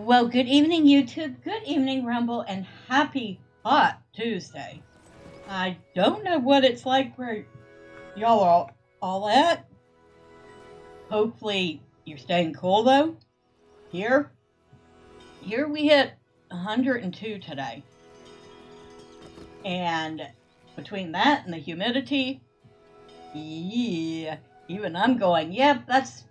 Well, good evening, YouTube. Good evening, Rumble, and happy hot Tuesday. I don't know what it's like where y'all are all at. Hopefully, you're staying cool, though. Here we hit 102 today. And between that and the humidity, yeah, even I'm going, yep, that's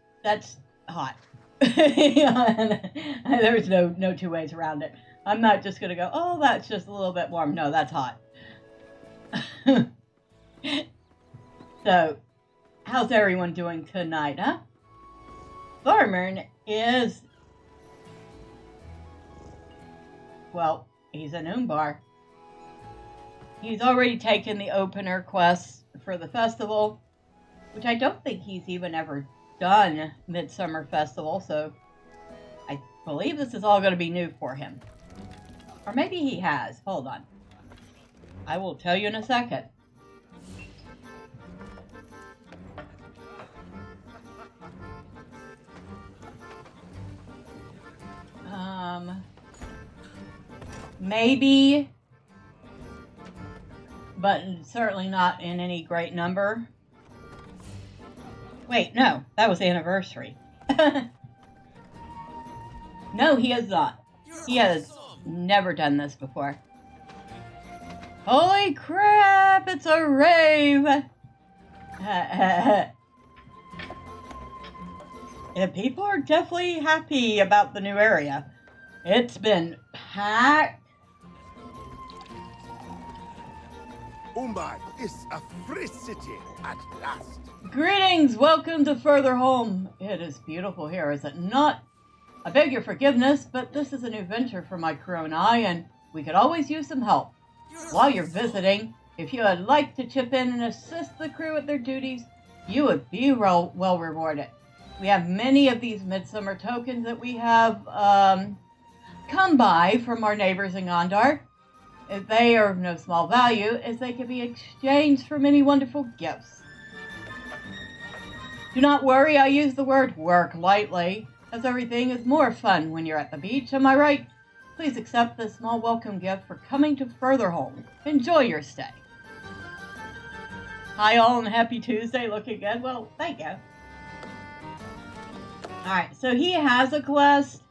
hot. There's no two ways around it. I'm not just gonna go, oh, that's just a little bit warm. No, that's hot. So, how's everyone doing tonight, huh? Thormurn is, well, he's an Umbar. He's already taken the opener quest for the festival, which I don't think he's even ever done Midsummer Festival, so I believe this is all going to be new for him. Or maybe he has. Hold on. I will tell you in a second. Maybe, but certainly not in any great number. Wait, no, that was the anniversary. No, he has not. He has never done this before. Holy crap, it's a rave! Yeah, people are definitely happy about the new area. It's been packed. Mumbai is a free city at last. Greetings, welcome to Furtherholm. It is beautiful here, is it not? I beg your forgiveness, but this is a new venture for my crew and I, and we could always use some help. While you're visiting, if you would like to chip in and assist the crew with their duties, you would be well rewarded. We have many of these midsummer tokens that we have come by from our neighbors in Gondar. They are of no small value, as they can be exchanged for many wonderful gifts. Do not worry, I use the word work lightly, as everything is more fun when you're at the beach, am I right? Please accept this small welcome gift for coming to Furtherholm. Enjoy your stay. Hi all, and happy Tuesday, looking good? Well, thank you. Alright, so he has a quest,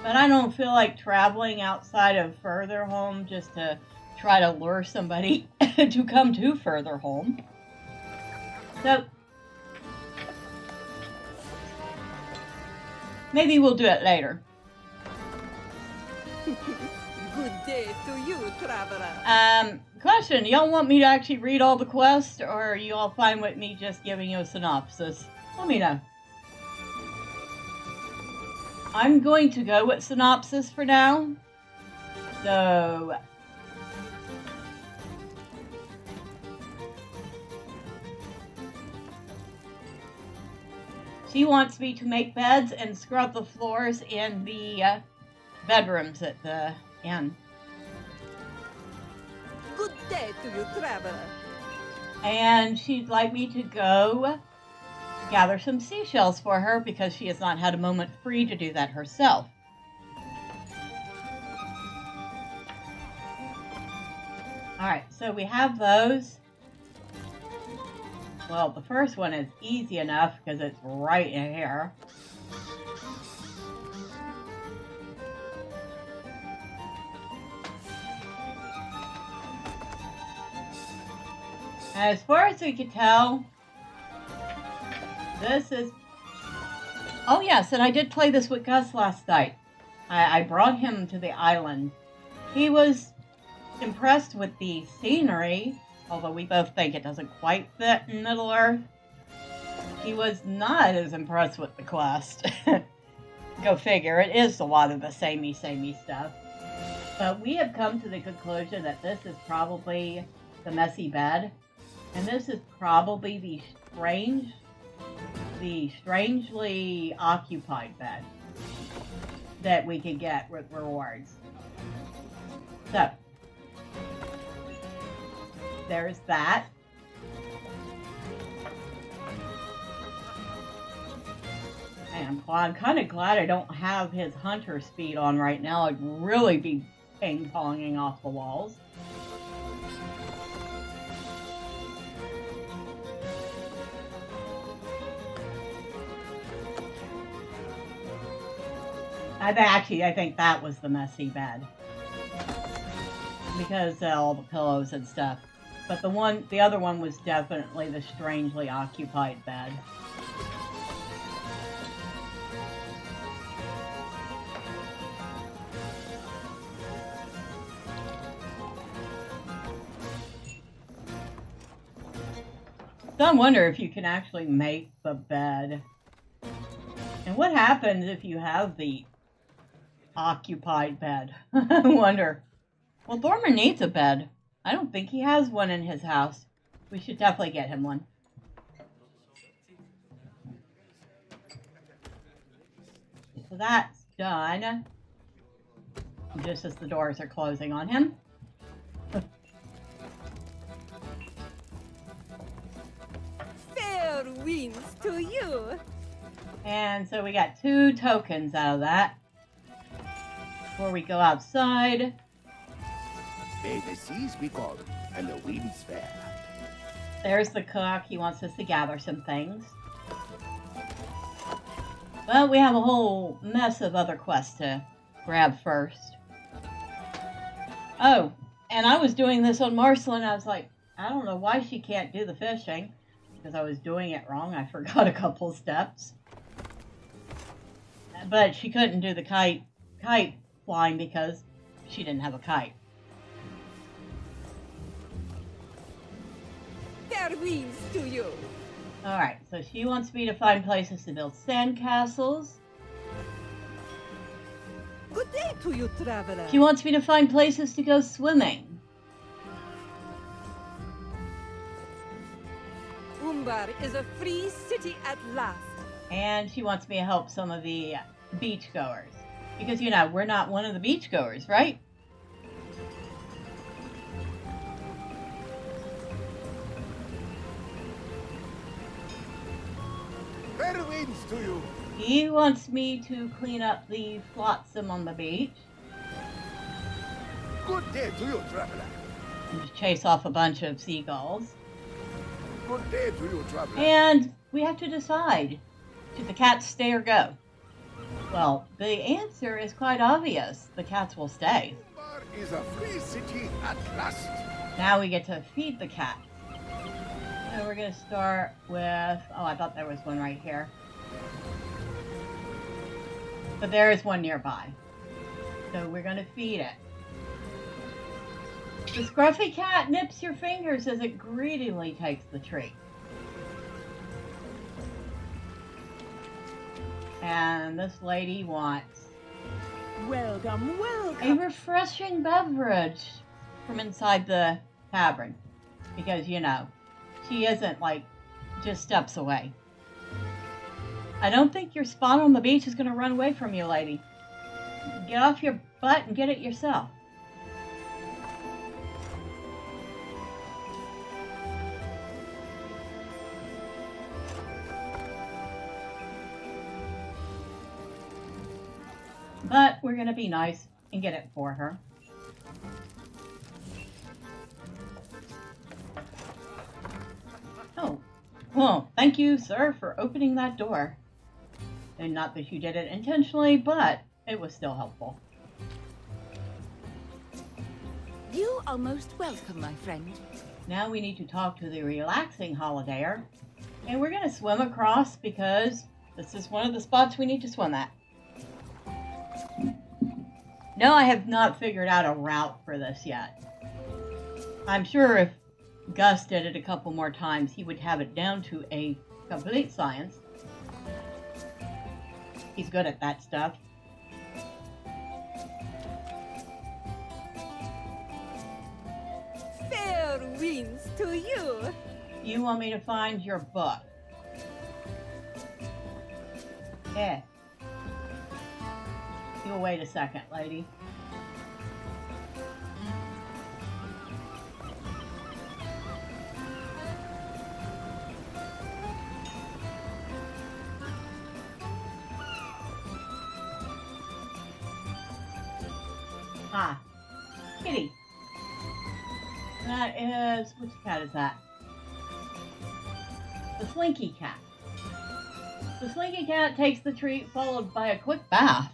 but I don't feel like traveling outside of Furtherholm just to try to lure somebody to come to Furtherholm. So, maybe we'll do it later. Good day to you, traveler. Question, y'all want me to actually read all the quests, or are you all fine with me just giving you a synopsis? Let me know. I'm going to go with synopsis for now. So, she wants me to make beds and scrub the floors in the bedrooms at the inn. Good day to you, traveler. And she'd like me to go gather some seashells for her because she has not had a moment free to do that herself. Alright, so we have those. Well, the first one is easy enough because it's right in here. As far as we can tell, this is... Oh yes, and I did play this with Gus last night. I brought him to the island. He was impressed with the scenery, although we both think it doesn't quite fit in Middle-earth. He was not as impressed with the quest. Go figure, it is a lot of the samey stuff. But we have come to the conclusion that this is probably the messy bed. And this is probably the strangely occupied bed that we can get with rewards. So, there's that. And well, I'm kind of glad I don't have his hunter speed on right now. I'd really be ping-ponging off the walls. I think that was the messy bed. Because all the pillows and stuff. But the other one was definitely the strangely occupied bed. So I wonder if you can actually make the bed. And what happens if you have the occupied bed? I wonder. Well, Thormurn needs a bed. I don't think he has one in his house. We should definitely get him one. So that's done. Just as the doors are closing on him. Fair winds to you. And so we got 2 tokens out of that. Before we go outside. May the seas be calm and the winds fair. There's the cook. He wants us to gather some things. Well, we have a whole mess of other quests to grab first. Oh, and I was doing this on Marceline. I was like, I don't know why she can't do the fishing. Because I was doing it wrong. I forgot a couple steps. But she couldn't do the kite flying because she didn't have a kite. Fair winds to you. Alright, so she wants me to find places to build sandcastles. Good day to you, traveler. She wants me to find places to go swimming. Umbar is a free city at last. And she wants me to help some of the beachgoers. Because, you know, we're not one of the beachgoers, right? Fair winds to you. He wants me to clean up the flotsam on the beach. Good day to you, traveler. And just chase off a bunch of seagulls. Good day to you, traveler. And we have to decide, should the cats stay or go? Well, the answer is quite obvious. The cats will stay. Umbar is a free city at last. Now we get to feed the cat. So we're going to start with... Oh, I thought there was one right here. But there is one nearby. So we're going to feed it. The scruffy cat nips your fingers as it greedily takes the treat. And this lady wants Welcome, welcome. a refreshing beverage from inside the tavern. Because, you know, she isn't, like, just steps away. I don't think your spot on the beach is going to run away from you, lady. Get off your butt and get it yourself. But we're going to be nice and get it for her. Oh, well, thank you, sir, for opening that door. And not that you did it intentionally, but it was still helpful. You are most welcome, my friend. Now we need to talk to the relaxing holidayer. And we're going to swim across because this is one of the spots we need to swim at. No, I have not figured out a route for this yet. I'm sure if Gus did it a couple more times, he would have it down to a complete science. He's good at that stuff. Fair winds to you. You want me to find your book? Yeah. You'll wait a second, lady. Ah, kitty. That is, which cat is that? The Slinky Cat. The Slinky Cat takes the treat followed by a quick bath.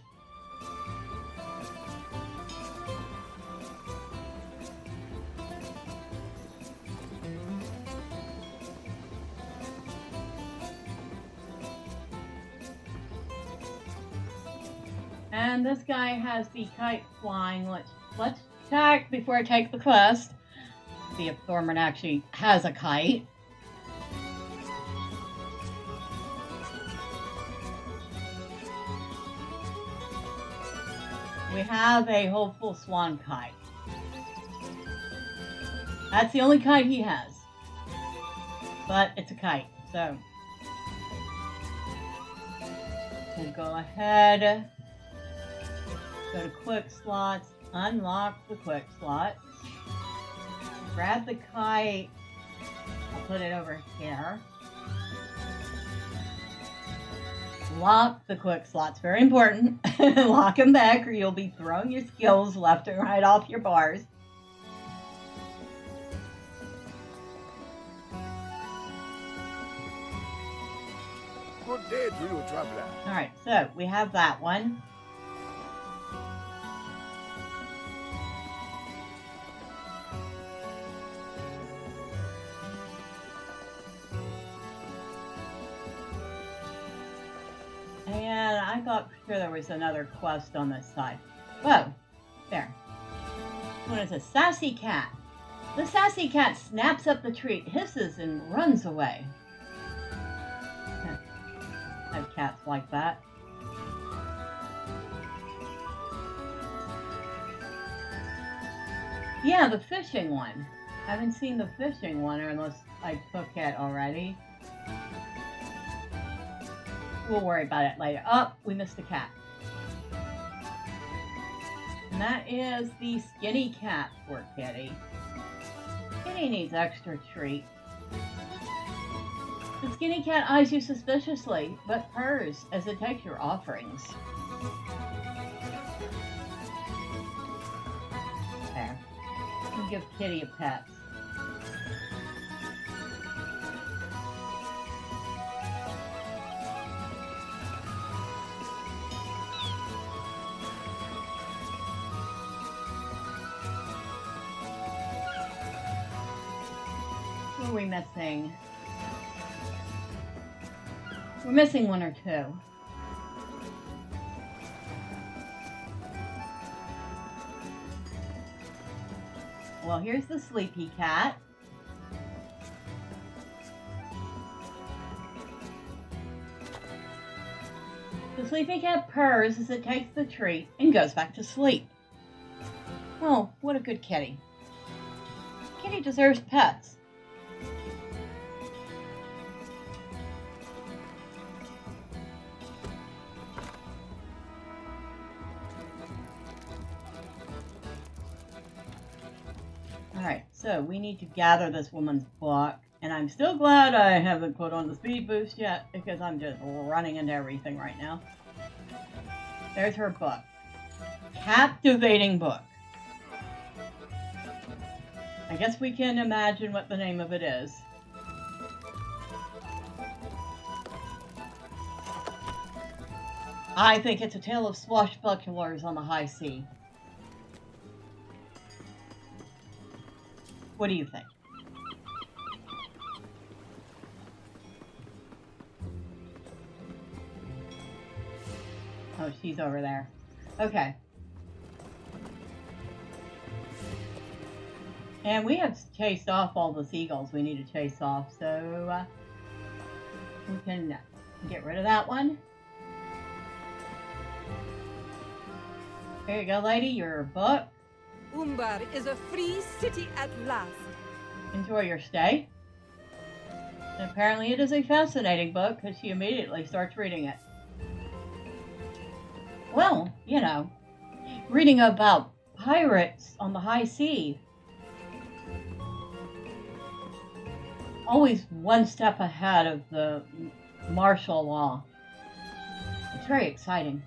And this guy has the kite flying. Let's check before I take the quest. See if Thormurn actually has a kite. We have a hopeful swan kite. That's the only kite he has. But it's a kite, so we'll go ahead. Go to quick slots, unlock the quick slots, grab the kite, I'll put it over here, lock the quick slots, very important, lock them back or you'll be throwing your skills left and right off your bars. Good day to you, traveler. Alright, so we have that one. And I thought for sure there was another quest on this side. Whoa, there. What is a sassy cat? The sassy cat snaps up the treat, hisses, and runs away. I have cats like that. Yeah, the fishing one. I haven't seen the fishing one unless I took it already. We'll worry about it later. Oh, we missed a cat. And that is the skinny cat. Poor kitty. Kitty needs extra treat. The skinny cat eyes you suspiciously, but purrs as it takes your offerings. There. We'll give Kitty a pet. What are we missing? We're missing one or two. Well, here's the sleepy cat. The sleepy cat purrs as it takes the treat and goes back to sleep. Oh, what a good kitty. Kitty deserves pets. Alright, so we need to gather this woman's book, and I'm still glad I haven't put on the speed boost yet, because I'm just running into everything right now. There's her book. Captivating book. I guess we can imagine what the name of it is. I think it's a tale of swashbucklers on the high sea. What do you think? Oh, she's over there. Okay. And we have chased off all the seagulls we need to chase off, so we can get rid of that one. There you go, lady, your book. Umbar is a free city at last. Enjoy your stay. And apparently it is a fascinating book because she immediately starts reading it. Well, you know, reading about pirates on the high sea. Always one step ahead of the martial law. It's very exciting.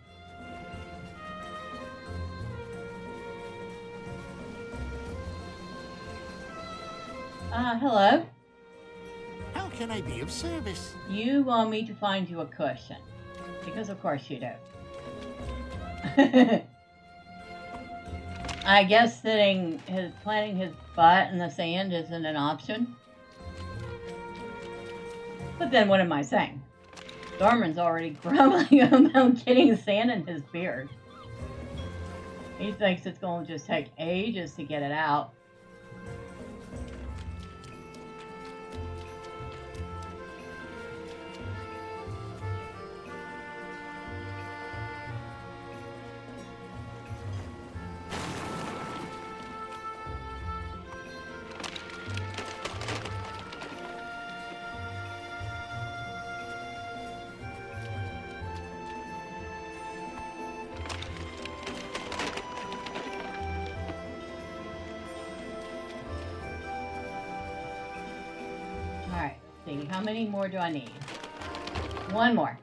Hello. How can I be of service? You want me to find you a cushion. Because of course you do. I guess planting his butt in the sand isn't an option. But then what am I saying? Thormurn's already grumbling about getting sand in his beard. He thinks it's going to just take ages to get it out. Alright, see, how many more do I need? One more.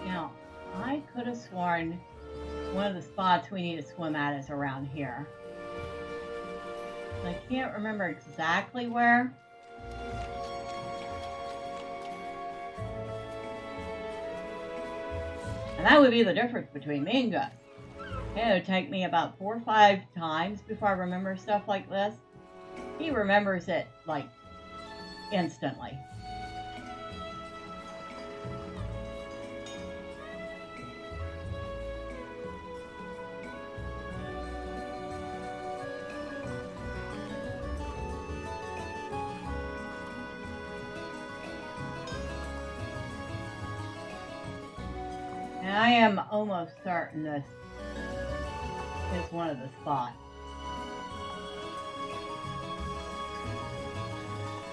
Now, I could have sworn one of the spots we need to swim at is around here. I can't remember exactly where. And that would be the difference between me and Gus. It would take me about 4 or 5 times before I remember stuff like this. He remembers it, like, instantly. And I am almost certain this is one of the spots.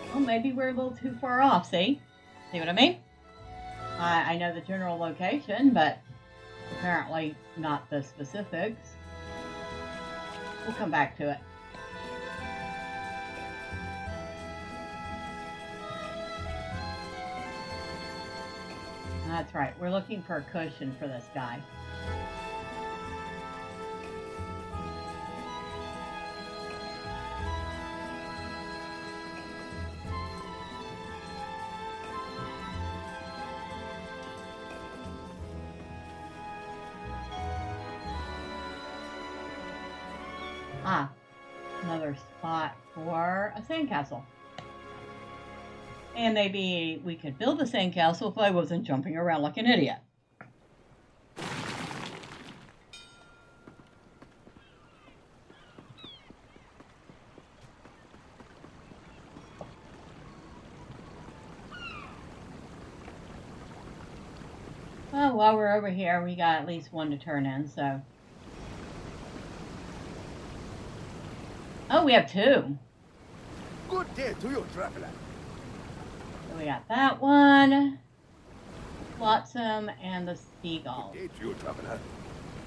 Well, maybe we're a little too far off, see? See what I mean? I know the general location, but apparently not the specifics. We'll come back to it. That's right, we're looking for a cushion for this guy. Ah, another spot for a sandcastle. And maybe we could build a sandcastle if I wasn't jumping around like an idiot. Well, while we're over here, we got at least one to turn in, so... Oh, we have 2. Good day to you, traveler. So we got that one, Flotsam, and the seagull. Good day to you, traveler.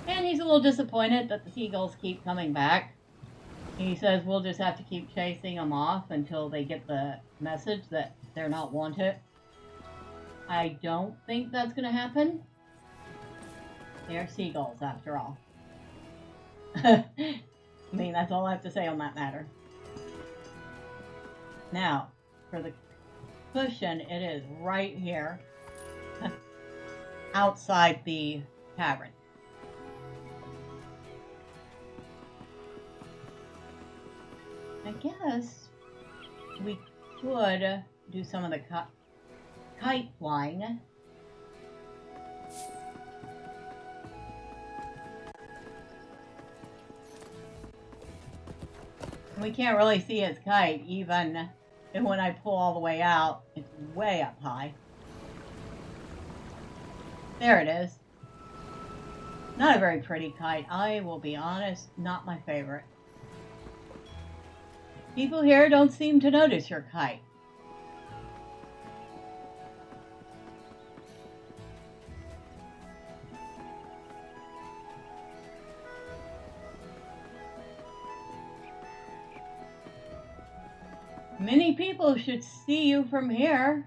And he's a little disappointed that the seagulls keep coming back. He says we'll just have to keep chasing them off until they get the message that they're not wanted. I don't think that's going to happen. They're seagulls, after all. I mean, that's all I have to say on that matter. Now, for the cushion, it is right here, outside the tavern. I guess we could do some of the kite flying. We can't really see his kite, even when I pull all the way out. It's way up high. There it is. Not a very pretty kite. I will be honest, not my favorite. People here don't seem to notice your kite. Many people should see you from here.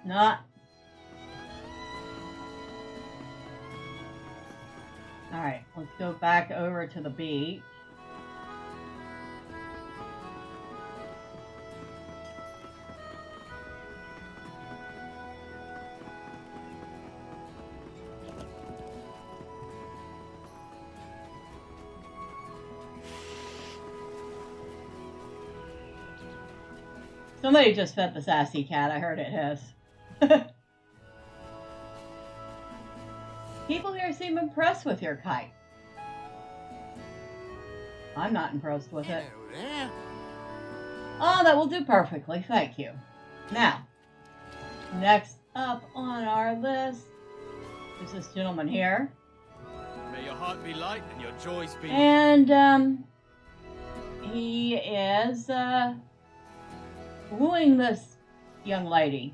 Not. Alright, let's go back over to the beach. Somebody just fed the sassy cat. I heard it hiss. People here seem impressed with your kite. I'm not impressed with it. Oh, that will do perfectly. Thank you. Now, next up on our list is this gentleman here. May your heart be light and your joys be... And, he is, wooing this young lady,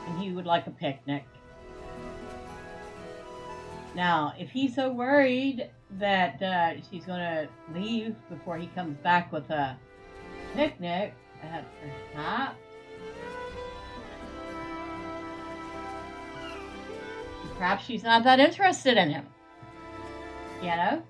and he would like a picnic. Now, if he's so worried that she's going to leave before he comes back with a picnic, perhaps she's not that interested in him. You know?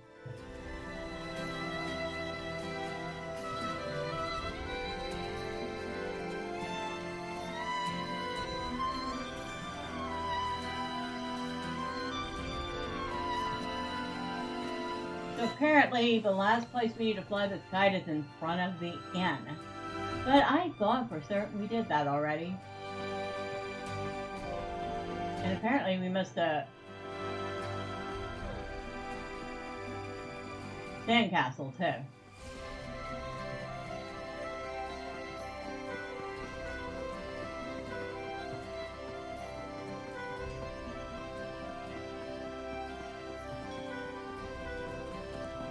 Apparently, the last place we need to fly this kite is in front of the inn. But I thought for certain we did that already. And apparently we missed a sandcastle too.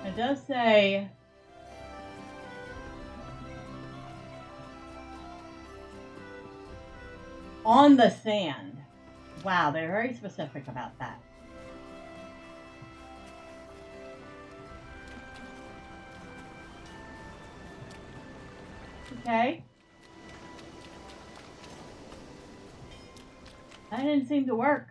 It does say on the sand. Wow, they're very specific about that. Okay. That didn't seem to work.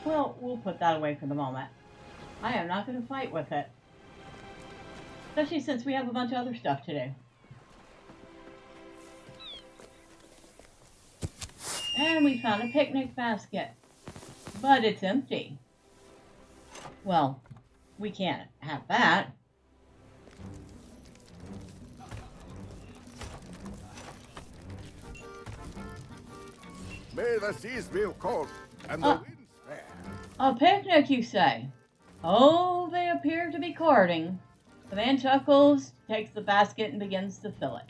Well, we'll put that away for the moment. I am not going to fight with it. Especially since we have a bunch of other stuff to do. And we found a picnic basket. But it's empty. Well, we can't have that. May the seas be cold and the winds fair. A picnic, you say? Oh, they appear to be courting. The man chuckles, takes the basket, and begins to fill it.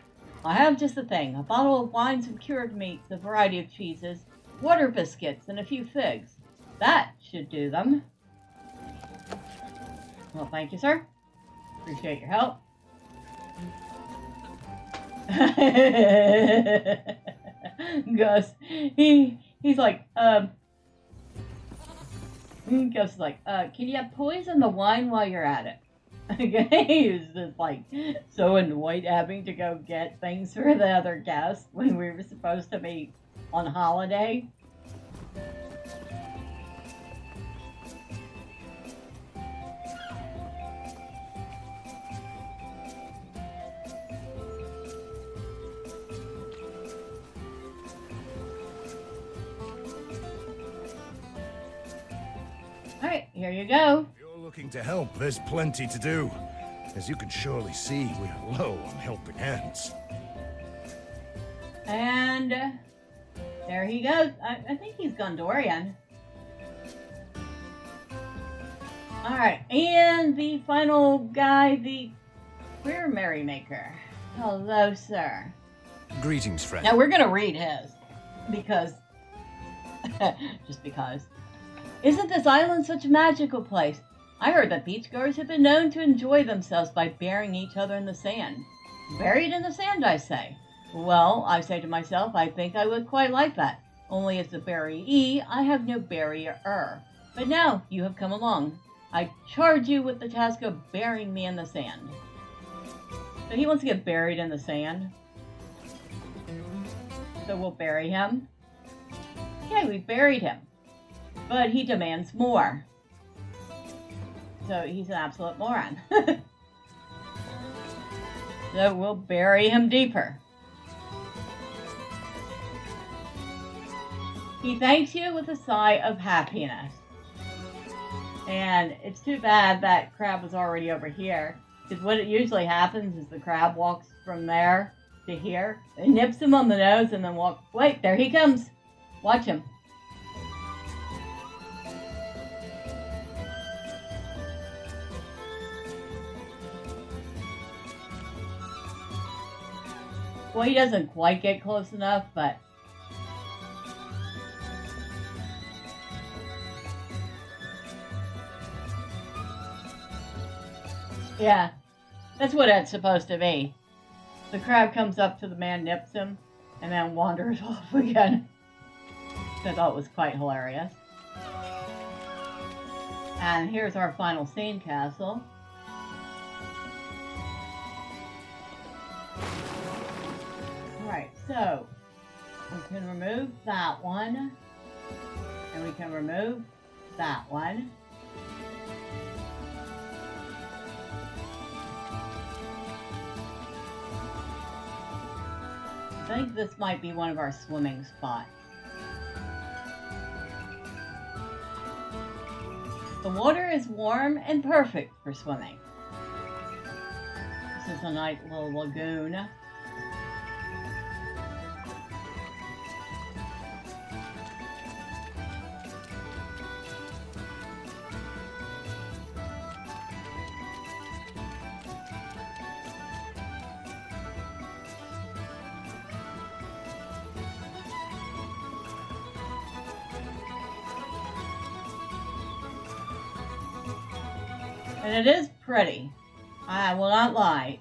I have just the thing. A bottle of wine, some cured meats, a variety of cheeses, water biscuits, and a few figs. That should do them. Well, thank you, sir. Appreciate your help. Gus, he's like, Gus is like, can you poison the wine while you're at it? Okay, he's just like so annoyed having to go get things for the other guests when we were supposed to be on holiday. Alright, here you go. If you're looking to help, there's plenty to do. As you can surely see, we are low on helping hands. And there he goes. I think he's Gondorian. Alright, and the final guy, the queer merrymaker. Hello, sir. Greetings, friend. Now we're gonna read his. Because just because. Isn't this island such a magical place? I heard that beachgoers have been known to enjoy themselves by burying each other in the sand. Buried in the sand, I say. Well, I say to myself, I think I would quite like that. Only as a buryee, I have no barrier. But now you have come along. I charge you with the task of burying me in the sand. So he wants to get buried in the sand. So we'll bury him. Okay, we buried him. But he demands more. So he's an absolute moron. So we'll bury him deeper. He thanks you with a sigh of happiness. And it's too bad that crab was already over here. Because what it usually happens is the crab walks from there to here. It nips him on the nose and then walks. Wait, there he comes. Watch him. Well, he doesn't quite get close enough, but... yeah, that's what it's supposed to be. The crab comes up to the man, nips him, and then wanders off again. I thought it was quite hilarious. And here's our final scene castle. Alright, so we can remove that one, and we can remove that one. I think this might be one of our swimming spots. The water is warm and perfect for swimming. This is a nice little lagoon. And it is pretty. I will not lie.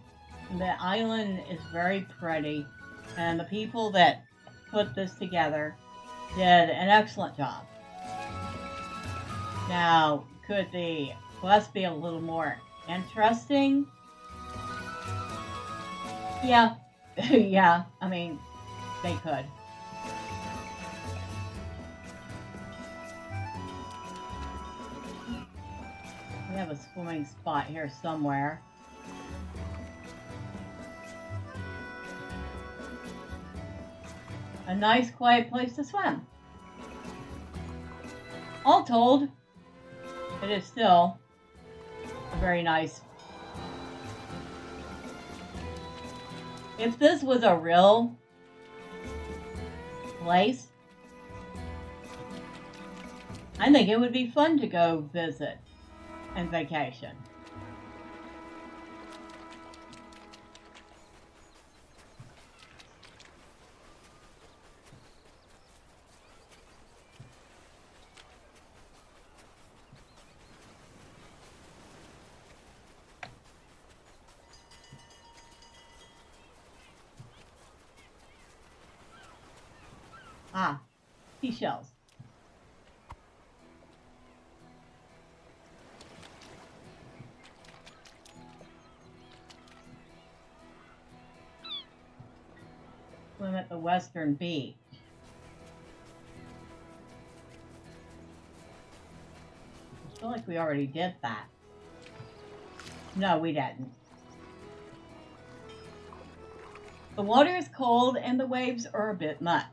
The island is very pretty. And the people that put this together did an excellent job. Now, could the quest be a little more interesting? Yeah. Yeah, I mean, they could. We have a swimming spot here somewhere. A nice quiet place to swim. All told, it is still a very nice. If this was a real place, I think it would be fun to go visit and vacation. Ah, seashells. Swim at the western beach. I feel like we already did that. No, we didn't. The water is cold and the waves are a bit much.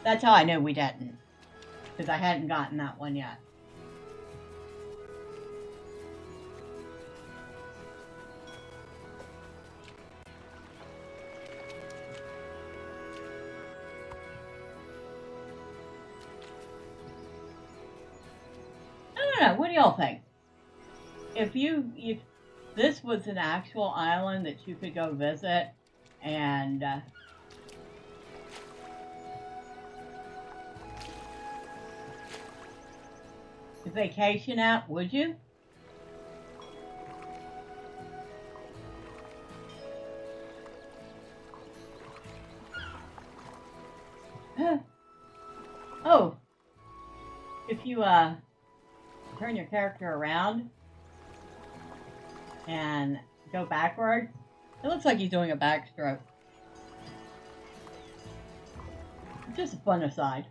That's how I knew we didn't, because I hadn't gotten that one yet. I don't know, what do y'all think? If this was an actual island that you could go visit and vacation at, would you? Oh, if you turn your character around and go backwards, it looks like he's doing a backstroke. Just a fun aside.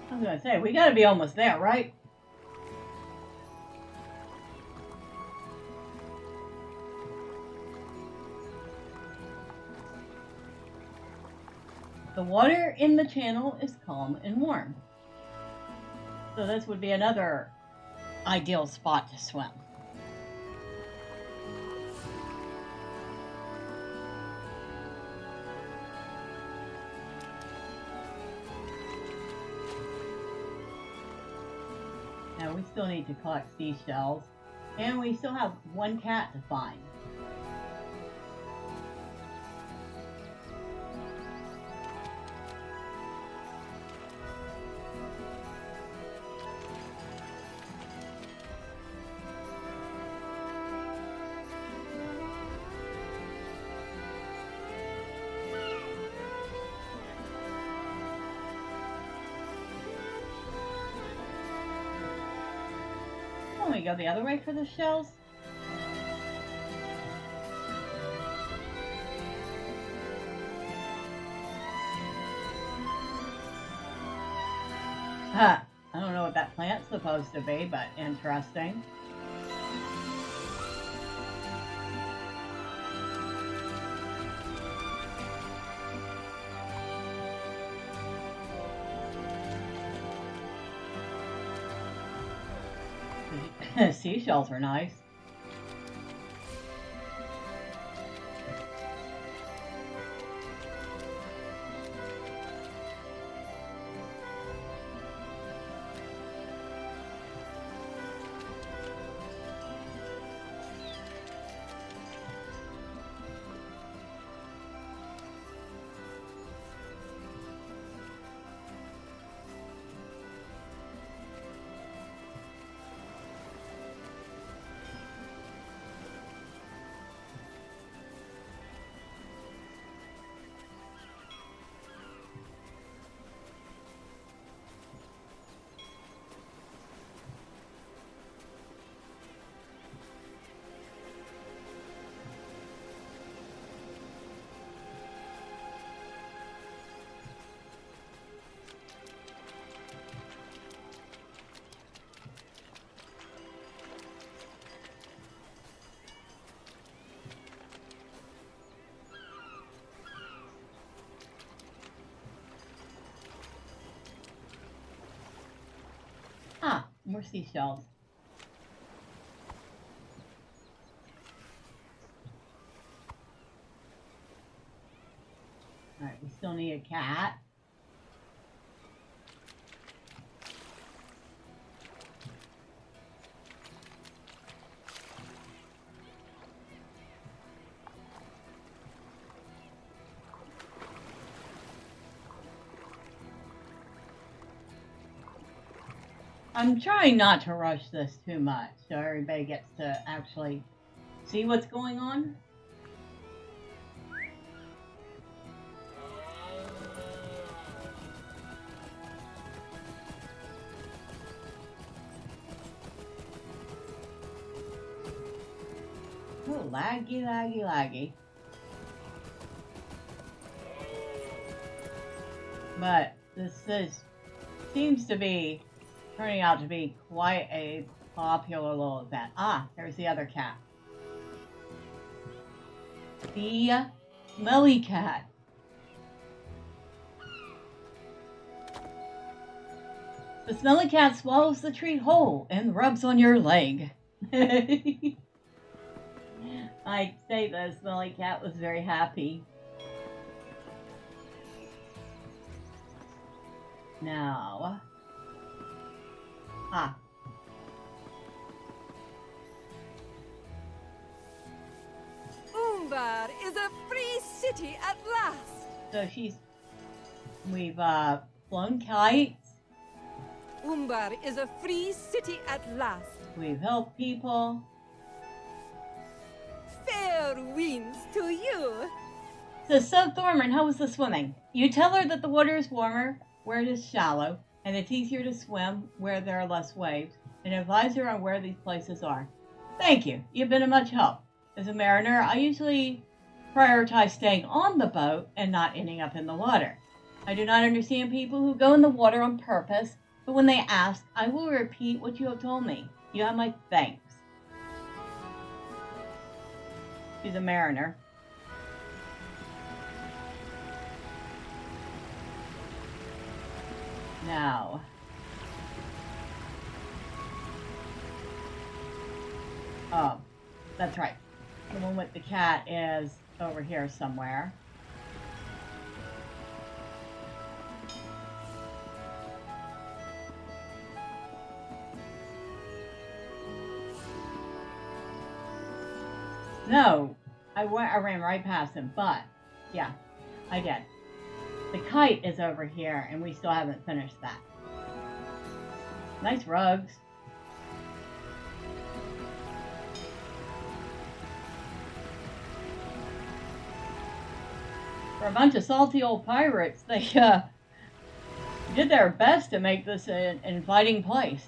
I was gonna say, we gotta be almost there, right? The water in the channel is calm and warm. So this would be another ideal spot to swim. Now we still need to collect seashells, and we still have one cat to find. Oh, we go the other way for the shells? Huh. I don't know what that plant's supposed to be, but interesting. Seashells are nice. Ah, more seashells. Alright, we still need a cat. I'm trying not to rush this too much so everybody gets to actually see what's going on. Oh, laggy, laggy, laggy. But seems to be turning out to be quite a popular little event. Ah, there's the other cat. The smelly cat. The smelly cat swallows the treat whole and rubs on your leg. I say the smelly cat was very happy. Now. Ah. Umbar is a free city at last. So we've flown kites. Umbar is a free city at last. We've helped people. Fair winds to you. So Thormurn, how was the swimming? You tell her that the water is warmer where it is shallow, and it's easier to swim where there are less waves, and advise her on where these places are. Thank you. You've been a much help. As a mariner, I usually prioritize staying on the boat and not ending up in the water. I do not understand people who go in the water on purpose, but when they ask, I will repeat what you have told me. You have my thanks. She's a mariner. Now. Oh, that's right. The one with the cat is over here somewhere. No, I ran right past him, but yeah, I did. The kite is over here, and we still haven't finished that. Nice rugs. For a bunch of salty old pirates, they did their best to make this an inviting place.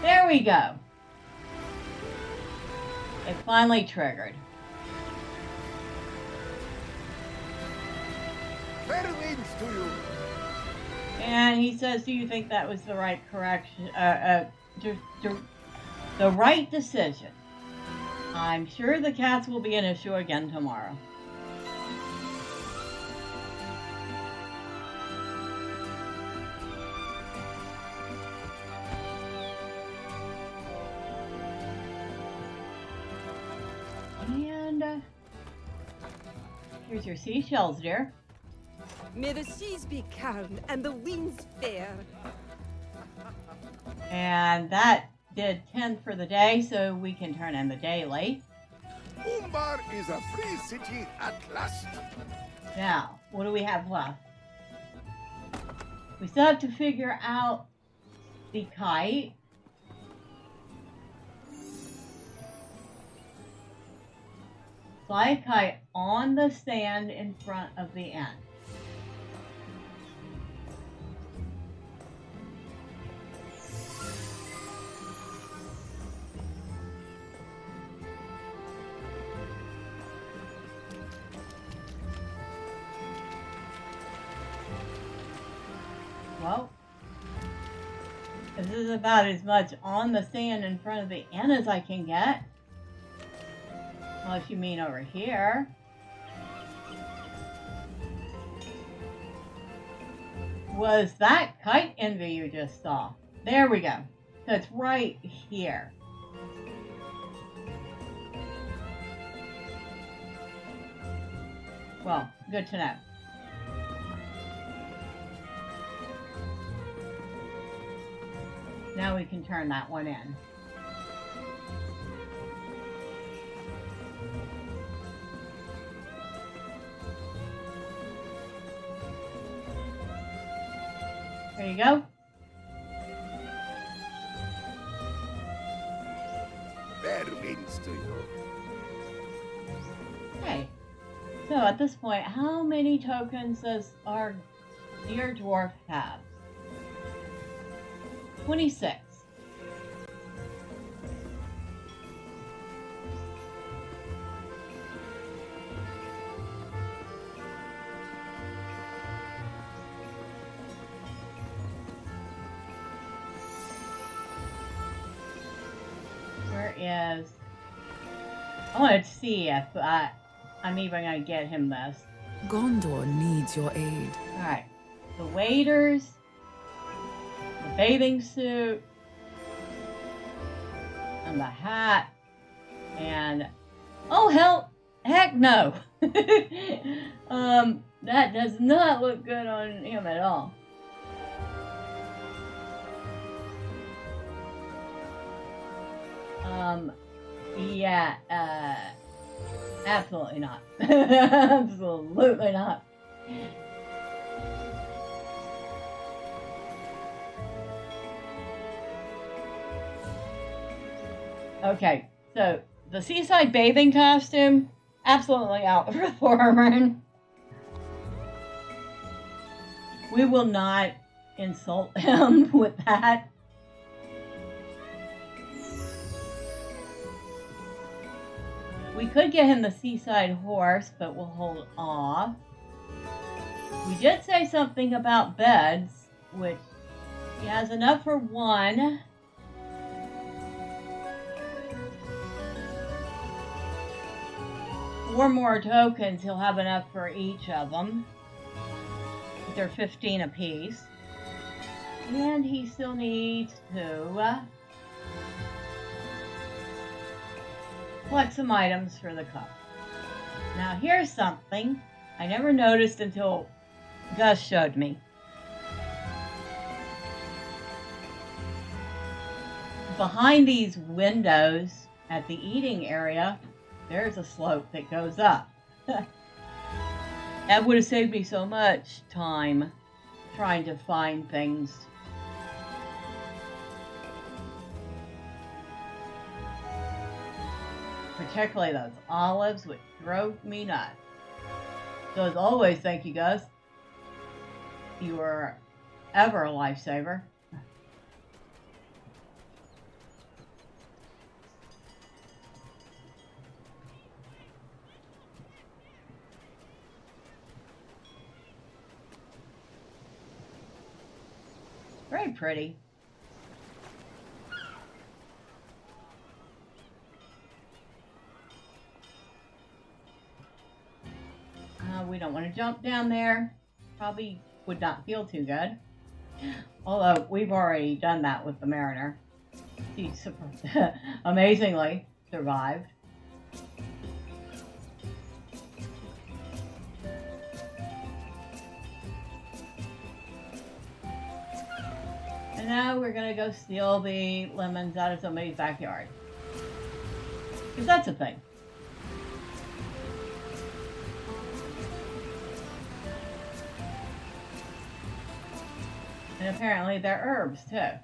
There we go. It finally triggered. Fair winds to you. And he says, do you think that was the right correction? The right decision. I'm sure the cats will be an issue again tomorrow. And here's your seashells, dear. May the seas be calm and the winds fair. And that did 10 for the day, so we can turn in the daily. Umbar is a free city at last. Now, what do we have left? We still have to figure out the kite. Fly a kite on the stand in front of the inn. Well, this is about as much on the stand in front of the inn as I can get. Unless you mean over here. Was that kite envy you just saw? There we go. So it's right here. Well, good to know. Now we can turn that one in. There you go. Fair winds to you. Okay. So at this point, how many tokens does our dear dwarf have? 26. Where is... I want to see if I'm even going to get him this. Gondor needs your aid. Alright. The waiters... bathing suit and the hat and oh heck no. That does not look good on him at all. Yeah, absolutely not. Absolutely not. Okay, so the seaside bathing costume, absolutely out for Thormurn. We will not insult him with that. We could get him the seaside horse, but we'll hold off. We did say something about beds, which he has enough for one. Four more tokens, he'll have enough for each of them. They're 15 apiece. And he still needs to collect some items for the cup. Now here's something I never noticed until Gus showed me. Behind these windows at the eating area, there's a slope that goes up. That would have saved me so much time trying to find things. Particularly those olives, which drove me nuts. So as always, thank you, Gus. You were ever a lifesaver. Very pretty. We don't want to jump down there. Probably would not feel too good. Although we've already done that with the Mariner. He amazingly survived. And now we're going to go steal the lemons out of somebody's backyard. Because that's a thing. And apparently they're herbs too.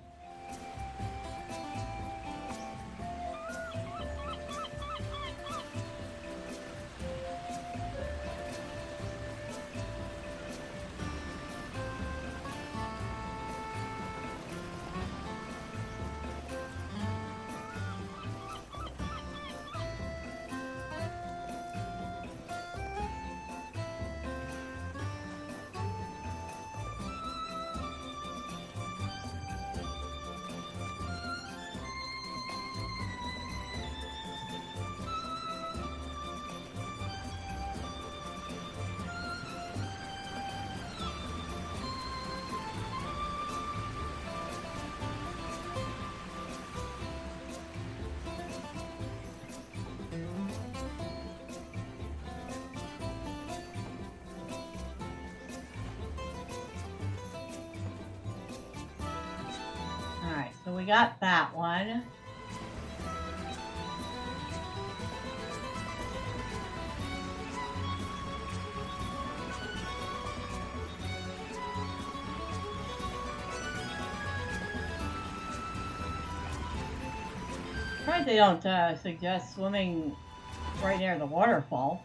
Alright, so we got that one. Surprised they don't suggest swimming right near the waterfall.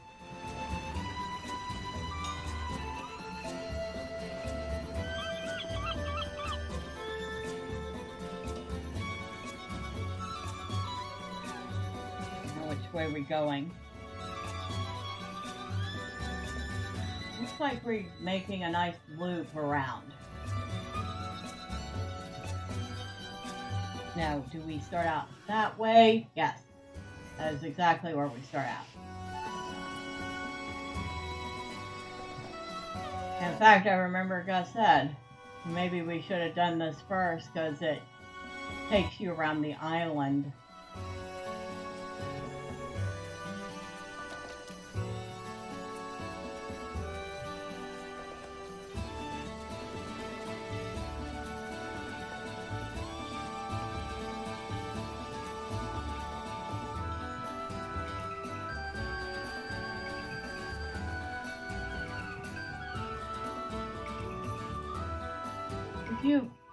Which way we're going. Looks like we're making a nice loop around. Now, do we start out that way? Yes. That is exactly where we start out. In fact, I remember Gus said, Maybe we should have done this first because it takes you around the island.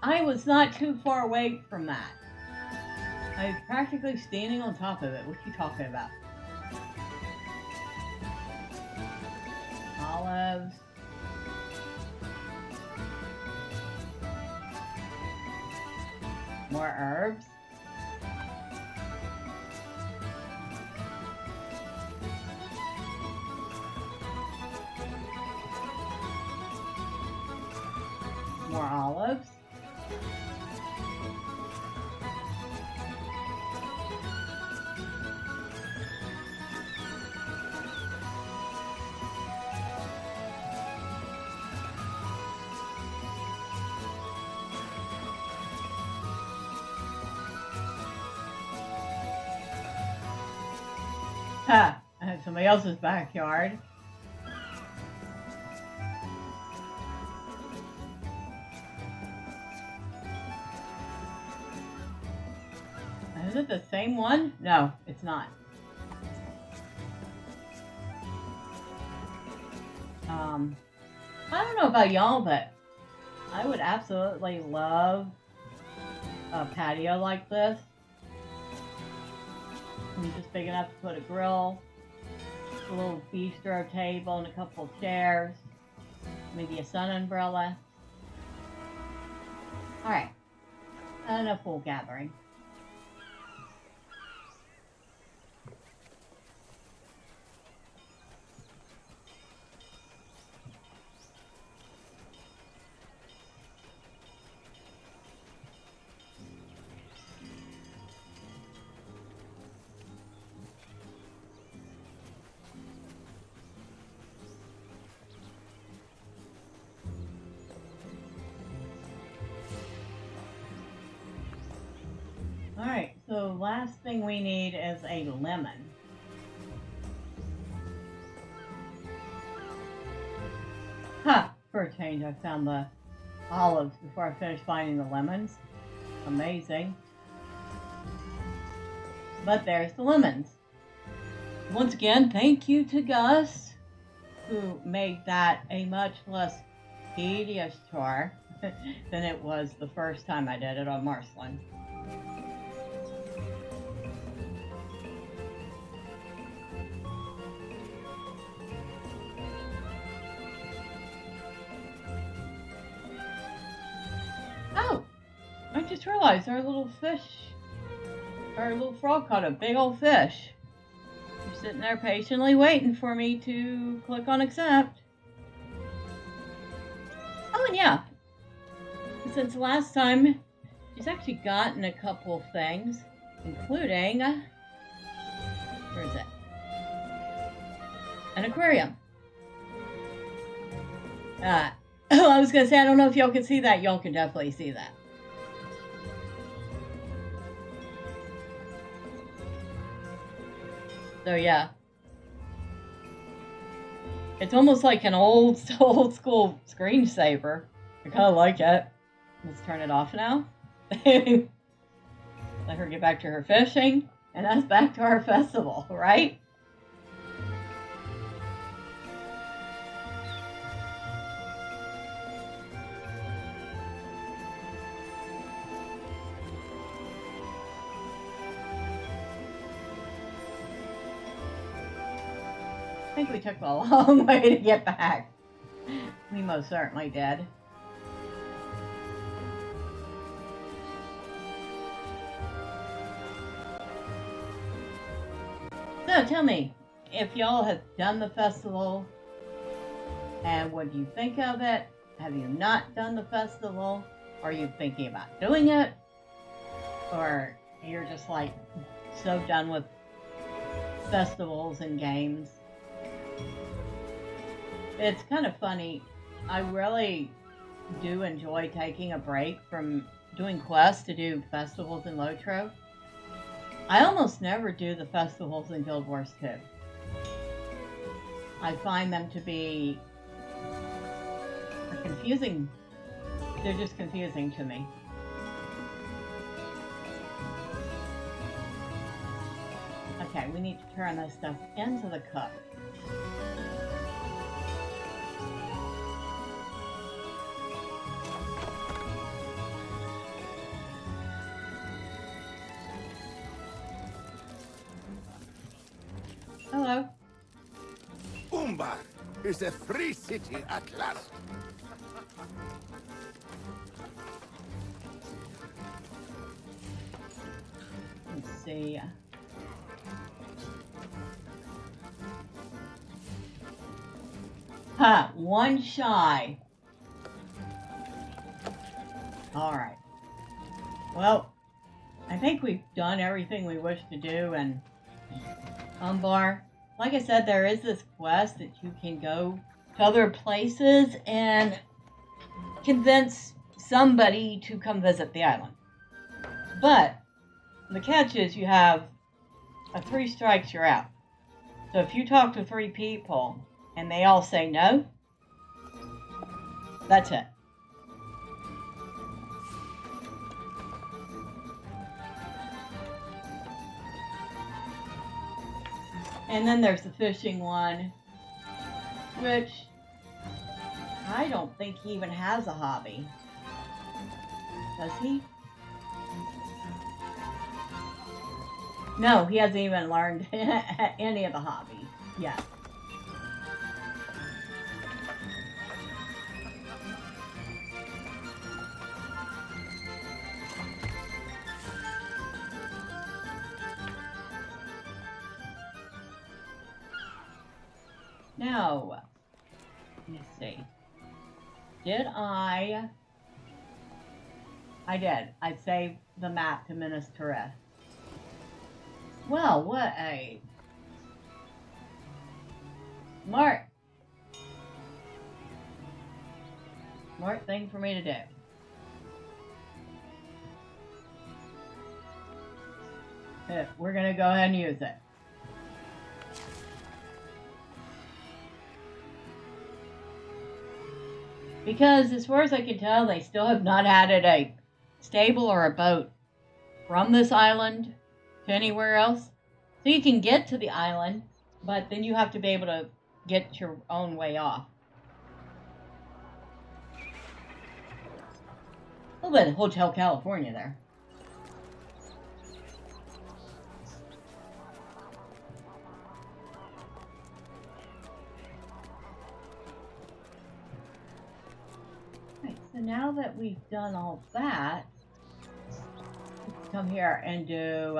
I was not too far away from that. I was practically standing on top of it. What are you talking about? Olives. More herbs. More olives. Ha! I had somebody else's backyard. Is it the same one? No, it's not. I don't know about y'all, but I would absolutely love a patio like this. It's just big enough to put a grill, a little bistro table, and a couple of chairs, maybe a sun umbrella. Alright, enough wool gathering. Alright, so last thing we need is a lemon. Ha! For a change, I found the olives before I finished finding the lemons. Amazing. But there's the lemons. Once again, thank you to Gus, who made that a much less tedious chore than it was the first time I did it on Marceline. Oh, I just realized our little frog caught a big old fish. She's sitting there patiently waiting for me to click on accept. Oh, and yeah, since last time, she's actually gotten a couple of things, including, where is it? An aquarium. I was going to say, I don't know if y'all can see that. Y'all can definitely see that. So yeah. It's almost like an old school screensaver. I kind of like it. Let's turn it off now. Let her get back to her fishing, and us back to our festival, right? I think we took a long way to get back. We most certainly did. So tell me, if y'all have done the festival, and what do you think of it? Have you not done the festival? Are you thinking about doing it? Or you're just like so done with festivals and games? It's kind of funny. I really do enjoy taking a break from doing quests to do festivals in LOTRO. I almost never do the festivals in Guild Wars 2. I find them to be confusing. They're just confusing to me. Okay, we need to turn this stuff into the cup. Hello. Umbar is a free city at last. Let's see. Ha! One shy. Alright. Well, I think we've done everything we wish to do, and Umbar, like I said, there is this quest that you can go to other places and convince somebody to come visit the island. But the catch is you have 3 strikes, you're out. So if you talk to 3 people and they all say no, that's it. And then there's the fishing one, which I don't think he even has a hobby. Does he? No, he hasn't even learned any of the hobbies yet. Now, let me see. Did I did. I saved the map to Minas Tirith. Well, what a smart thing for me to do. We're going to go ahead and use it. Because as far as I can tell, they still have not added a stable or a boat from this island to anywhere else. So you can get to the island, but then you have to be able to get your own way off. A little bit of Hotel California there. Right, so now that we've done all that, let's come here and do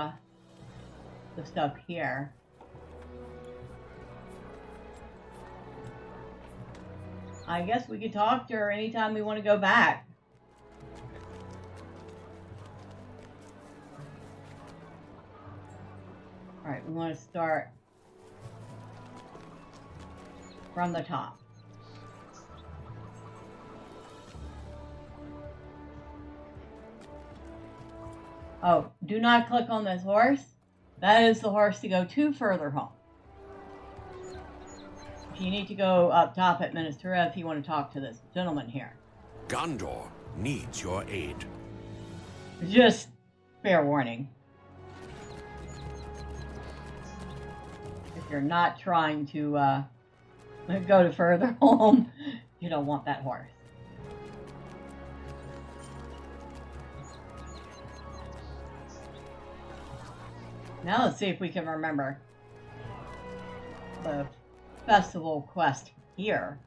the stuff here. I guess we could talk to her anytime we want to go back. Alright, we want to start from the top. Oh, do not click on this horse. That is the horse to go to Furtherholm. If you need to go up top at Minas Tirith, you want to talk to this gentleman here. Gondor needs your aid. Just fair warning. If you're not trying to go to Furtherholm, you don't want that horse. Now let's see if we can remember the festival quest here.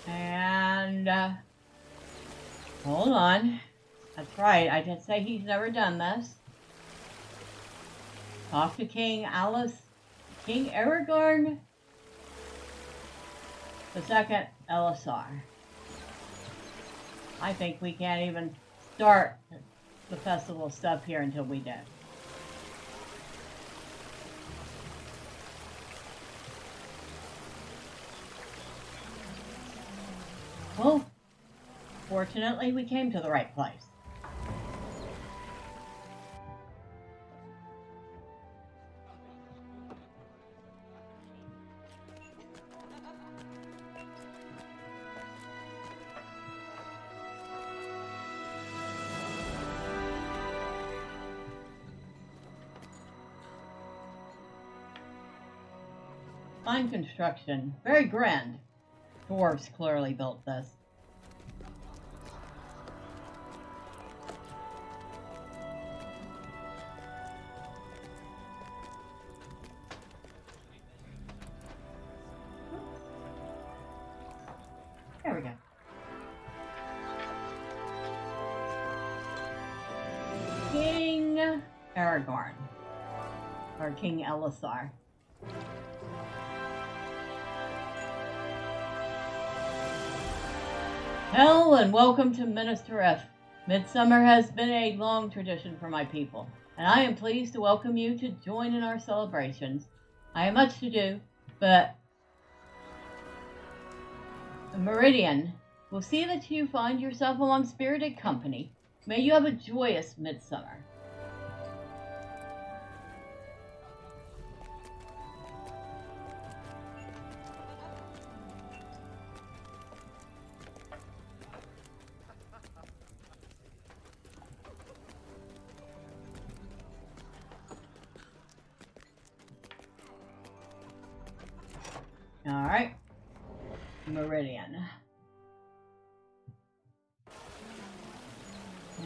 And, hold on. That's right, I did say he's never done this. Talk to King Aragorn the second Elisar. I think we can't even start the festival stuff here until we do. Well, fortunately we came to the right place. Fine construction, very grand. Dwarves clearly built this. There we go. King Aragorn, or King Elisar. Hello and welcome to Minas Tirith. Midsummer has been a long tradition for my people, and I am pleased to welcome you to join in our celebrations. I have much to do, but Meridian will see that you find yourself among spirited company. May you have a joyous midsummer. Alright. Meridian.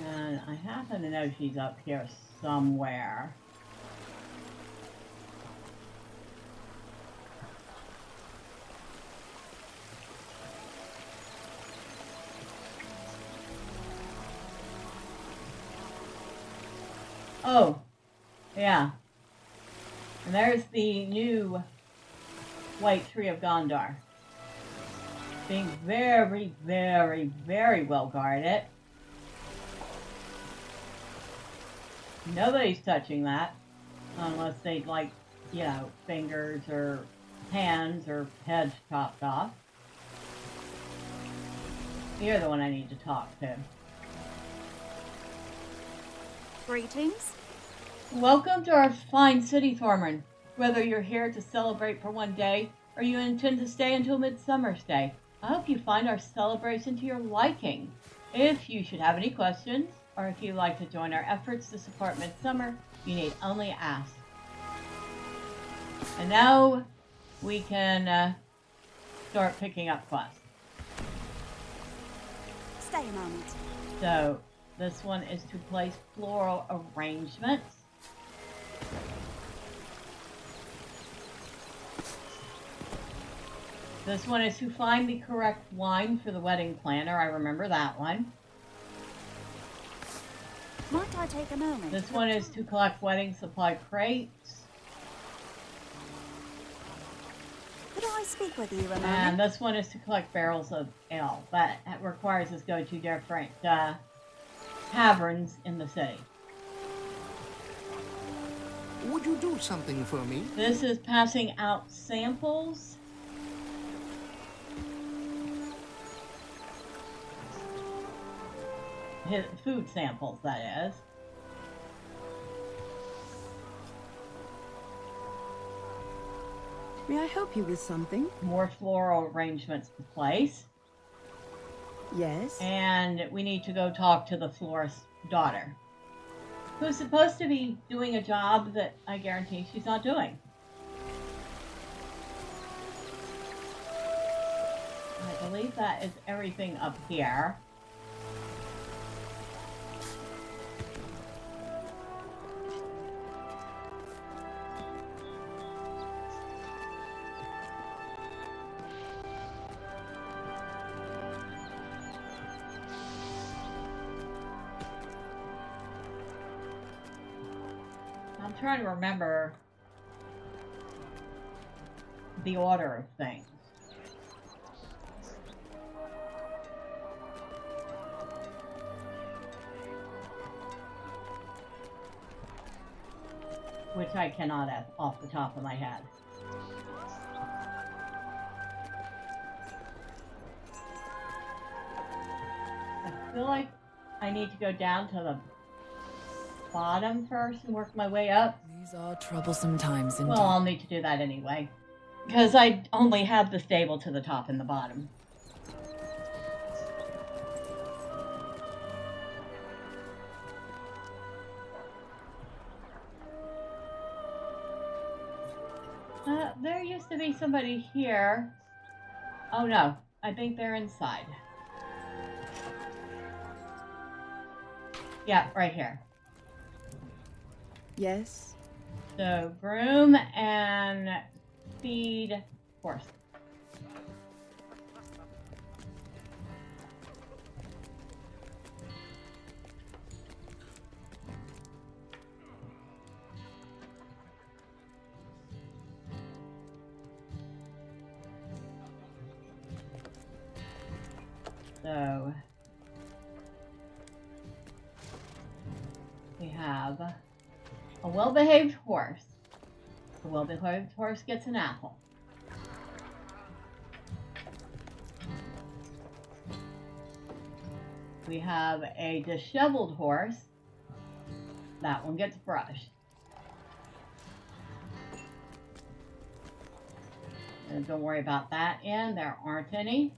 And I happen to know she's up here somewhere. Oh, yeah. And there's the new White Tree of Gondar. Being very, very, very well guarded. Nobody's touching that. Unless they'd like, you know, fingers or hands or heads chopped off. You're the one I need to talk to. Greetings. Welcome to our fine city, Thormurn. Whether you're here to celebrate for one day, or you intend to stay until Midsummer's Day, I hope you find our celebration to your liking. If you should have any questions, or if you'd like to join our efforts to support Midsummer, you need only ask. And now we can start picking up quests. Stay a moment. So this one is to place floral arrangements. This one is to find the correct wine for the wedding planner. I remember that one. Might I take a moment? This one is to collect wedding supply crates. Could I speak with you a moment? And this one is to collect barrels of ale. But it requires us to go to different taverns in the city. Would you do something for me? This is passing out samples. Food samples, that is. May I help you with something? More floral arrangements to place. Yes. And we need to go talk to the florist's daughter, who's supposed to be doing a job that I guarantee she's not doing. I believe that is everything up here. I'm trying to remember the order of things. Which I cannot off the top of my head. I feel like I need to go down to the bottom first and work my way up. These are troublesome times indeed. Well, I'll need to do that anyway. Because I only have the stable to the top and the bottom. There used to be somebody here. Oh no, I think they're inside. Yeah, right here. Yes? So, groom and feed horse. So, we have a well-behaved horse. A well-behaved horse gets an apple. We have a disheveled horse. That one gets brushed. And don't worry about that, and there aren't any.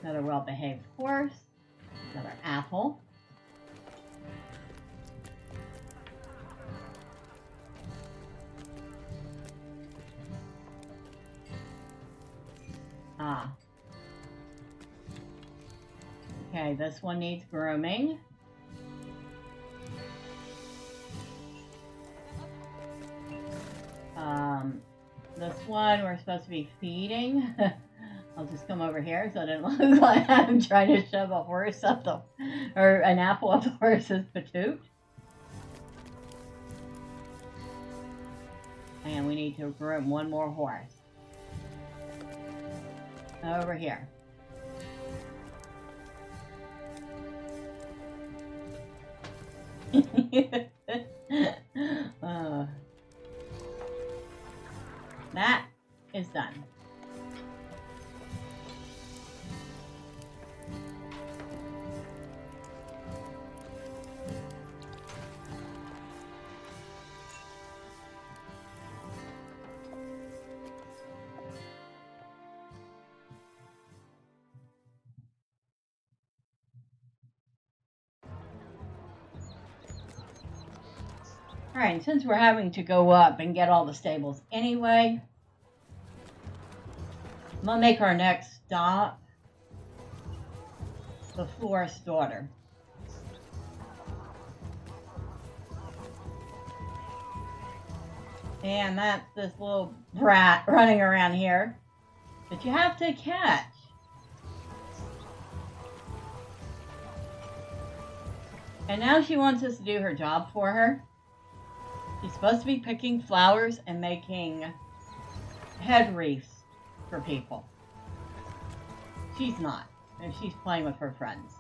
Another well-behaved horse. Another apple. Ah. Okay, this one needs grooming. This one we're supposed to be feeding. I'll just come over here so it doesn't look like I'm trying to shove a horse up the, or an apple up the horse's patoot. And we need to groom one more horse. Over here. That is done. Alright, since we're having to go up and get all the stables anyway, I'm going to make our next stop the florist's daughter. And that's this little brat running around here that you have to catch. And now she wants us to do her job for her. She's supposed to be picking flowers and making head wreaths for people. She's not. And she's playing with her friends.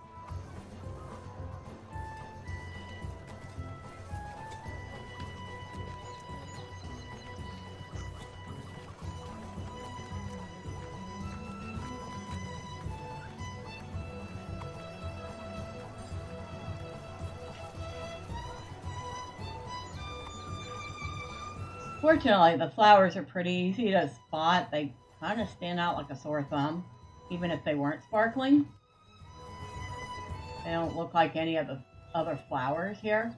Fortunately, the flowers are pretty easy to spot. They kind of stand out like a sore thumb, even if they weren't sparkling. They don't look like any of the other flowers here.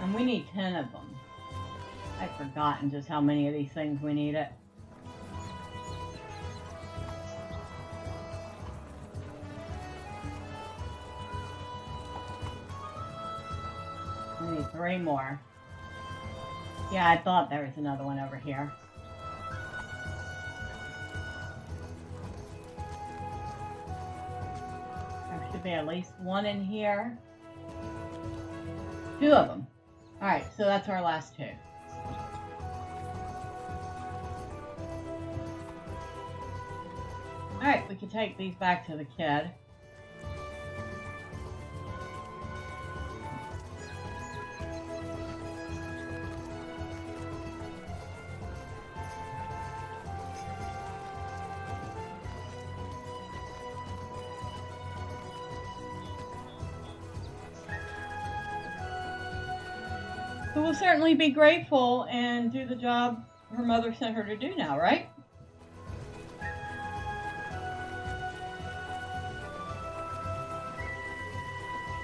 And we need 10 of them. I've forgotten just how many of these things we needed. 3 more. Yeah, I thought there was another one over here. There should be at least one in here. 2 of them. Alright, so that's our last 2. Alright, we can take these back to the kid. Who will certainly be grateful and do the job her mother sent her to do now, right?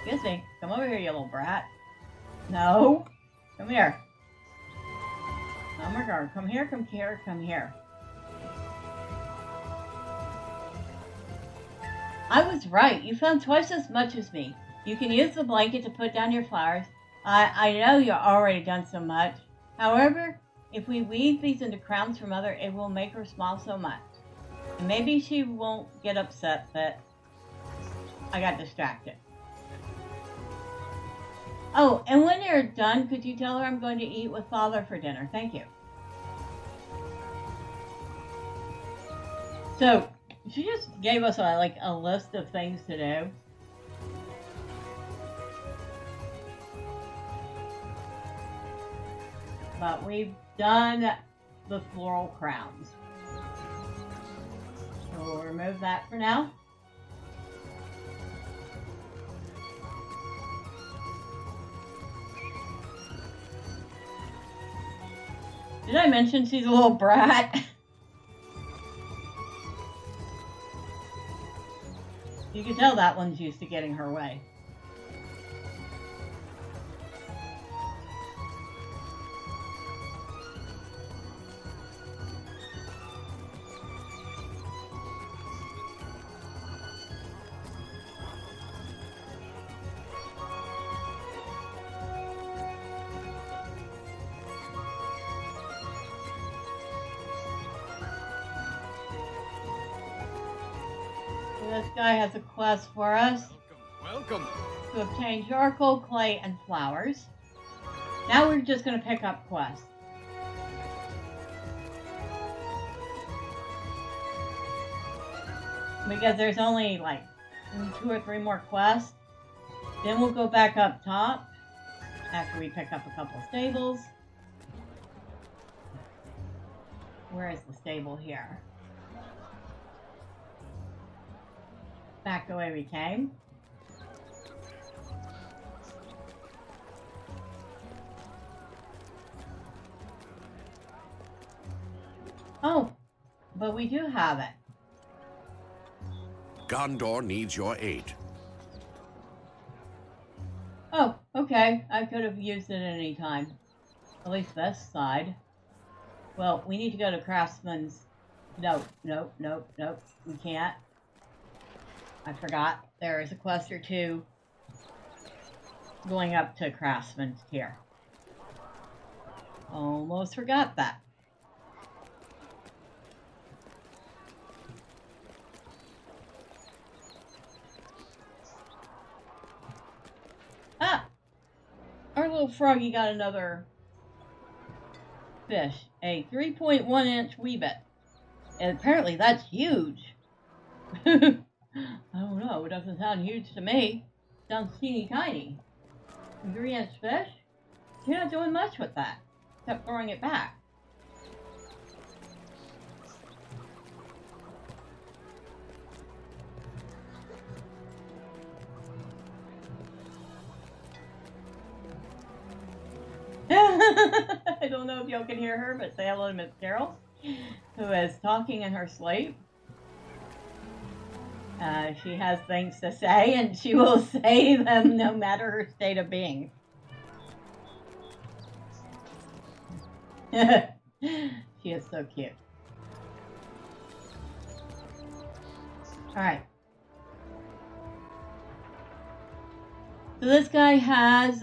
Excuse me. Come over here, you little brat. No. Come here. Oh my God. Come here, come here, come here. I was right. You found twice as much as me. You can use the blanket to put down your flowers. I know you've already done so much. However, if we weave these into crowns for Mother, it will make her smile so much. And maybe she won't get upset that I got distracted. Oh, and when you're done, could you tell her I'm going to eat with Father for dinner? Thank you. So, she just gave us a list of things to do. But we've done the floral crowns. So we'll remove that for now. Did I mention she's a little brat? You can tell that one's used to getting her way. This guy has a quest for us. Welcome. To obtain charcoal, clay, and flowers. Now we're just going to pick up quests. Because there's only 2 or 3 more quests. Then we'll go back up top after we pick up a couple of stables. Where is the stable here? Back the way we came. Oh, but we do have it. Gondor needs your aid. Oh, okay. I could have used it at any time. At least this side. Well, we need to go to Craftsman's. Nope. We can't. I forgot. There is a quest or 2 going up to Craftsman's here. Almost forgot that. Ah! Our little froggy got another fish. A 3.1-inch weebit. And apparently that's huge. I don't know, it doesn't sound huge to me. It sounds teeny tiny. A 3-inch fish? You're not doing much with that, except throwing it back. I don't know if y'all can hear her, but say hello to Miss Carol, who is talking in her sleep. She has things to say, and she will say them no matter her state of being. She is so cute. Alright. So this guy has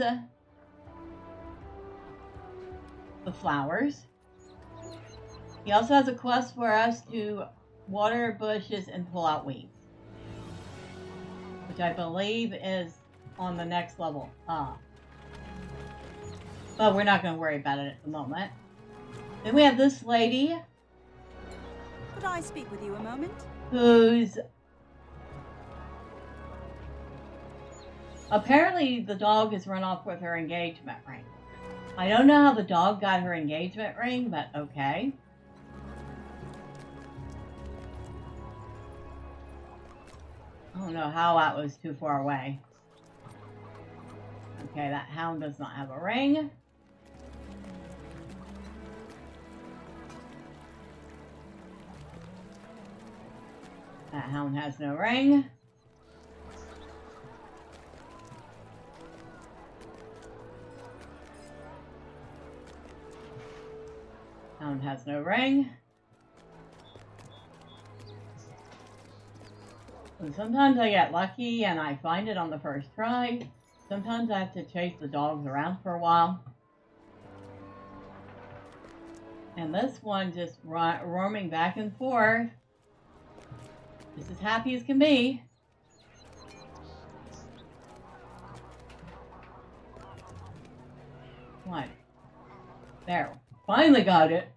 the flowers. He also has a quest for us to water bushes and pull out weeds, which I believe is on the next level up. But we're not going to worry about it at the moment. Then we have this lady. Could I speak with you a moment? Who's... Apparently the dog has run off with her engagement ring. I don't know how the dog got her engagement ring, but okay. I don't know how that was too far away. Okay, that hound does not have a ring. That hound has no ring. Hound has no ring. And sometimes I get lucky and I find it on the first try. Sometimes I have to chase the dogs around for a while. And this one just roaming back and forth. Just as happy as can be. One. There. Finally got it.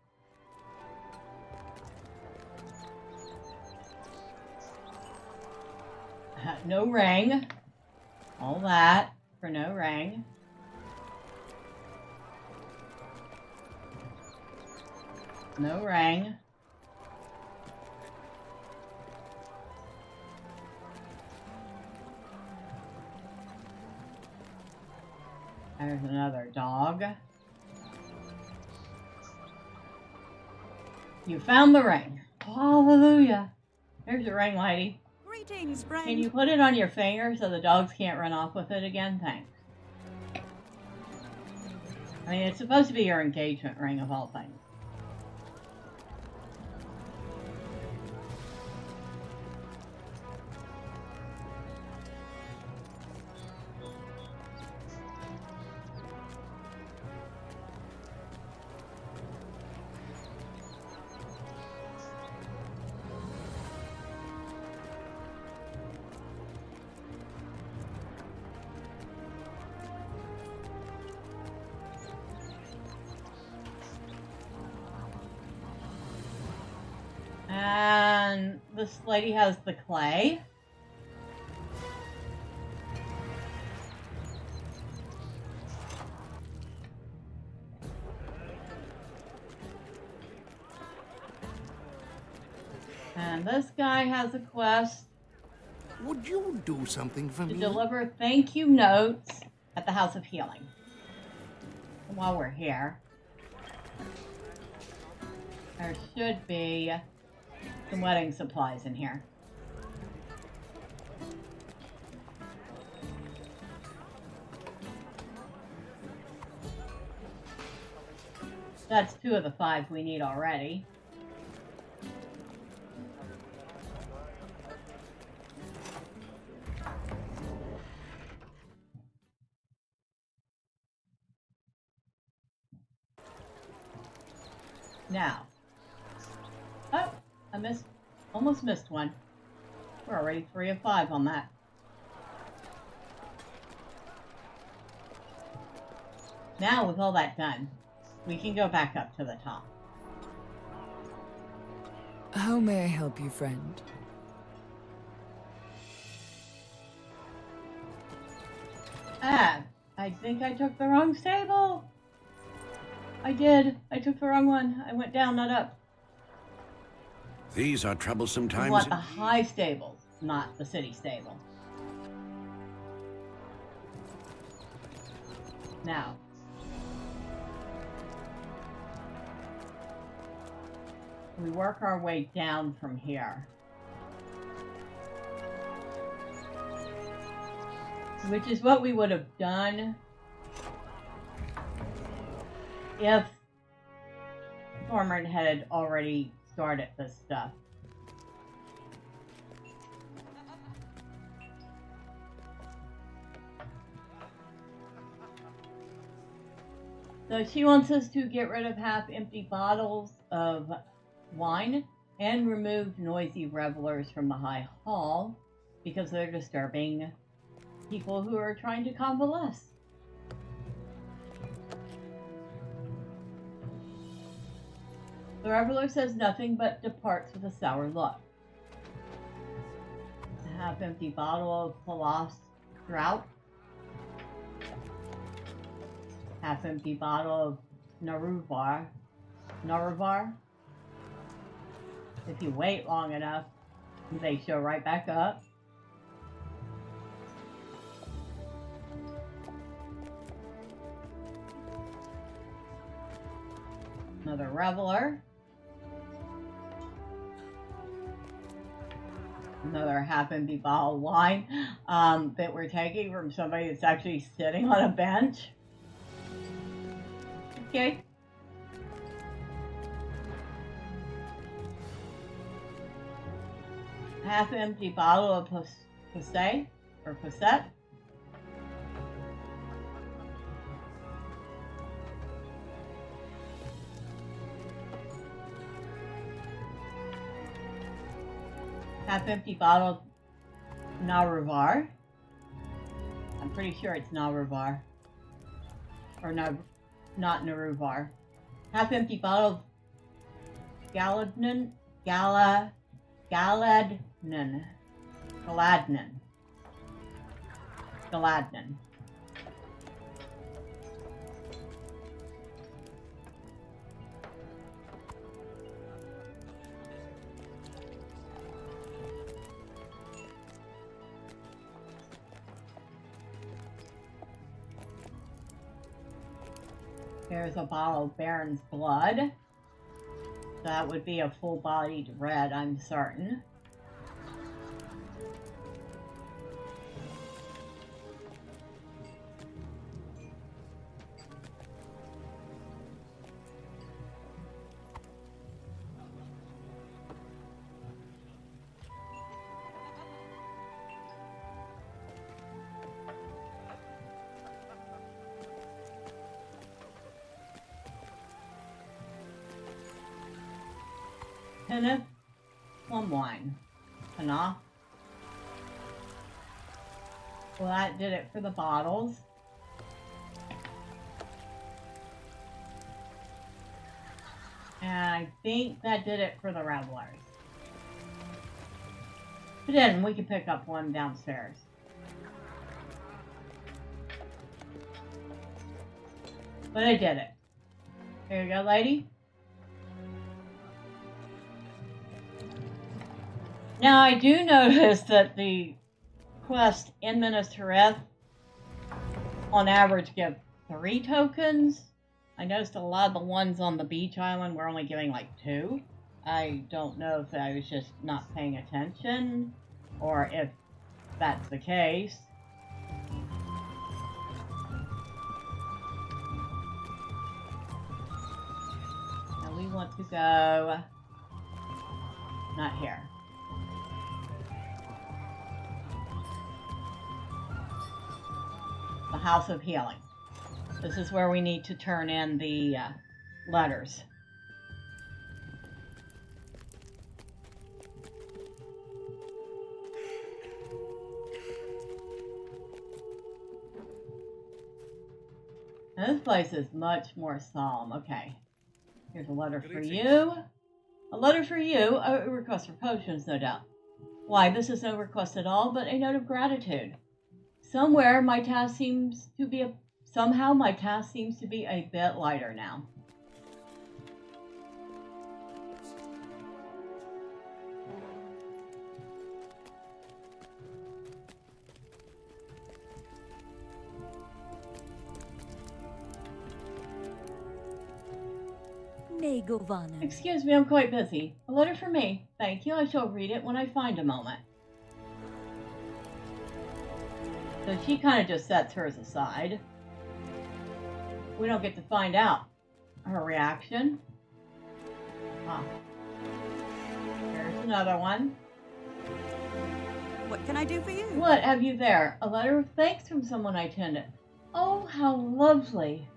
No ring. All that for no ring. No ring. There's another dog. You found the ring. Hallelujah. There's your ring, lady. Greetings, friend. Can you put it on your finger so the dogs can't run off with it again? Thanks. I mean, it's supposed to be your engagement ring of all things. And this lady has the clay. And this guy has a quest Would you do something for to me? deliver thank you notes at the House of Healing. And while we're here, there should be some wedding supplies in here. That's 2 of the 5 we need already. Now. Oh, I almost missed one. We're already 3 of 5 on that. Now, with all that done, we can go back up to the top. How may I help you, friend? Ah, I think I took the wrong stable. I did. I took the wrong one. I went down, not up. These are troublesome We times. want the high stables, not the city stable. Now. We work our way down from here. Which is what we would have done if Thormurn had already started this stuff. So she wants us to get rid of half-empty bottles of wine and remove noisy revelers from the High Hall because they're disturbing people who are trying to convalesce. The reveler says nothing but departs with a sour look. A half-empty bottle of Palos Drought. Half-empty bottle of Naruvar. If you wait long enough, they show right back up. Another reveler. Another half-empty bottle of wine that we're taking from somebody that's actually sitting on a bench. Okay. Half-empty bottle of Posset or Posset. Half-empty bottle of Naruvar. I'm pretty sure it's Naruvar. Or no, not Naruvar. Half-empty bottle of Galadnan. Here's a bottle of Baron's Blood. That would be a full-bodied red, I'm certain. Penna plum wine. Enough. Well, that did it for the bottles. And I think that did it for the revelers. But then we can pick up one downstairs. But I did it. Here you go, lady. Now, I do notice that the quests in Minas Tirith, on average, give 3 tokens. I noticed a lot of the ones on the beach island were only giving like 2. I don't know if I was just not paying attention, or if that's the case. Now we want to go... not here. The House of Healing. This is where we need to turn in the letters. Now this place is much more solemn. Okay. Here's a letter for you. A letter for you. A request for potions, no doubt. Why, this is no request at all, but a note of gratitude. Somehow my task seems to be a bit lighter now. Excuse me, I'm quite busy. A letter for me. Thank you. I shall read it when I find a moment. So she kind of just sets hers aside. We don't get to find out her reaction. Ah. Here's another one. What can I do for you? What have you there? A letter of thanks from someone I tended. Oh, how lovely.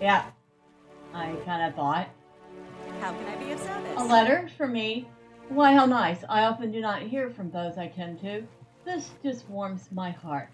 Yeah, I kind of thought. How can I be of service? A letter from me? Why, how nice. I often do not hear from those I tend to. This just warms my heart.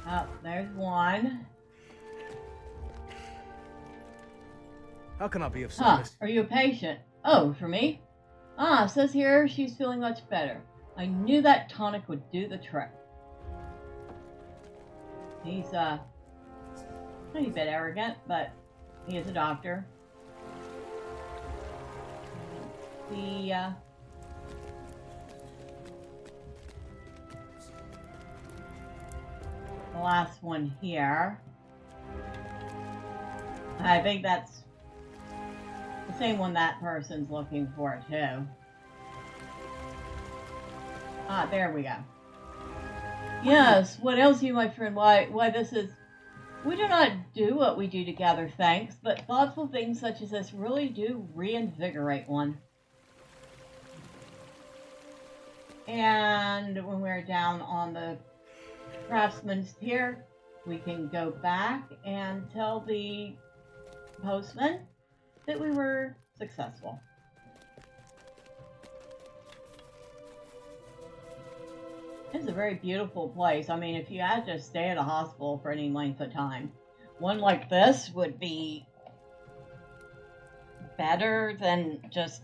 Oh, there's one. How can I be of Huh, service? are you a patient? Oh, for me? Ah, says here she's feeling much better. I knew that tonic would do the trick. He's, pretty bit arrogant, but he is a doctor. The last one here. I think that's the same one that person's looking for too. Ah, there we go. Yes, what ails you, my friend? Why this is... We do not do what we do to gather thanks, but thoughtful things such as this really do reinvigorate one. And when we're down on the craftsman's tier, we can go back and tell the postman that we were successful. It's a very beautiful place. I mean, if you had to stay at a hospital for any length of time, one like this would be better than just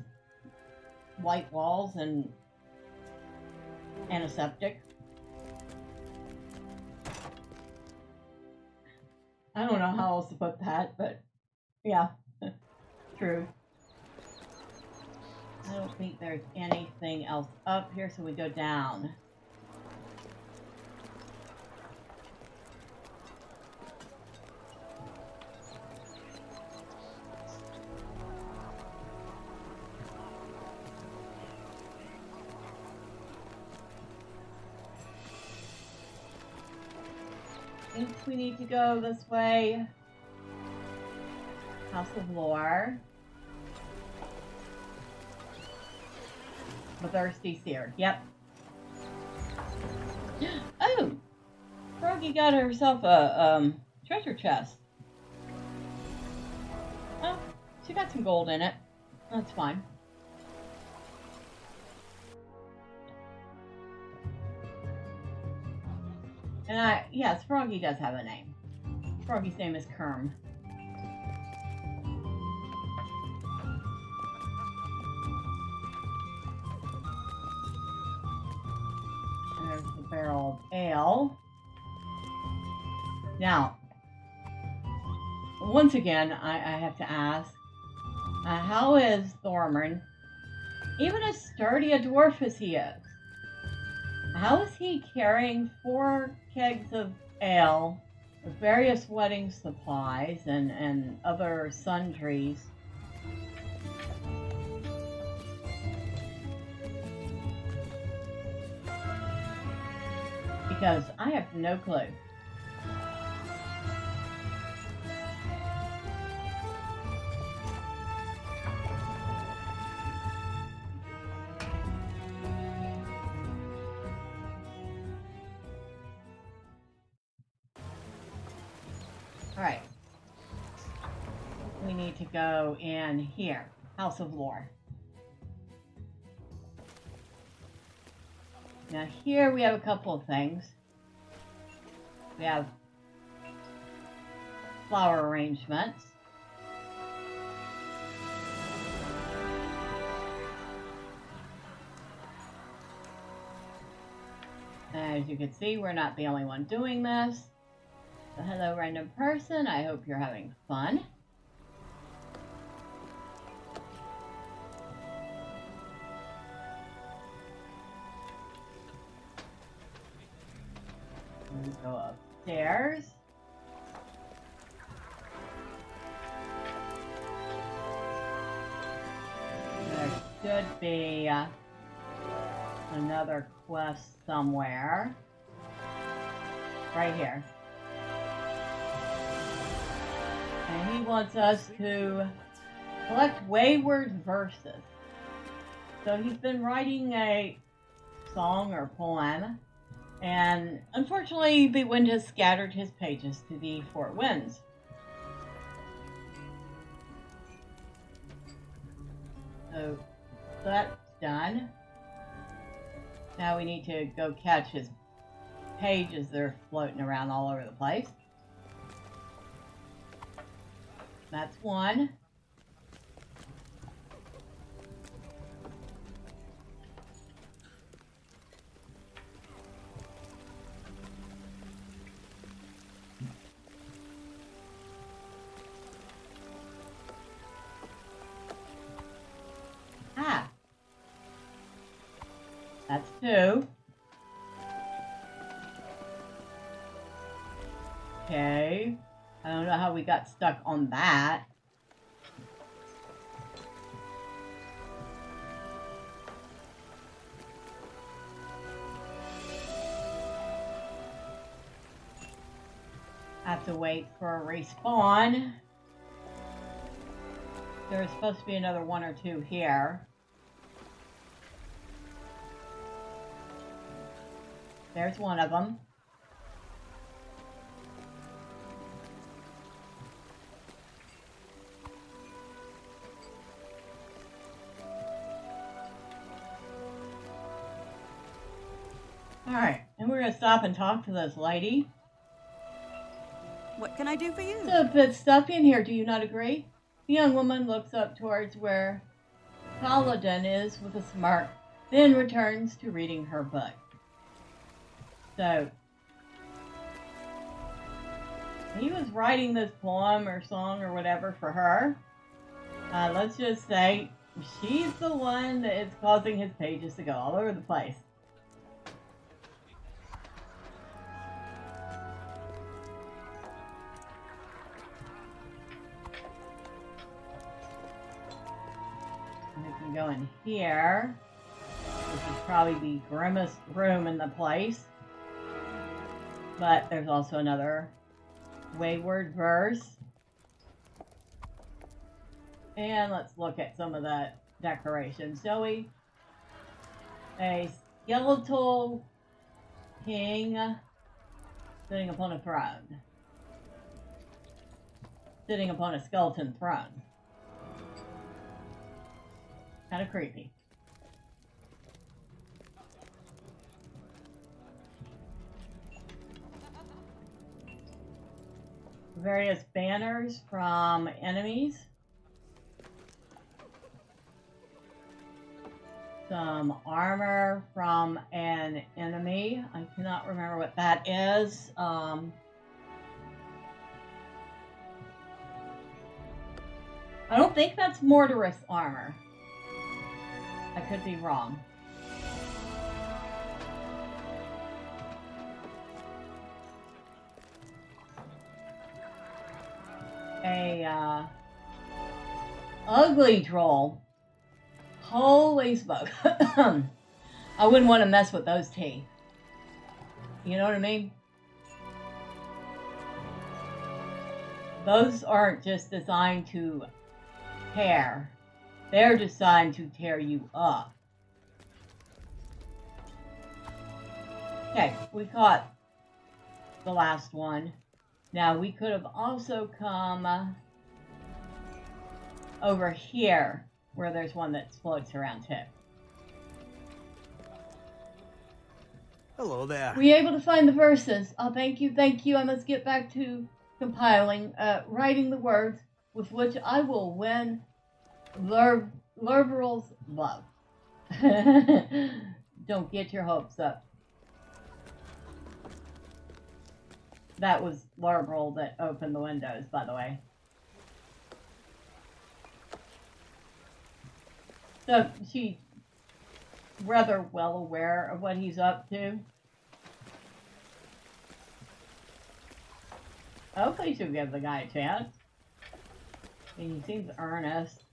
white walls and antiseptic. I don't know how else to put that, but yeah, true. I don't think there's anything else up here, so we go down. I think we need to go this way. House of Lore. The Thirsty Seer. Yep. Oh! Froggy got herself a treasure chest. Oh, she got some gold in it. That's fine. And yes, Froggy does have a name. Froggy's name is Kerm. There's the barrel of ale. Now, once again, I have to ask, how is Thormurn, even as sturdy a dwarf as he is, how is he carrying 4 kegs of ale with various wedding supplies and other sundries? Because I have no clue. Alright. We need to go in here. House of Lore. Now here we have a couple of things. We have flower arrangements. As you can see, we're not the only one doing this. So hello, random person. I hope you're having fun. We go upstairs. There should be another quest somewhere. Right here. And he wants us to collect wayward verses. So he's been writing a song or poem, and unfortunately the wind has scattered his pages to the four winds. So that's done. Now we need to go catch his pages. They're floating around all over the place. That's one. Ah. That's two. Okay. I don't know how we got stuck on that. Have to wait for a respawn. There's supposed to be another one or two here. There's one of them. Alright, and we're going to stop and talk to this lady. What can I do for you? It's a bit stuffy in here, do you not agree? The young woman looks up towards where Paladin is with a smirk, then returns to reading her book. So, he was writing this poem or song or whatever for her. Let's just say she's the one that is causing his pages to go all over the place. We can go in here. This is probably the grimmest room in the place. But there's also another wayward verse. And let's look at some of the decorations, shall we? A skeletal king sitting upon a throne. Sitting upon a skeleton throne. Kind of creepy. Various banners from enemies. Some armor from an enemy. I cannot remember what that is. I don't think that's Mortarous armor. I could be wrong. A ugly troll. Holy smoke. I wouldn't want to mess with those teeth. You know what I mean? Those aren't just designed to tear. They're designed to tear you up. Okay, we caught the last one. Now, we could have also come over here, where there's one that floats around too. Hello there. Were you able to find the verses? Oh, thank you, thank you. I must get back to compiling, writing the words with which I will win Lurbrel's love. Don't get your hopes up. That was Lurbrel that opened the windows, by the way. So she's rather well aware of what he's up to. Hopefully she'll give the guy a chance. I mean, he seems earnest.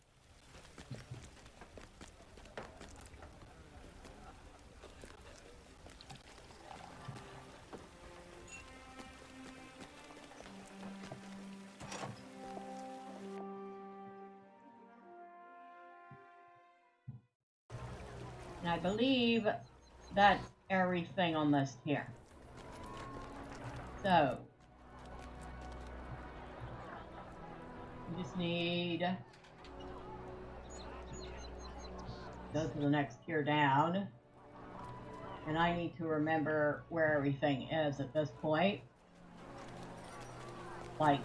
And I believe that's everything on this here. So, we just need go to the next tier down. And I need to remember where everything is at this point. Like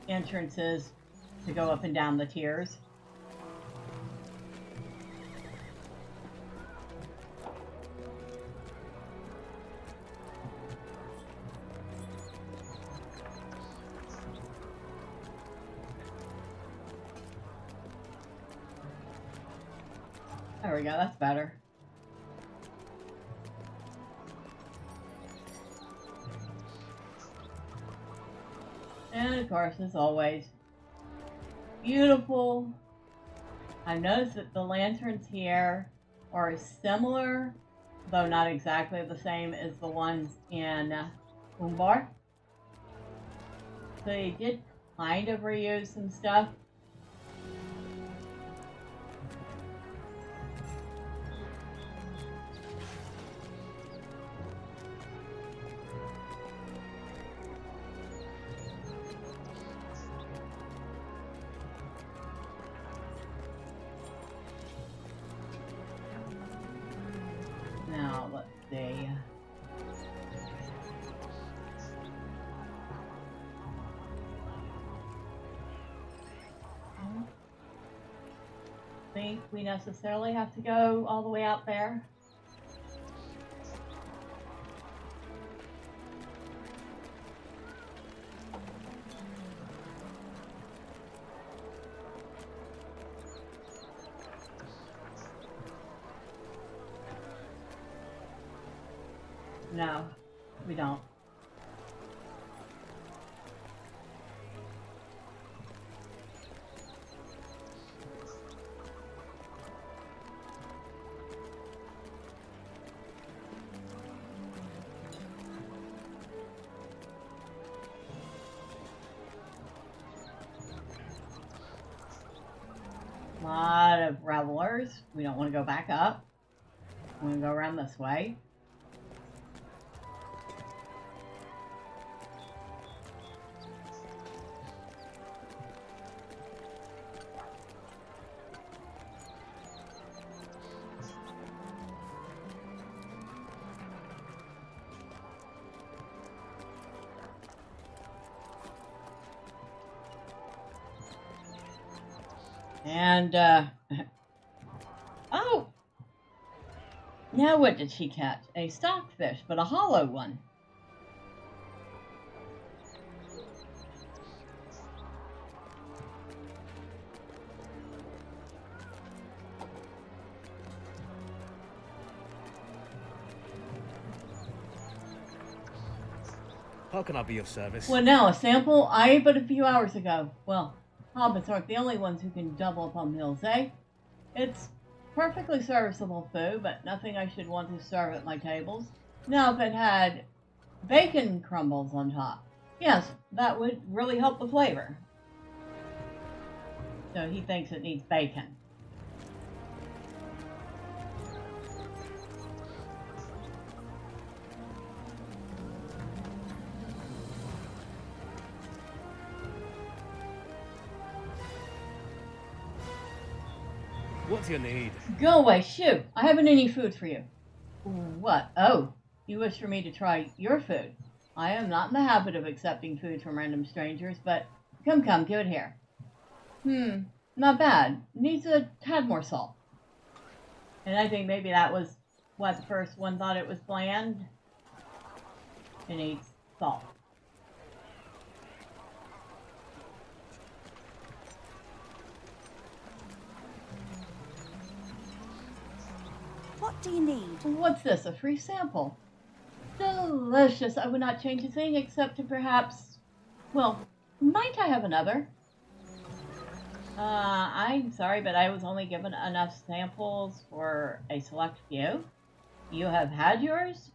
entrances to go up and down the tiers. There we go, that's better. And of course, as always, beautiful. I've noticed that the lanterns here are similar, though not exactly the same as the ones in Umbar. So they did kind of reuse some stuff. Now, let's see. I don't think we necessarily have to go all the way out there. No, we don't. A lot of revelers. We don't want to go back up. We want to go around this way. And, oh! Now what did she catch? A stockfish, but a hollow one. How can I be of service? Well, now, a sample I ate but a few hours ago. Well, hobbits aren't the only ones who can double up on meals, eh? It's perfectly serviceable food, but nothing I should want to serve at my tables. Now, if it had bacon crumbles on top, yes, that would really help the flavor. So he thinks it needs bacon. What's your need? Go away, shoo! I haven't any food for you. What? Oh, you wish for me to try your food. I am not in the habit of accepting food from random strangers, but come, give it here. Not bad. Needs a tad more salt. And I think maybe that was what the first one thought it was bland. It needs salt. What do you need? What's this? A free sample? Delicious. I would not change a thing except to perhaps... Well, might I have another? I'm sorry, but I was only given enough samples for a select few. You have had yours?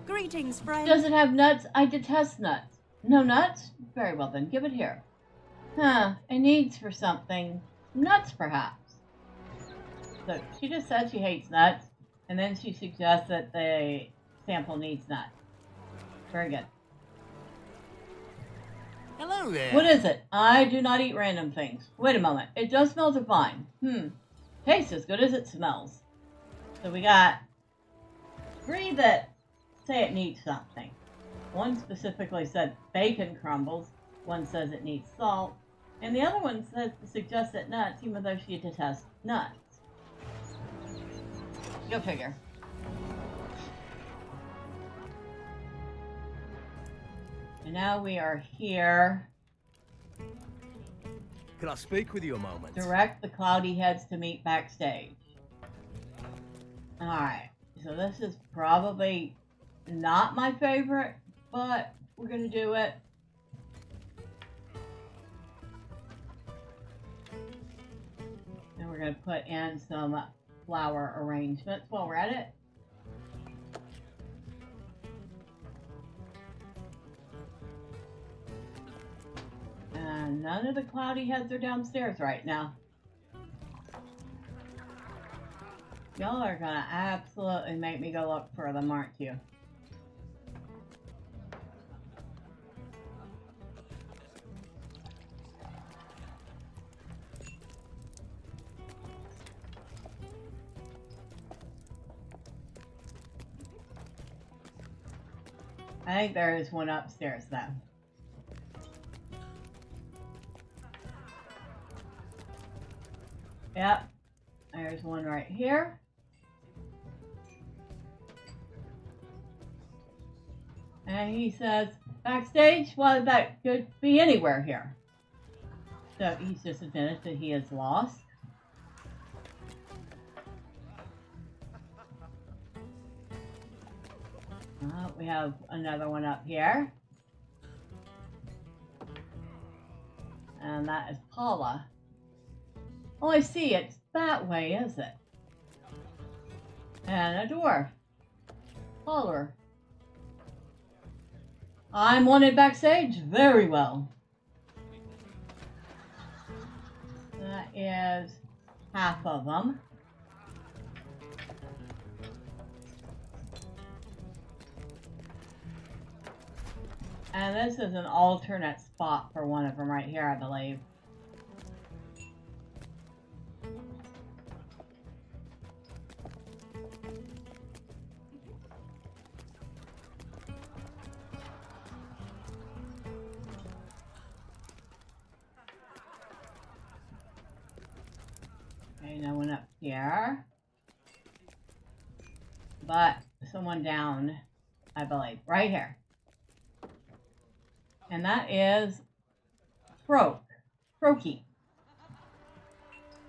Greetings, friend. Does it have nuts? I detest nuts. No nuts? Very well then, give it here. Huh, it needs for something. Nuts, perhaps. So she just said she hates nuts, and then she suggests that the sample needs nuts. Very good. Hello there. What is it? I do not eat random things. Wait a moment. It does smell divine. Tastes as good as it smells. So we got 3 that say it needs something. One specifically said bacon crumbles. One says it needs salt. And the other one says suggests it nuts, even though she detests nuts. Go figure. And now we are here. Can I speak with you a moment? Direct the cloudy heads to meet backstage. Alright, so this is probably not my favorite, but we're gonna do it. And we're gonna put in some flower arrangements while we're at it. And none of the cloudy heads are downstairs right now. Y'all are gonna absolutely make me go look for them, aren't you? I think there is one upstairs though. Yep, there's one right here. And he says, backstage? Well, that could be anywhere here. So he's just admitted that he is lost. We have another one up here. And that is Paula. Oh, I see. It's that way, is it? And a dwarf. Holler. I'm wanted backstage. Very well. That is half of them. And this is an alternate spot for one of them right here, I believe. Okay, no one up here. But someone down, I believe, right here. And that is Froky.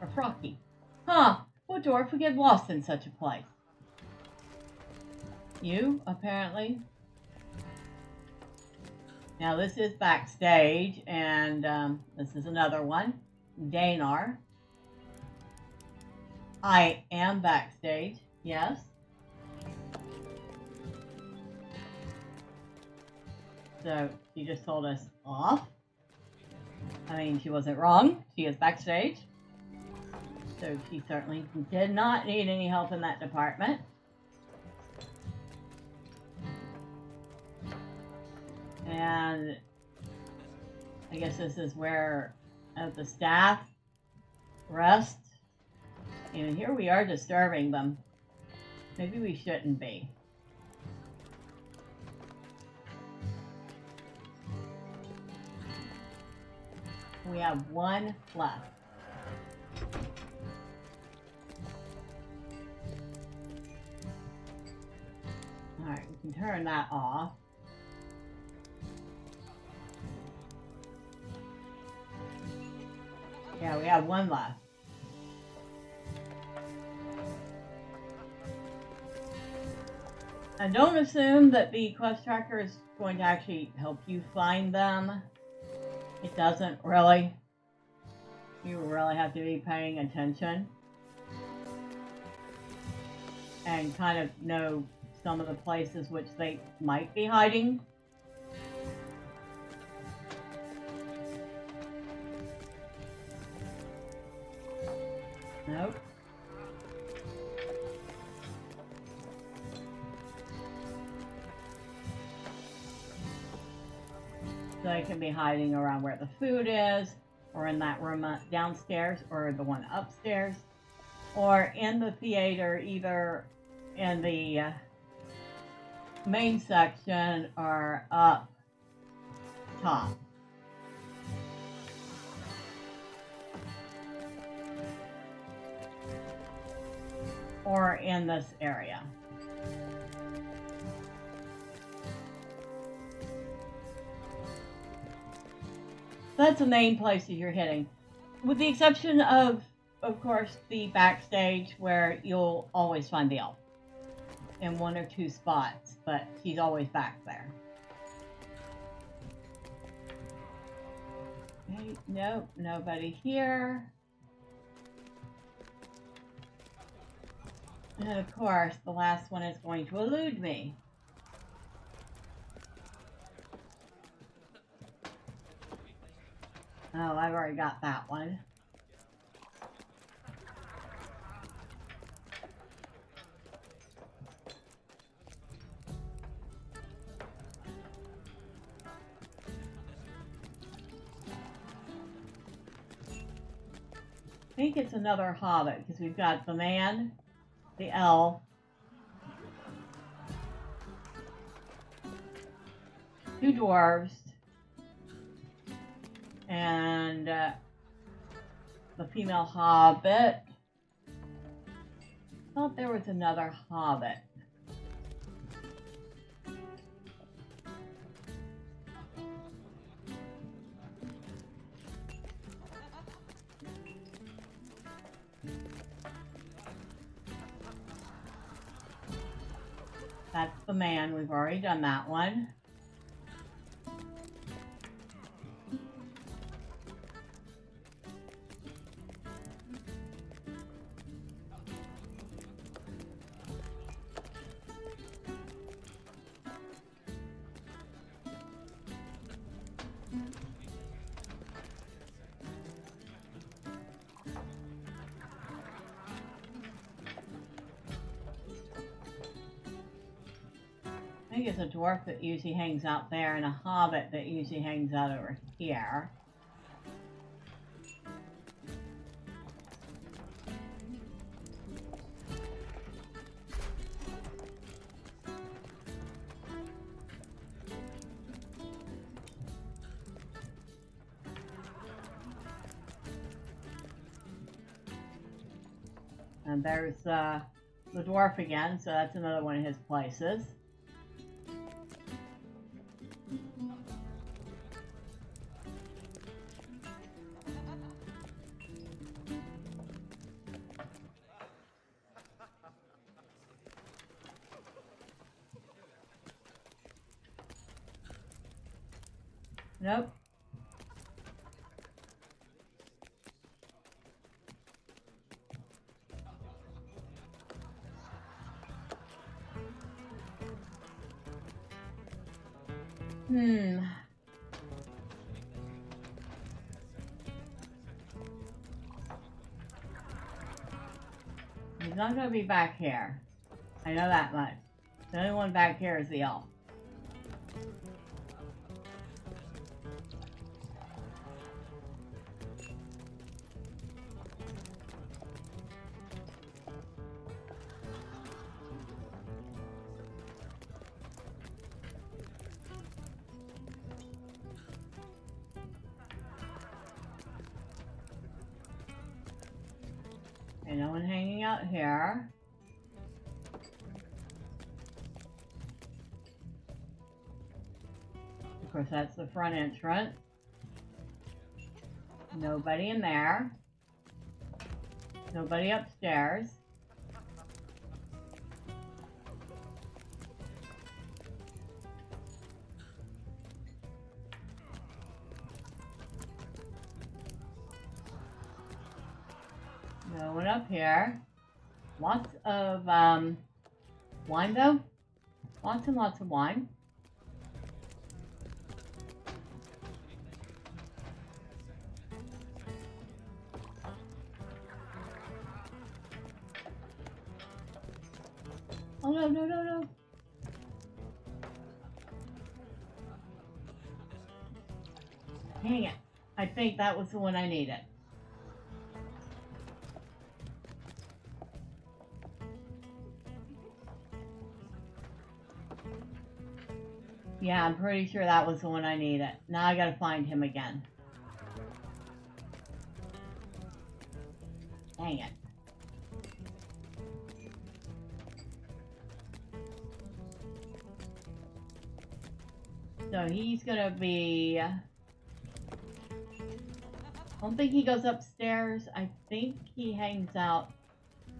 Or Frocky. Huh, what dwarf would get lost in such a place? You, apparently. Now this is backstage, and this is another one. Danar. I am backstage, yes. So she just told us off. I mean, she wasn't wrong. She is backstage. So she certainly did not need any help in that department. And I guess this is where the staff rest. And here we are disturbing them. Maybe we shouldn't be. We have one left. Alright, we can turn that off. Yeah, we have one left. And don't assume that the quest tracker is going to actually help you find them. It doesn't really. You really have to be paying attention and kind of know some of the places which they might be hiding. Nope. So they can be hiding around where the food is, or in that room downstairs, or the one upstairs, or in the theater, either in the main section or up top. Or in this area. That's the main places you're hitting. With the exception of course, the backstage where you'll always find the elf. In one or two spots, but she's always back there. Okay, nope, nobody here. And of course, the last one is going to elude me. Oh, I've already got that one. I think it's another hobbit, because we've got the man, the elf, two dwarves, and the female hobbit. I thought there was another hobbit. That's the man. We've already done that one. I think it's a dwarf that usually hangs out there and a hobbit that usually hangs out over here. And there's the dwarf again, so that's another one of his places. Nope. He's not going to be back here. I know that much. The only one back here is the elf. Okay, no one hanging out here. Of course, that's the front entrance. Nobody in there. Nobody upstairs. No one up here. Lots of wine though. Lots and lots of wine. Oh no, no, no, no. Dang it. I think that was the one I needed. Yeah, I'm pretty sure that was the one I needed. Now I gotta find him again. Dang it. So he's gonna be... I don't think he goes upstairs. I think he hangs out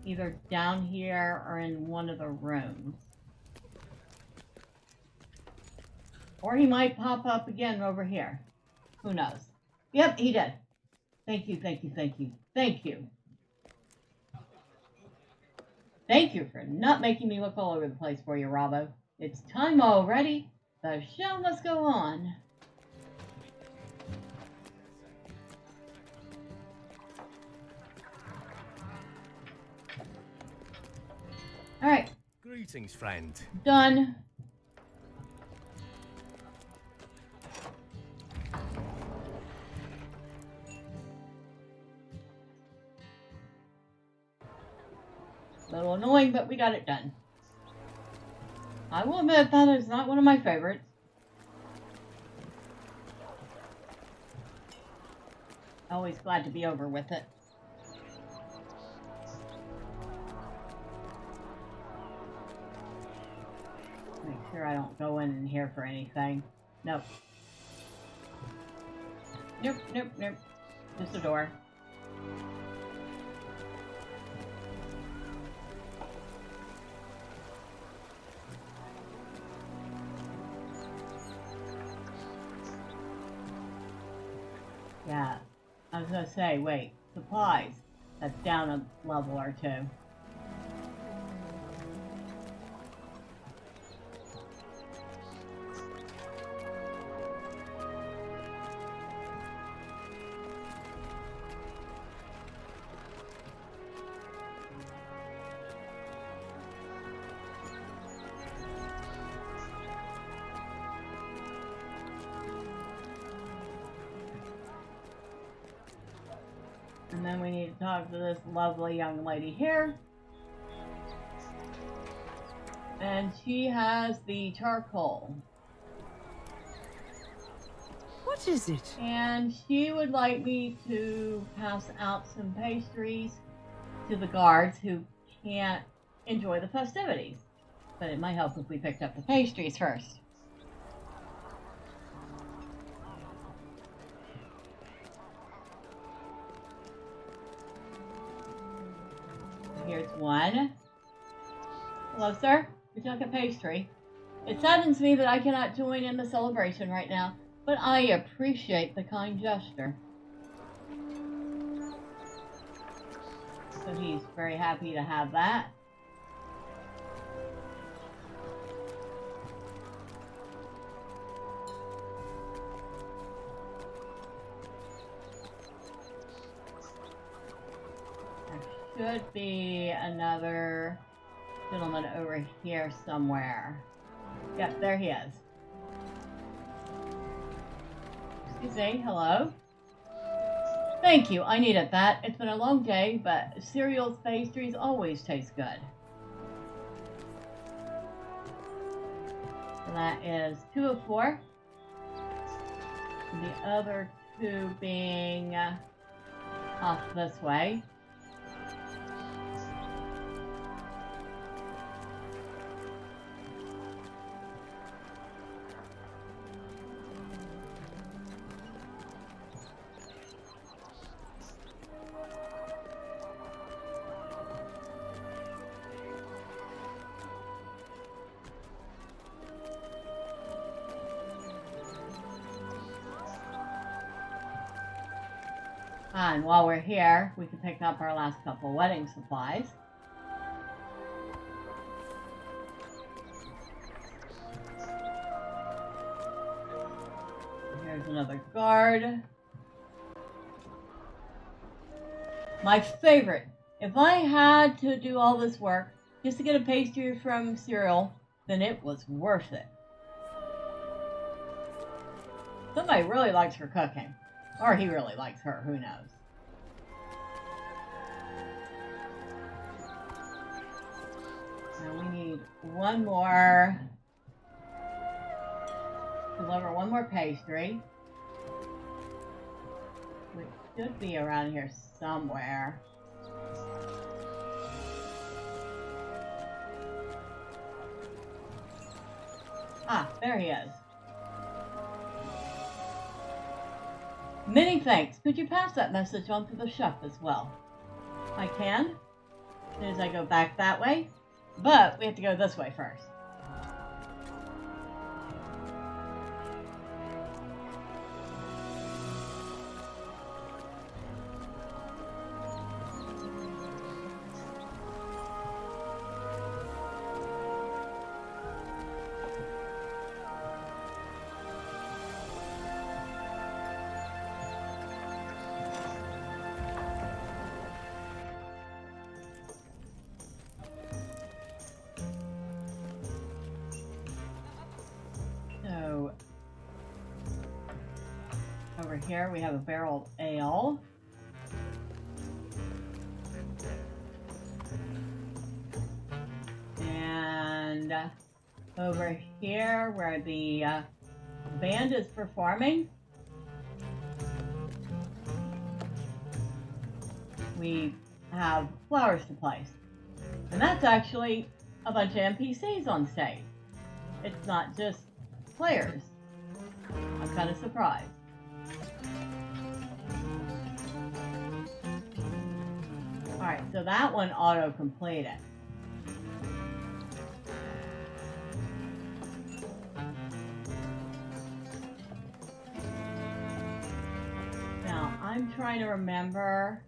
either down here or in one of the rooms. Or he might pop up again over here. Who knows? Yep, he did. Thank you, thank you, thank you, thank you. Thank you for not making me look all over the place for you, Robbo. It's time already. The show must go on. Alright. Greetings, friend. Done. A little annoying, but we got it done. I will admit that is not one of my favorites. Always glad to be over with it. Make sure I don't go in here for anything. Nope. Nope, nope, nope. Just a door. Yeah, I was gonna say, wait, supplies. That's down a level or two. And then we need to talk to this lovely young lady here. And she has the charcoal. What is it? And she would like me to pass out some pastries to the guards who can't enjoy the festivities. But it might help if we picked up the pastries first. Here's one. Hello, sir. Would you like a pastry? It saddens me that I cannot join in the celebration right now, but I appreciate the kind gesture. So he's very happy to have that. Should be another gentleman over here somewhere. Yep, there he is. Excuse me, hello? Thank you, I needed that. It's been a long day, but cereals, pastries always taste good. So that is 2 of 4. And the other 2 being off this way. And while we're here, we can pick up our last couple wedding supplies. Here's another guard. My favorite. If I had to do all this work, just to get a pastry from Cyril, then it was worth it. Somebody really likes her cooking. Or he really likes her, who knows. Now we need one more. Deliver one more pastry. Which should be around here somewhere. Ah, there he is. Many thanks. Could you pass that message on to the chef as well? I can. As soon as I go back that way. But we have to go this way first. Over here we have a barreled ale. And over here where the band is performing, we have flowers to place. And that's actually a bunch of NPCs on stage. It's not just players. I'm kind of surprised. Alright, so that one auto-completed. Now, I'm trying to remember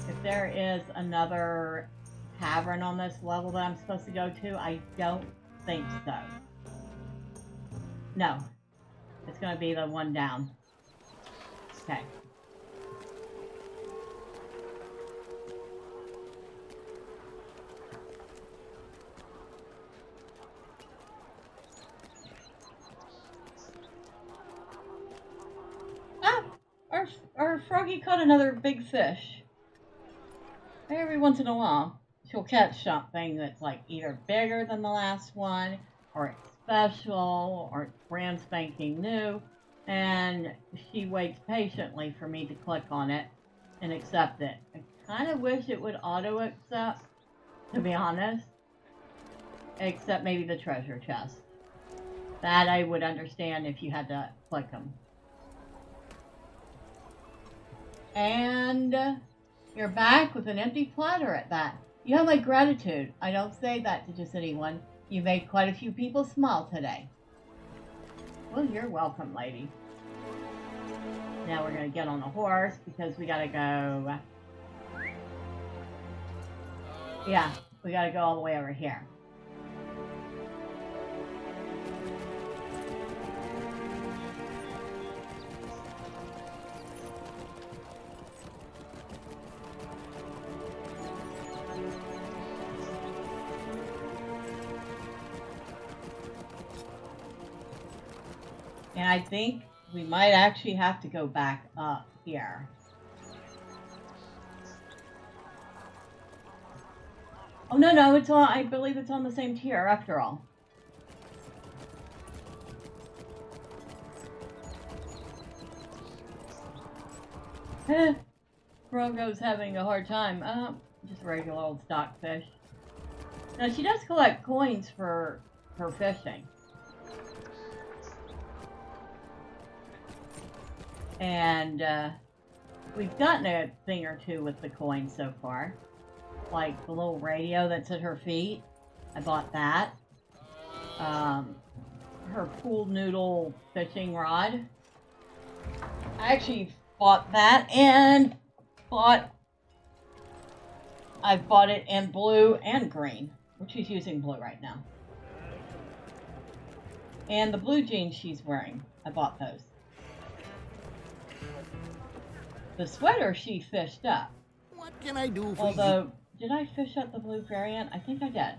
if there is another tavern on this level that I'm supposed to go to. I don't think so. No. It's going to be the one down. Okay. Our Froggy caught another big fish. Every once in a while, she'll catch something that's like either bigger than the last one, or it's special, or it's brand spanking new, and she waits patiently for me to click on it and accept it. I kind of wish it would auto-accept, to be honest, except maybe the treasure chest. That I would understand if you had to click them. And you're back with an empty platter at that. You have my gratitude. I don't say that to just anyone. You made quite a few people smile today. Well, you're welcome, lady. Now we're going to get on the horse because we got to go... Yeah, we got to go all the way over here. And I think we might actually have to go back up here. Oh, no, it's on, I believe it's on the same tier after all. Rongo's having a hard time. Just regular old stockfish. Now, she does collect coins for fishing. And we've gotten a thing or two with the coins so far. Like the little radio that's at her feet. I bought that. Her pool noodle fishing rod. I actually bought that and I've bought it in blue and green. Which she's using blue right now. And the blue jeans she's wearing. I bought those. The sweater she fished up. What can I do for Although, did I fish up the blue variant? I think I did.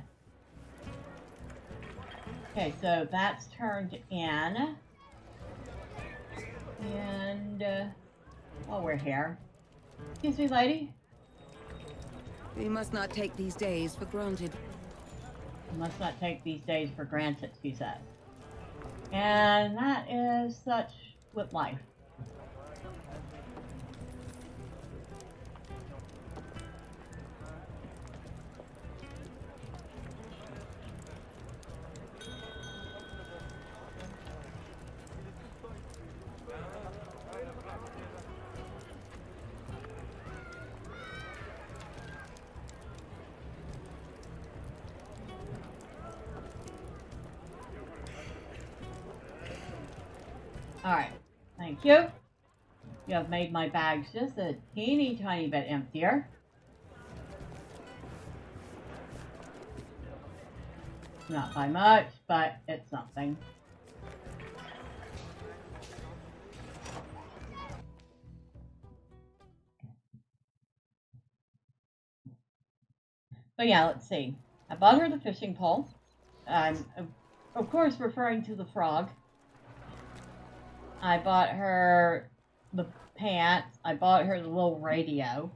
Okay, so that's turned in. And, while we're here. Excuse me, lady? We must not take these days for granted. You must not take these days for granted, she says. And that is such with life. Alright, thank you. You have made my bags just a teeny tiny bit emptier. Not by much, but it's something. But yeah, let's see. I bought her the fishing pole. I'm, of course, referring to the frog. I bought her the pants. I bought her the little radio.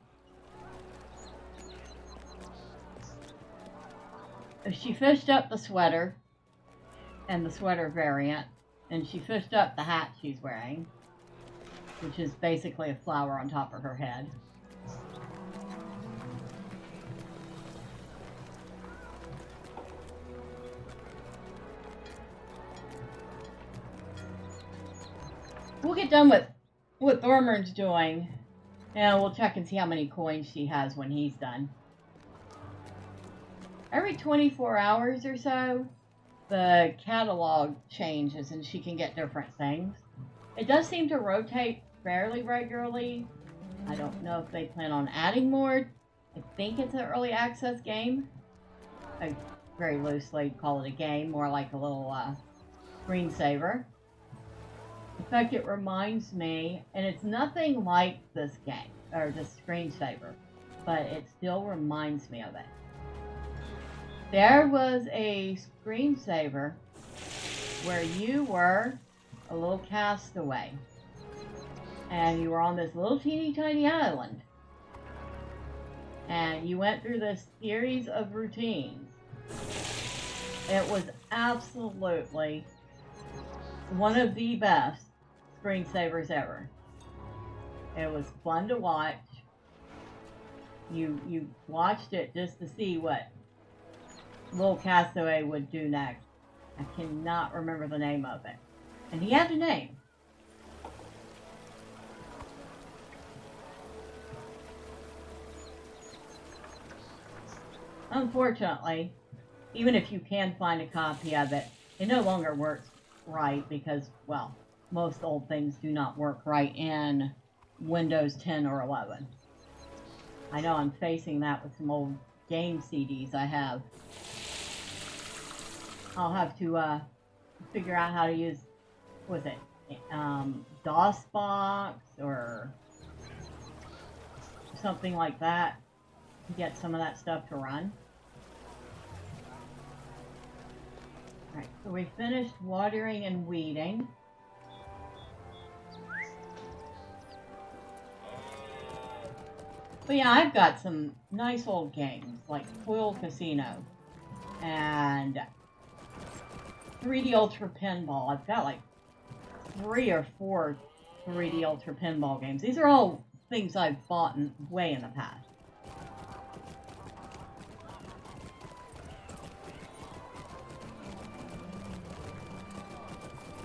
She fished up the sweater and the sweater variant, and she fished up the hat she's wearing, which is basically a flower on top of her head. We'll get done with what Thormurn's doing, and we'll check and see how many coins she has when he's done. Every 24 hours or so, the catalog changes and she can get different things. It does seem to rotate fairly regularly. I don't know if they plan on adding more. I think it's an early access game. I very loosely call it a game, more like a little screensaver. In fact, it reminds me, and it's nothing like this game, or this screensaver, but it still reminds me of it. There was a screensaver where you were a little castaway, and you were on this little teeny tiny island, and you went through this series of routines. It was absolutely one of the best screensavers ever. It was fun to watch. You watched it just to see what little castaway would do next. I cannot remember the name of it. And he had a name. Unfortunately, even if you can find a copy of it, it no longer works right because, well, most old things do not work right in Windows 10 or 11. I know I'm facing that with some old game CDs I have. I'll have to figure out how to use, what was it, DOSBox or something like that to get some of that stuff to run. Alright, so we finished watering and weeding. But yeah, I've got some nice old games like Foil Casino and 3D Ultra Pinball. I've got like 3 or 4 3D Ultra Pinball games. These are all things I've bought way in the past.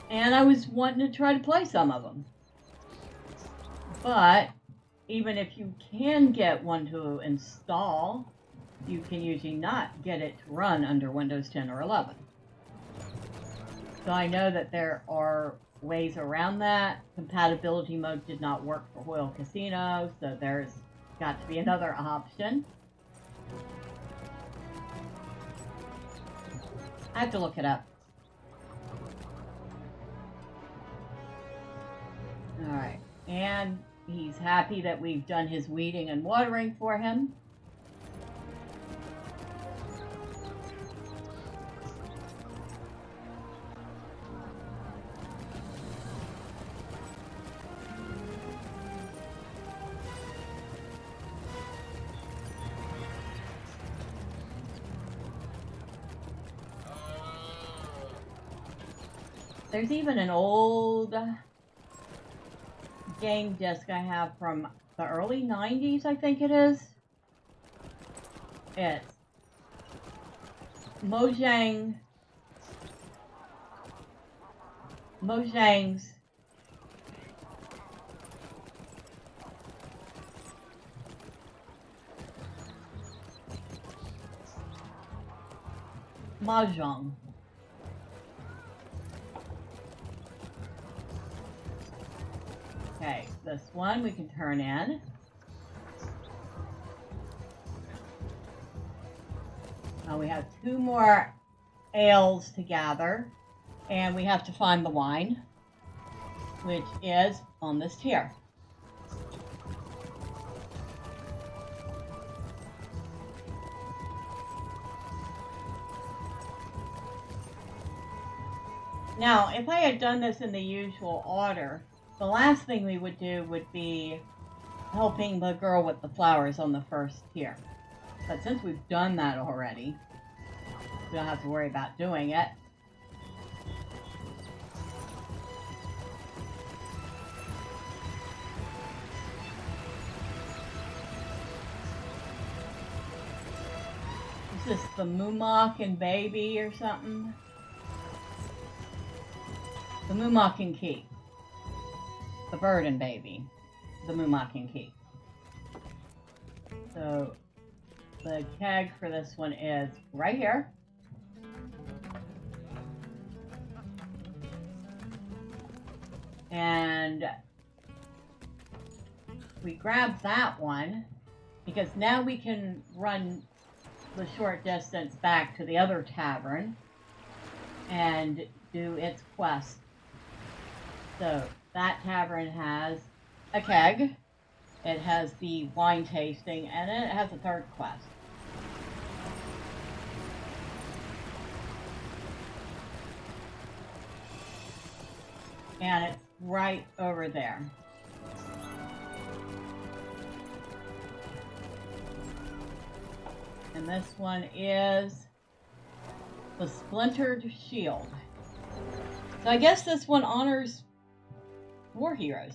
And I was wanting to try to play some of them. But even if you can get one to install, you can usually not get it to run under Windows 10 or 11. So I know that there are ways around that. Compatibility mode did not work for Foil Casino, so there's got to be another option. I have to look it up. Alright, and he's happy that we've done his weeding and watering for him. There's even an old game disc I have from the early 90s, I think it is. It's Mojang's Mahjong. Okay, this one we can turn in. Now we have 2 more ales to gather, and we have to find the wine, which is on this tier. Now, if I had done this in the usual order, the last thing we would do would be helping the girl with the flowers on the first tier. But since we've done that already, we don't have to worry about doing it. Is this the Moomock and Baby or something? The Moomock and Key. The Bird and Baby. The Moomock and Key. So the keg for this one is right here. And we grab that one because now we can run the short distance back to the other tavern and do its quest. So that tavern has a keg, it has the wine tasting, and then it has a third quest. And it's right over there. And this one is the Splintered Shield. So I guess this one honors war heroes.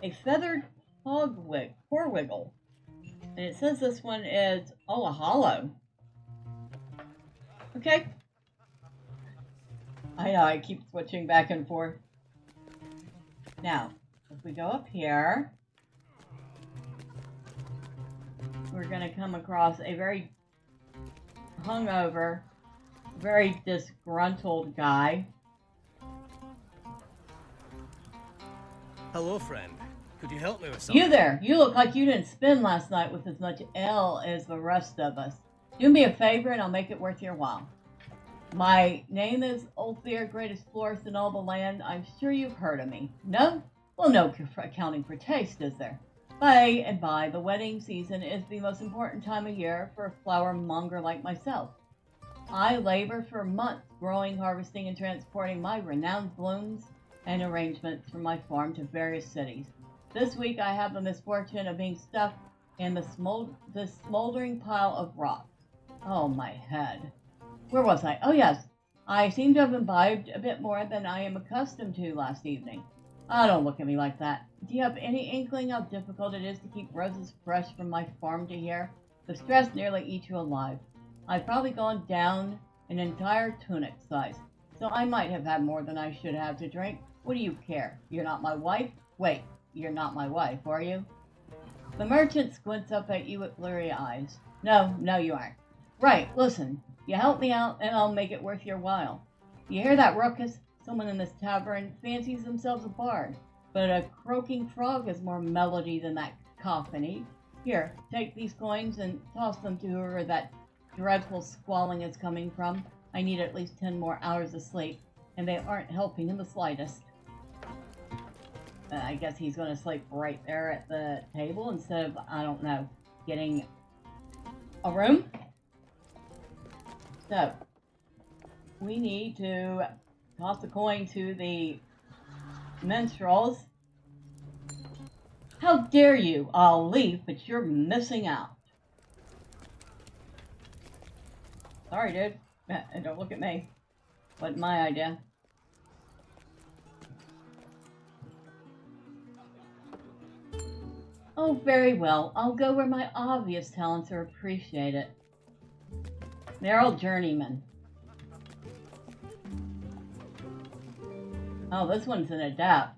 A feathered porwiggle. And it says this one is a hollow. Okay. I know, I keep switching back and forth. Now, if we go up here, we're going to come across a very hungover, very disgruntled guy. Hello, friend. Could you help me with something? You there! You look like you didn't spend last night with as much ale as the rest of us. Do me a favor and I'll make it worth your while. My name is Ulfir, greatest florist in all the land. I'm sure you've heard of me. No? Well, no accounting for taste, is there? By and by, the wedding season is the most important time of year for a flower monger like myself. I labor for months growing, harvesting, and transporting my renowned blooms and arrangements from my farm to various cities. This week I have the misfortune of being stuck in this smoldering pile of rocks. Oh, my head. Where was I? Oh, yes. I seem to have imbibed a bit more than I am accustomed to last evening. Oh, don't look at me like that. Do you have any inkling how difficult it is to keep roses fresh from my farm to here? The stress nearly eats you alive. I've probably gone down an entire tunic size, so I might have had more than I should have to drink. What do you care? You're not my wife? Wait, you're not my wife, are you? The merchant squints up at you with bleary eyes. No, you aren't. Right, listen. You help me out, and I'll make it worth your while. You hear that ruckus? Someone in this tavern fancies themselves a bard, but a croaking frog has more melody than that cacophony. Here, take these coins and toss them to whoever that dreadful squalling is coming from. I need at least 10 more hours of sleep, and they aren't helping in the slightest. I guess he's going to sleep right there at the table instead of, I don't know, getting a room. So, we need to toss a coin to the minstrels. How dare you? I'll leave, but you're missing out. Sorry, dude. Don't look at me. Wasn't my idea. Oh, very well. I'll go where my obvious talents are appreciated. They're all journeymen. Oh, this one's an adept.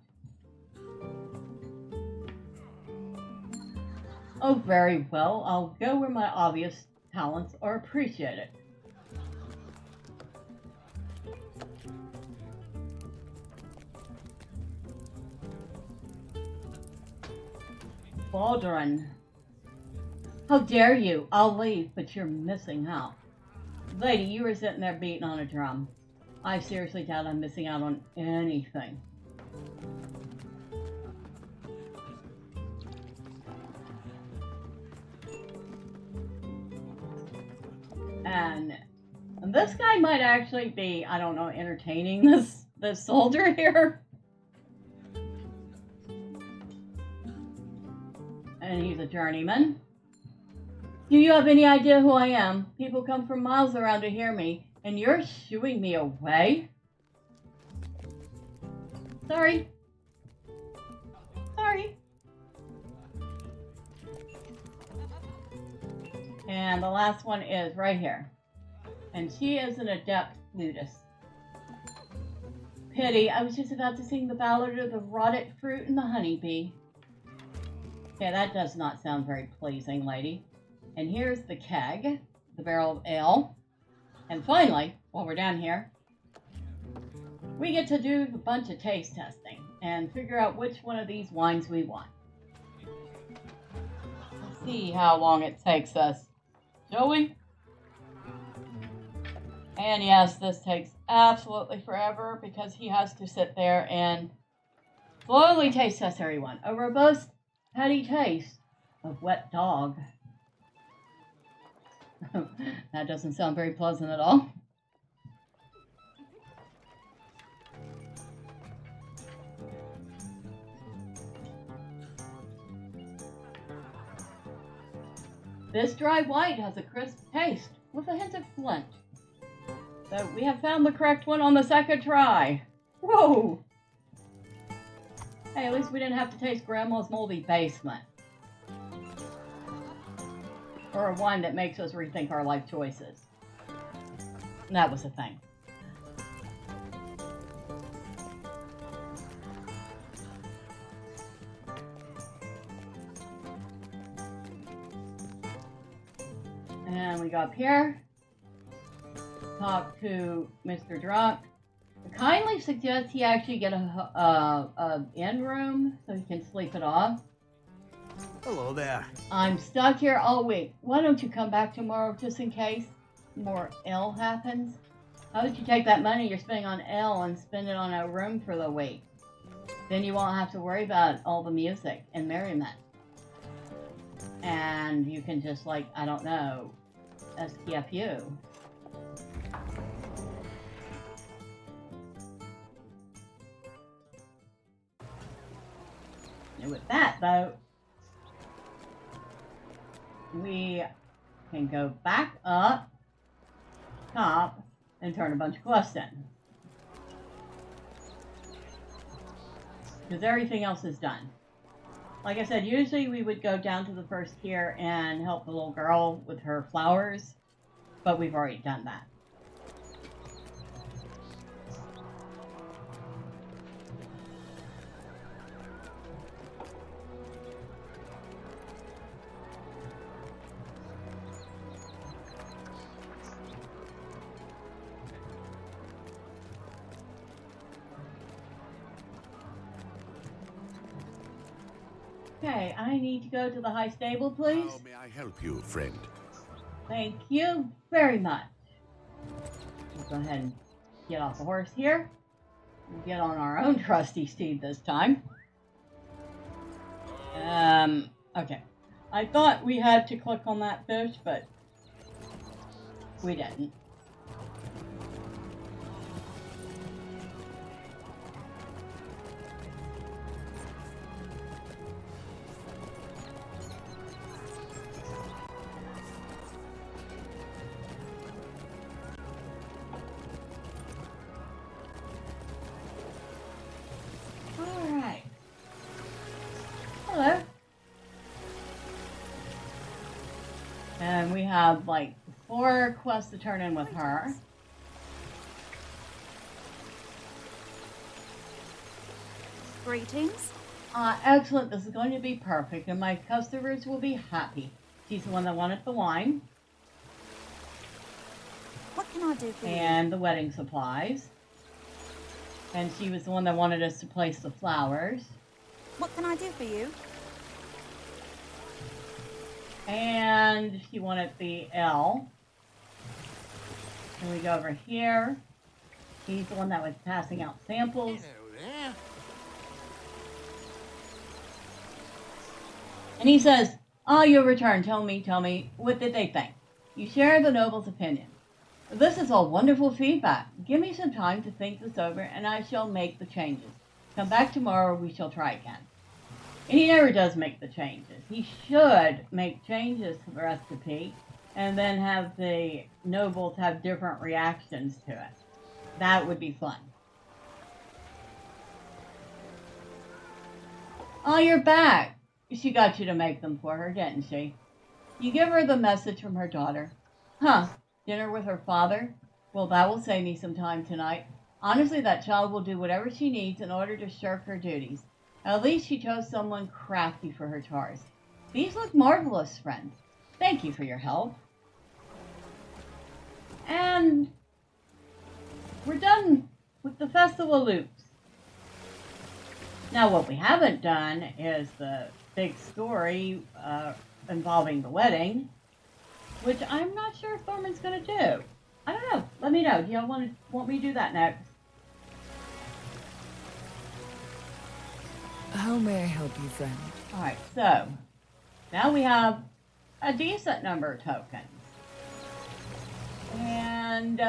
Oh, very well. I'll go where my obvious talents are appreciated. Baldrin. How dare you? I'll leave, but you're missing out. Lady, you were sitting there beating on a drum. I seriously doubt I'm missing out on anything. And this guy might actually be, I don't know, entertaining this soldier here. And he's a journeyman. Do you have any idea who I am? People come from miles around to hear me, and you're shooing me away? Sorry. Sorry. And the last one is right here. And she is an adept flutist. Pity, I was just about to sing the ballad of the rotted fruit and the honeybee. Okay, that does not sound very pleasing, lady. And here's the keg, the barrel of ale. And finally, while we're down here, we get to do a bunch of taste testing and figure out which one of these wines we want. Let's see how long it takes us. Shall we? And yes, this takes absolutely forever because he has to sit there and slowly taste test everyone. A robust, heady taste of wet dog. That doesn't sound very pleasant at all. This dry white has a crisp taste with a hint of flint. So we have found the correct one on the second try. Whoa! Hey, at least we didn't have to taste Grandma's moldy basement. Or a wine that makes us rethink our life choices. That was a thing. And we go up here. Talk to Mr. Drunk. I kindly suggest he actually get a inn room so he can sleep it off. Hello there. I'm stuck here all week. Why don't you come back tomorrow just in case more ill happens? How would you take that money you're spending on ale and spend it on a room for the week? Then you won't have to worry about all the music and merriment. And you can just, like, I don't know, STFU. And with that, though, we can go back up top and turn a bunch of quests in. Because everything else is done. Like I said, usually we would go down to the first tier and help the little girl with her flowers, but we've already done that. Okay, I need to go to the high stable, please. How may I help you, friend? Thank you very much. We'll go ahead and get off the horse here. We'll get on our own trusty steed this time. Okay. I thought we had to click on that fish, but we didn't. And we have like 4 quests to turn in with her. Greetings. Excellent. This is going to be perfect, and my customers will be happy. She's the one that wanted the wine. What can I do for you? And the wedding supplies. And she was the one that wanted us to place the flowers. What can I do for you? And she wanted the L. And we go over here. He's the one that was passing out samples. And he says, "Ah, you'll return. Tell me, what did they think? You share the noble's opinion. This is all wonderful feedback. Give me some time to think this over, and I shall make the changes. Come back tomorrow, we shall try again." And he never does make the changes. He should make changes to the recipe, and then have the nobles have different reactions to it. That would be fun. Oh, you're back. She got you to make them for her, didn't she? You give her the message from her daughter. Huh, dinner with her father? Well, that will save me some time tonight. Honestly, that child will do whatever she needs in order to shirk her duties. At least she chose someone crafty for her chores. These look marvelous, friend. Thank you for your help. And we're done with the festival loops. Now, what we haven't done is the big story involving the wedding, which I'm not sure if Thormurn's going to do. I don't know. Let me know. Do y'all want me to do that next? How may I help you, friend? Alright, so now we have a decent number of tokens. And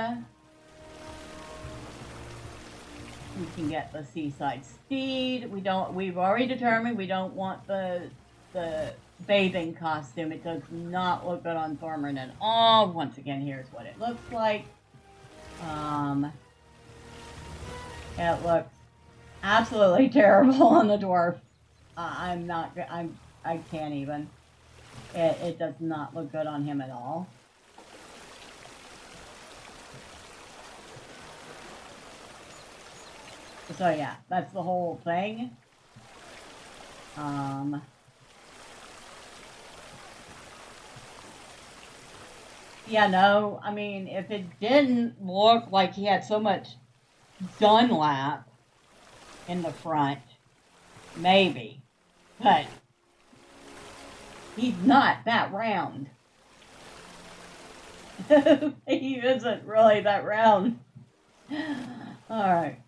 we can get the seaside steed. We've already determined we don't want the bathing costume. It does not look good on Thormurn at all. Once again, here's what it looks like. It looks absolutely terrible on the dwarf. I can't even. It does not look good on him at all. So yeah, that's the whole thing. Yeah, no, I mean, if it didn't look like he had so much Dunlap in the front, maybe. But he's not that round. He isn't really that round. Alright.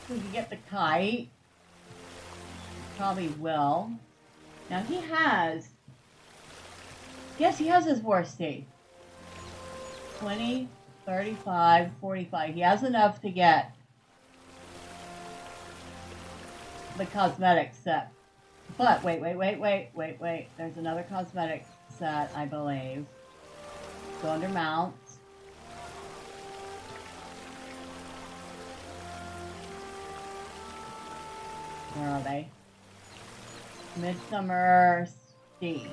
We can get the kite. Probably will. Now he has... Yes, he has his war steed. 20, 35, 45. He has enough to get the cosmetic set. But wait. There's another cosmetic set, I believe. Go under mounts. Where are they? Midsummer Steeds.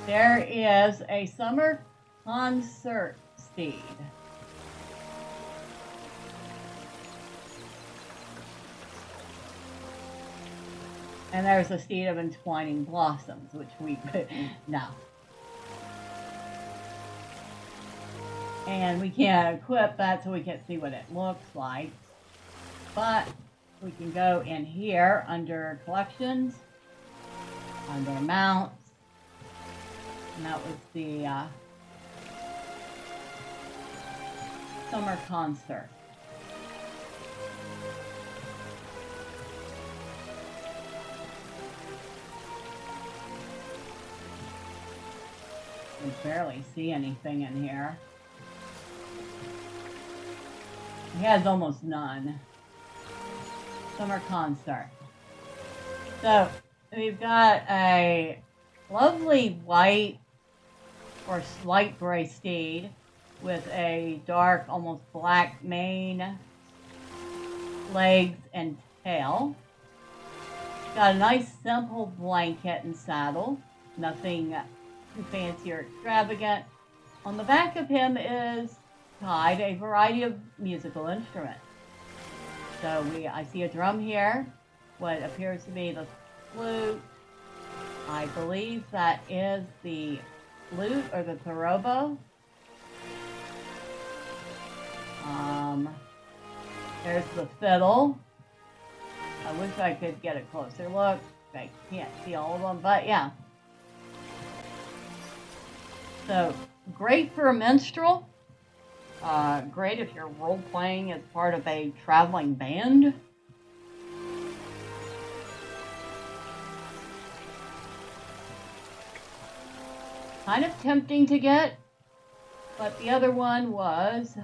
There is a summer concert steed. And there's a steed of entwining blossoms, which we no. And we can't equip that, so we can't see what it looks like. But we can go in here under collections, under mounts, and that was the summer concert. I can barely see anything in here. He has almost none. Summer concert. So we've got a lovely white or slight gray steed with a dark, almost black mane, legs, and tail. Got a nice simple blanket and saddle. Nothing too fancy or extravagant. On the back of him is tied a variety of musical instruments. So I see a drum here, what appears to be the flute. I believe that is the flute or the therobo. There's the fiddle. I wish I could get a closer look. I can't see all of them, but yeah. So, great for a minstrel. Great if you're role-playing as part of a traveling band. Kind of tempting to get, but the other one was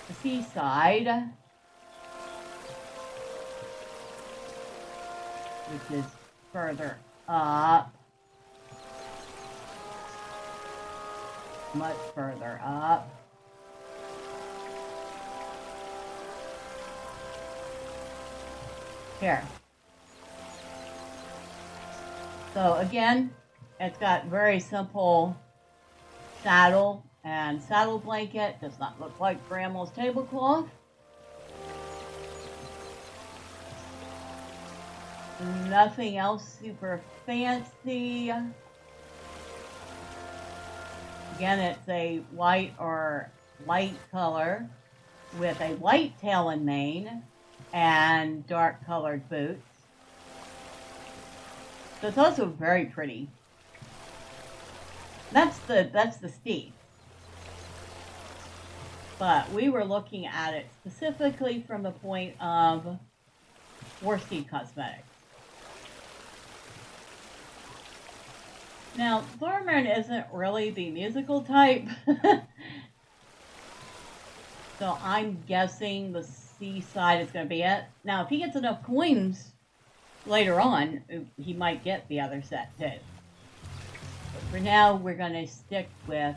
the seaside, which is further up. Much further up. Here. So again, it's got very simple saddle and saddle blanket. Does not look like Grandma's tablecloth. Nothing else super fancy. Again, it's a white or light color with a white tail and mane and dark colored boots. So it's also very pretty. That's the steed. But we were looking at it specifically from the point of worsted cosmetics. Now, Thormurn isn't really the musical type, so I'm guessing the seaside is going to be it. Now, if he gets enough coins later on, he might get the other set too. But for now, we're going to stick with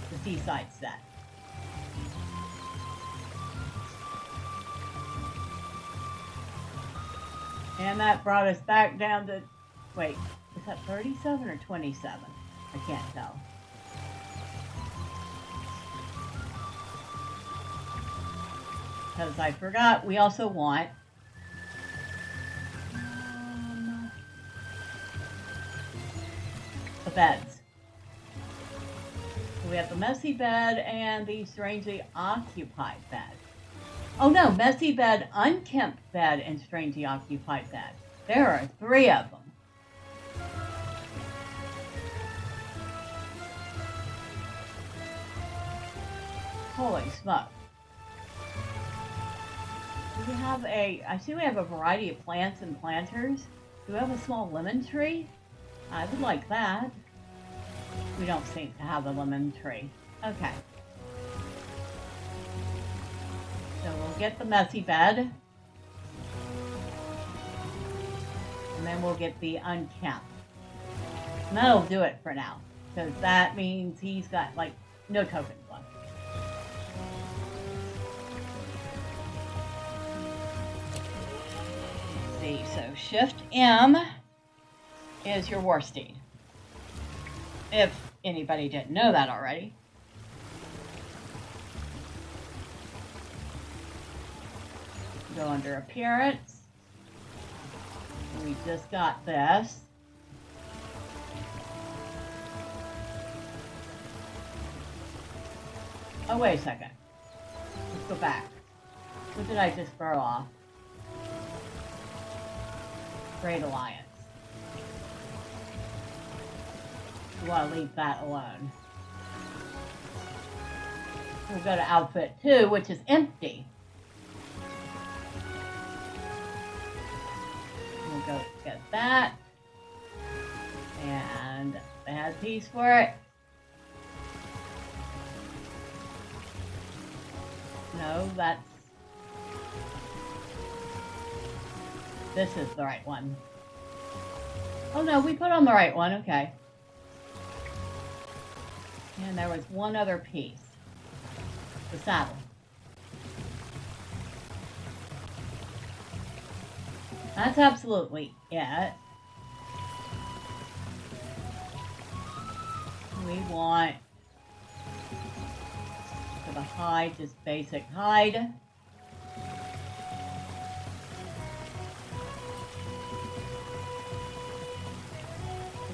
the seaside set. And that brought us back down to, wait, is that 37 or 27? I can't tell. Because I forgot, we also want the beds. So we have the messy bed and the strangely occupied bed. Oh no, messy bed, unkempt bed, and strangely occupied bed. There are 3 of them. Holy smoke. Do we have I see we have a variety of plants and planters. Do we have a small lemon tree? I would like that. We don't seem to have a lemon tree. Okay. So we'll get the messy bed. And then we'll get the unkempt. And that'll do it for now. Because that means he's got, like, no tokens left. Let's see, so Shift M is your war steed. If anybody didn't know that already. Go under appearance. We just got this. Oh, wait a second. Let's go back. What did I just throw off? Great Alliance. We want to leave that alone. We'll go to outfit 2, which is empty. We'll go get that. And they had a piece for it. No, that's... This is the right one. Oh no, we put on the right one, okay. And there was one other piece. The saddle. That's absolutely it. We want for the hide, just basic hide.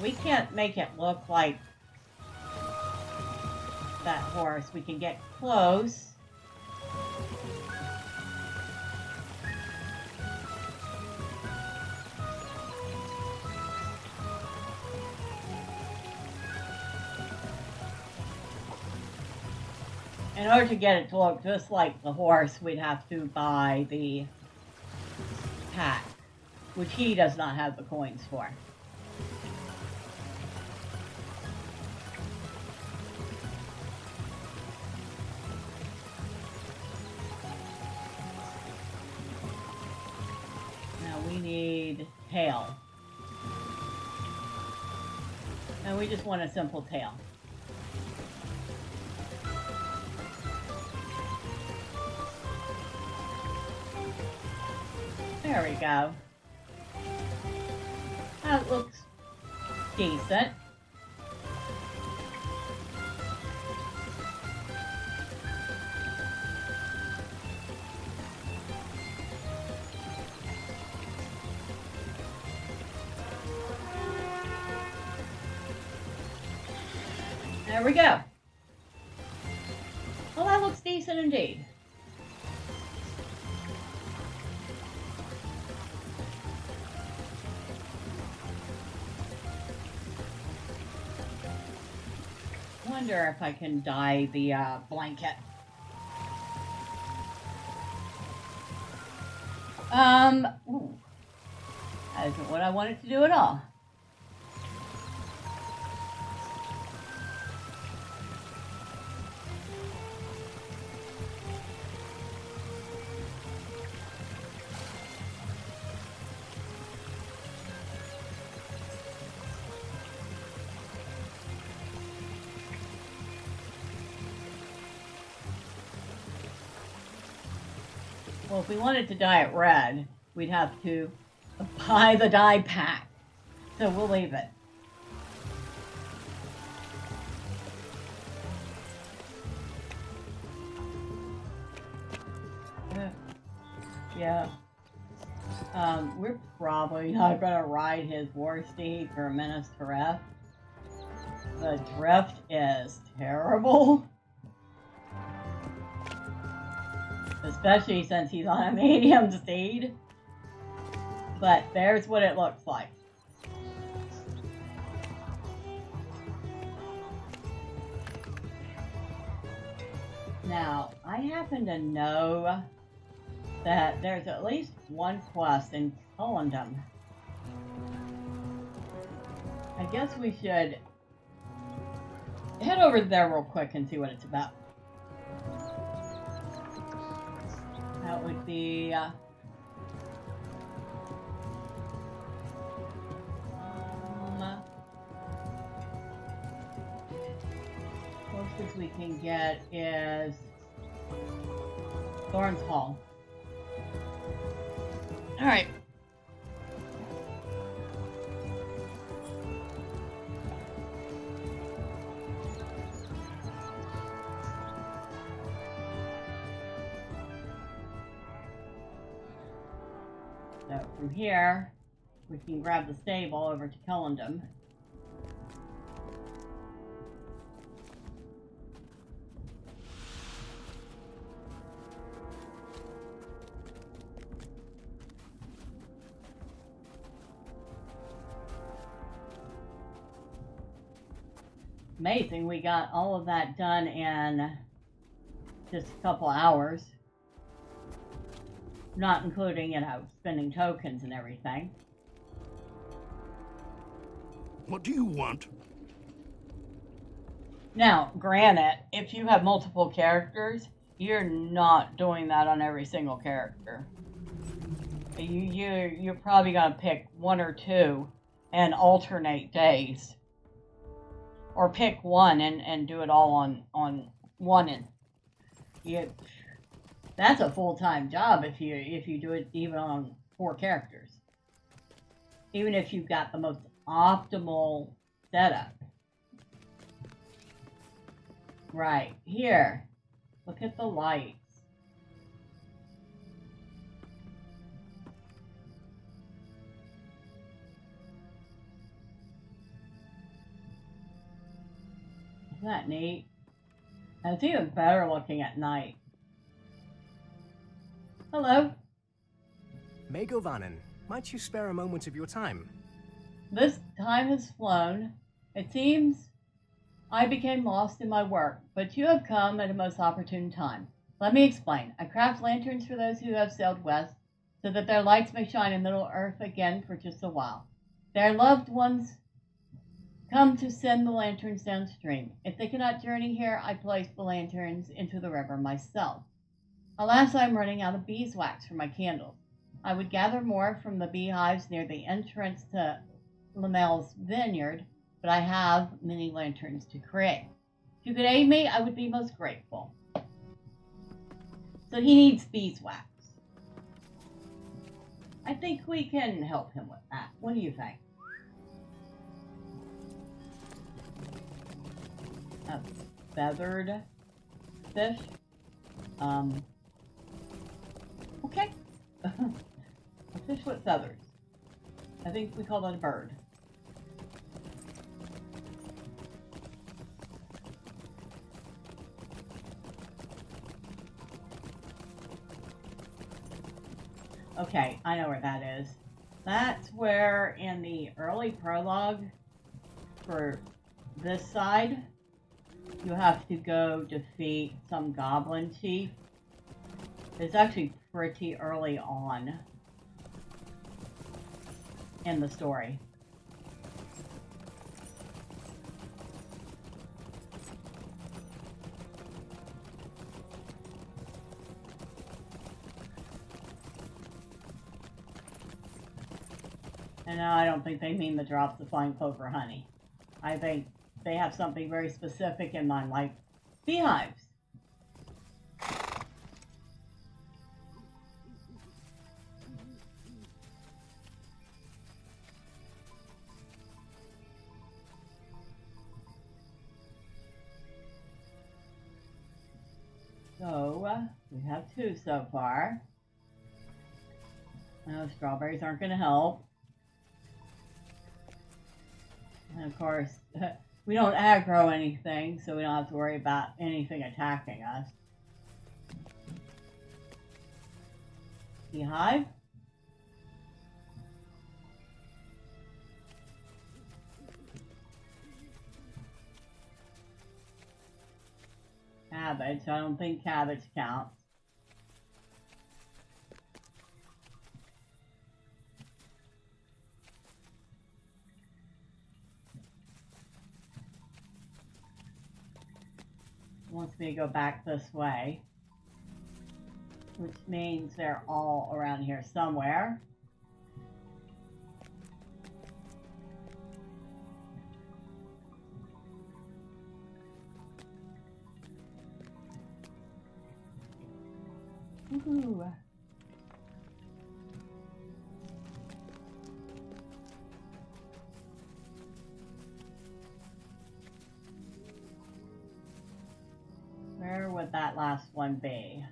We can't make it look like that horse. We can get close. In order to get it to look just like the horse, we'd have to buy the pack, which he does not have the coins for. Now we need tail. And we just want a simple tail. There we go. That looks decent. There we go. Well, that looks decent indeed. I wonder if I can dye the blanket. Ooh. That isn't what I wanted to do at all. Well, if we wanted to dye it red, we'd have to buy the dye pack. So we'll leave it. Yeah. We're probably not going to ride his war steed for Minas Tirith. The drift is terrible. Especially since he's on a medium steed. But there's what it looks like. Now, I happen to know that there's at least one quest in Cullendom. I guess we should head over there real quick and see what it's about. That would be closest we can get is Thornhall. All right. So from here, we can grab the stable over to Cullendom. Amazing, we got all of that done in just a couple hours. Not including, you know, spending tokens and everything. What do you want? Now, granted, if you have multiple characters, you're not doing that on every single character. You're probably gonna pick one or two and alternate days. Or pick one and do it all on one end. That's a full-time job if you do it even on 4 characters. even if you've got the most optimal setup. Right, here. Look at the lights. Isn't that neat? And it's even better looking at night. Hello. Megovanen, might you spare a moment of your time? This time has flown. It seems I became lost in my work, but you have come at a most opportune time. Let me explain. I craft lanterns for those who have sailed west, so that their lights may shine in Middle Earth again for just a while. Their loved ones come to send the lanterns downstream. If they cannot journey here, I place the lanterns into the river myself. Alas, I am running out of beeswax for my candles. I would gather more from the beehives near the entrance to Lamel's vineyard, but I have many lanterns to create. If you could aid me, I would be most grateful. So he needs beeswax. I think we can help him with that. What do you think? A feathered fish? Okay. A fish with feathers. I think we call that a bird. Okay, I know where that is. That's where in the early prologue for this side, you have to go defeat some goblin chief. It's actually pretty early on in the story. And no, I don't think they mean the drops of flying clover honey. I think they have something very specific in mind, like beehives. So, we have 2 so far. No, strawberries aren't going to help. And of course, we don't aggro anything, so we don't have to worry about anything attacking us. Beehive. Cabbage. I don't think cabbage counts. Wants me to go back this way, which means they're all around here somewhere. Woohoo! Where would that last one be?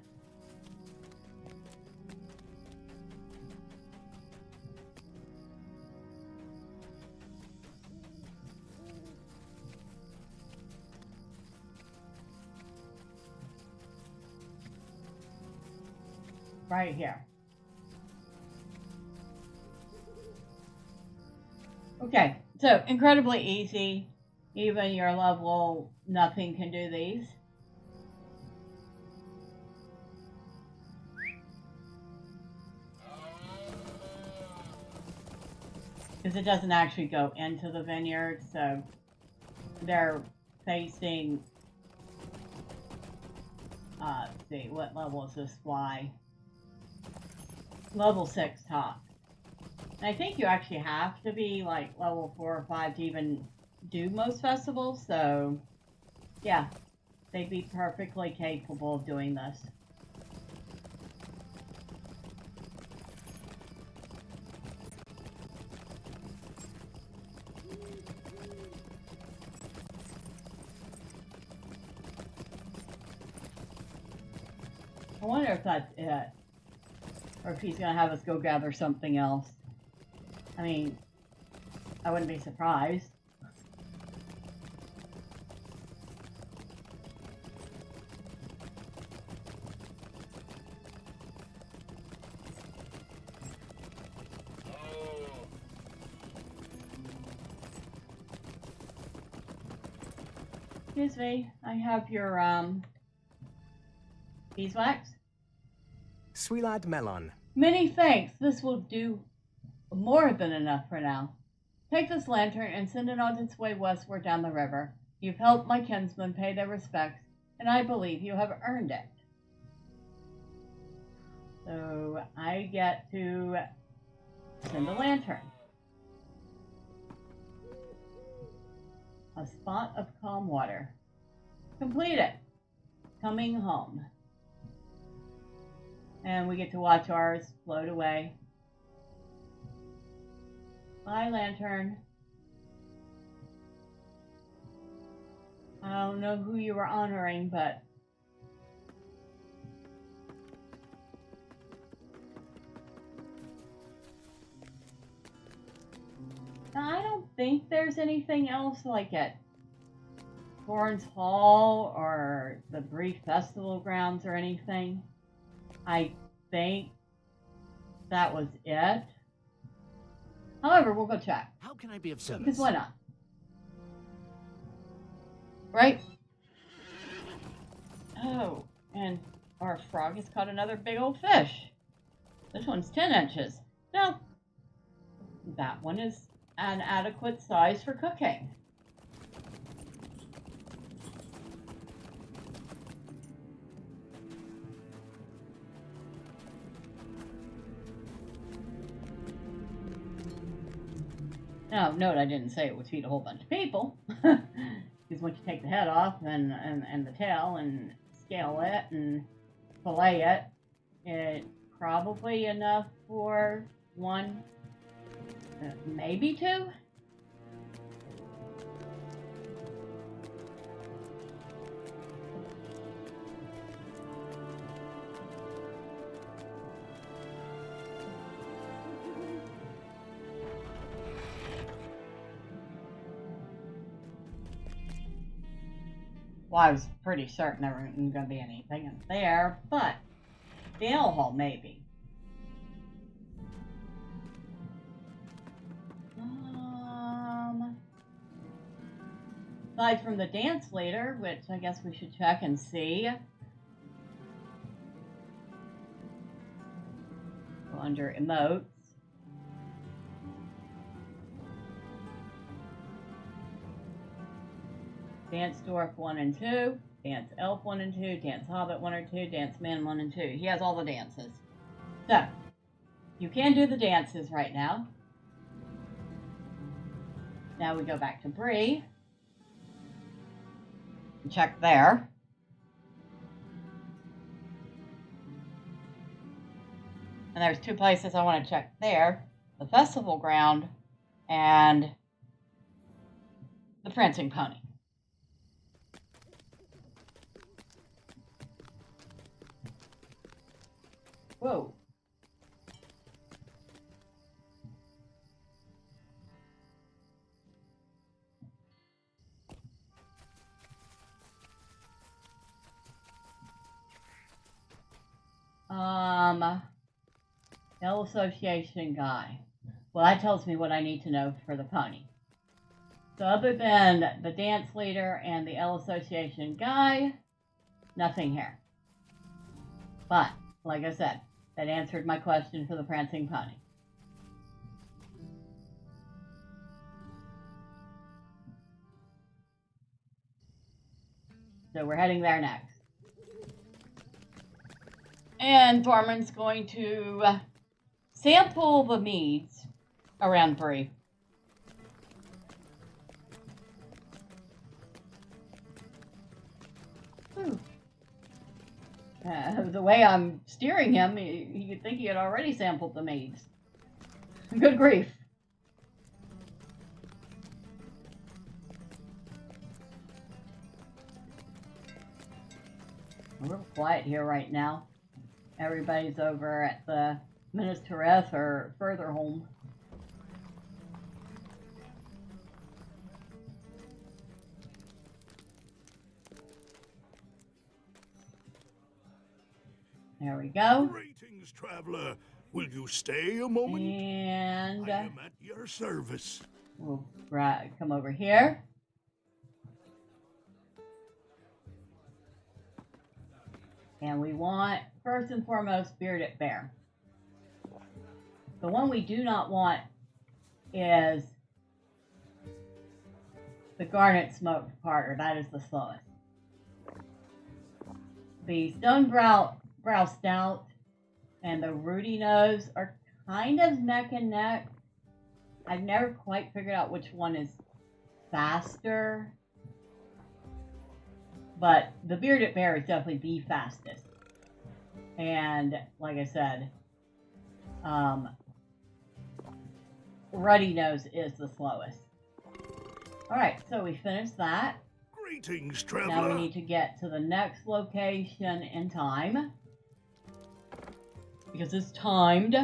Right here. Okay, so incredibly easy. Even your level nothing can do these. Because it doesn't actually go into the vineyard, so they're facing, let's see, what level is this fly? Level 6 top. And I think you actually have to be like level 4 or 5 to even do most festivals, so yeah, they'd be perfectly capable of doing this. I wonder if that's it. Or if he's gonna have us go gather something else. I mean, I wouldn't be surprised. Excuse me, I have your, beeswax? Sweet lad Melon. Many thanks. This will do more than enough for now. Take this lantern and send it on its way westward down the river. You've helped my kinsmen pay their respects, and I believe you have earned it. So I get to send a lantern. A spot of calm water. Complete it. Coming home. And we get to watch ours float away. Bye, lantern. I don't know who you were honoring, but I don't think there's anything else like it. Thorn's Hall or the Brief Festival grounds or anything. I think that was it. However, we'll go check. How can I be of service? Because why not? Right? Oh, and our frog has caught another big old fish. This one's 10 inches. Now, that one is an adequate size for cooking. Now, note I didn't say it would feed a whole bunch of people. Because once you take the head off and the tail and scale it and fillet it, it's probably enough for one, maybe two. Well, I was pretty certain there wasn't going to be anything in there, but the ale hall, maybe. Aside from the dance leader, which I guess we should check and see. Go under emotes. Dance Dwarf 1 and 2, Dance Elf 1 and 2, Dance Hobbit 1 or 2, Dance Man 1 and 2. He has all the dances. So, you can do the dances right now. Now we go back to Bree. Check there. And there's two places I want to check there. The festival ground and the prancing pony. Whoa. L Association guy. Well, that tells me what I need to know for the pony. So other than the dance leader and the L Association guy, nothing here. But, like I said, that answered my question for the prancing pony. So we're heading there next. And Thormurn's going to sample the meads around Bree. The way I'm steering him, you'd think he had already sampled the meads. Good grief. A little quiet here right now. everybody's over at the Minas Tirith or Furtherholm. There we go. Greetings, traveler. Will you stay a moment? And I am at your service. we'll come over here. And we want, first and foremost, bearded bear. The one we do not want is the garnet smoked parter. That is the slowest. The stone brow stout and the rooty nose are kind of neck and neck. I've never quite figured out which one is faster, but the bearded bear is definitely the fastest. And like I said, ruddy nose is the slowest. All right, so we finished that. Greetings, traveler. Now we need to get to the next location in time, because it's timed.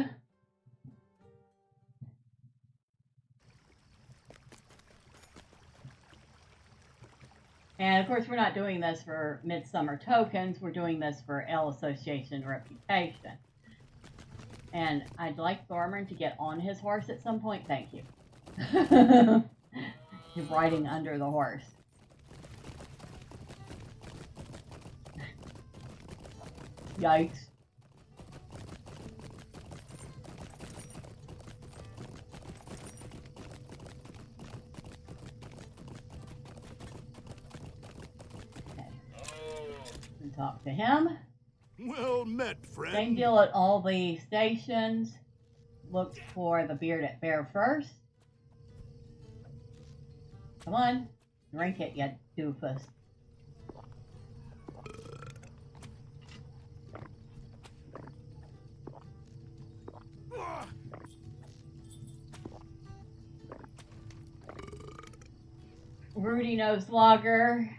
And of course, we're not doing this for Midsummer tokens. We're doing this for Ale Association reputation. And I'd like Thormurn to get on his horse at some point. Thank you. He's riding under the horse. Yikes. Talk to him. Well met, friend. Same deal at all the stations. Look for the bearded bear first. Come on, drink it, you doofus. Rooty Nose Lager.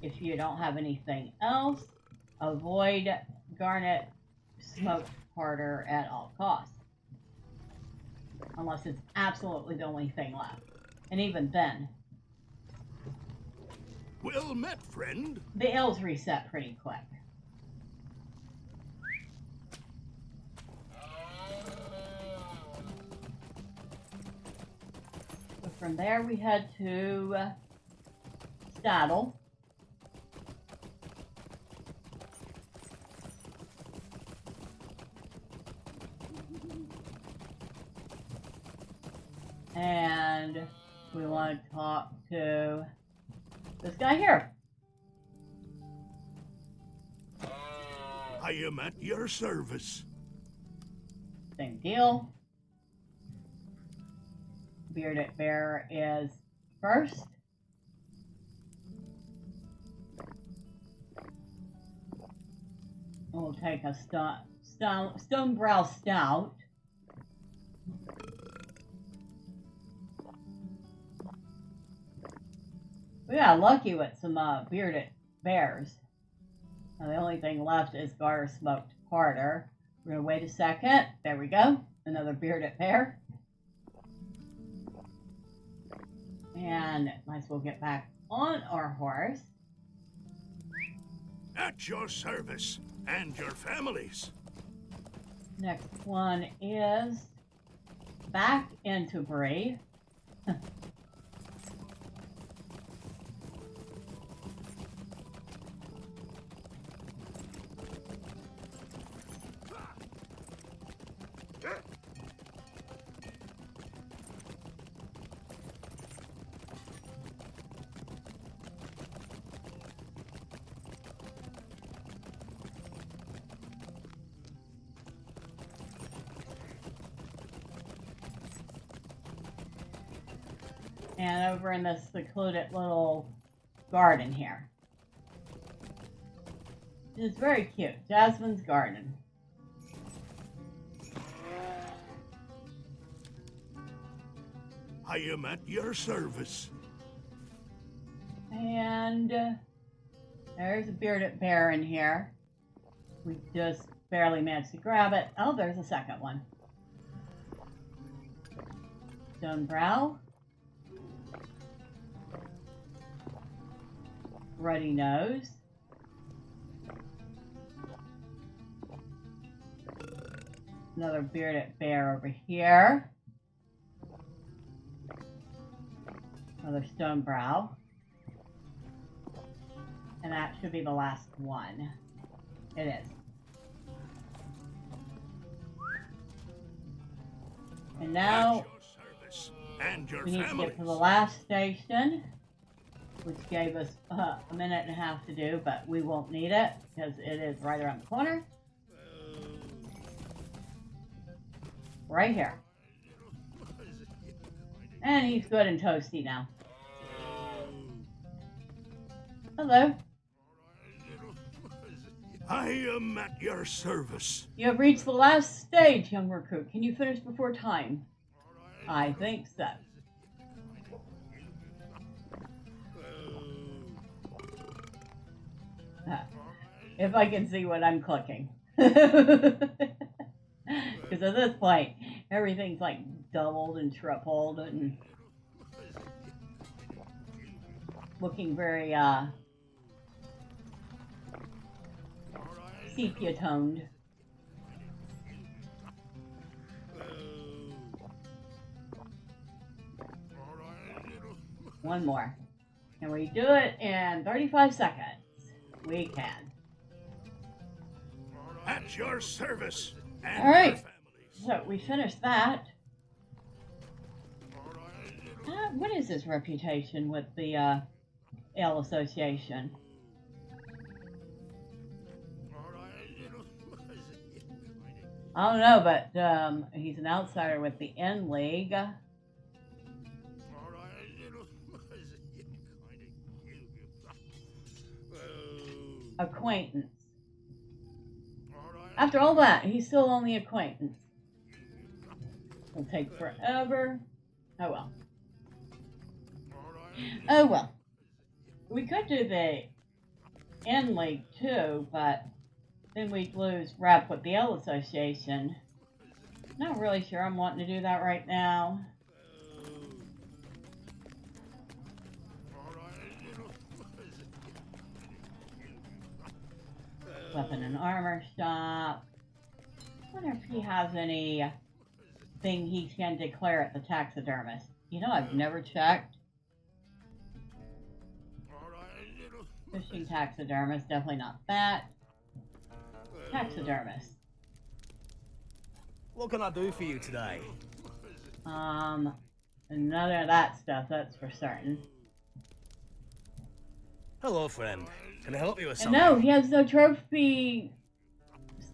If you don't have anything else, avoid garnet smoked porter at all costs. Unless it's absolutely the only thing left. And even then, Well met, friend. the ales reset pretty quick. So from there we head to Staddle. And we want to talk to this guy here. I am at your service. Same deal. Bearded Bear is first. We'll take a stone brow stout. We got lucky with some bearded bears. Now the only thing left is garter smoked porter. We're gonna wait a second. There we go. Another bearded bear. And might as well get back on our horse. At your service and your families. Next one is back into Bree. And over in this secluded little garden here. It's very cute. Jasmine's garden. I am at your service. And there's a bearded bear in here. We just barely managed to grab it. Oh, there's a second one. Stone brow. Ruddy nose. Another bearded bear over here. Another stone brow. And that should be the last one. It is. And now we need to get to the last station, which gave us a minute and a half to do, but we won't need it because it is right around the corner. Right here. And he's good and toasty now. Hello. I am at your service. You have reached the last stage, young recruit. Can you finish before time? I think so. If I can see what I'm clicking. Because at this point, everything's like doubled and tripled and looking very sepia toned. One more. Can we do it in 35 seconds? We can. At your service. And all right. your families. So we finished that. What is his reputation with the Ale Association? I don't know, but he's an outsider with the N League. Acquaintance. After all that, he's still only acquaintance. It'll take forever. Oh well. Oh well. We could do the N League too, but then we'd lose rep with the L Association. Not really sure I'm wanting to do that right now. Weapon and armor shop. I wonder if he has any thing he can declare at the taxidermist. You know, I've never checked. Fishing taxidermist, definitely not that. Taxidermist. What can I do for you today? None of that stuff, that's for certain. Hello, friend. Can I help you with And something? no, he has no trophy.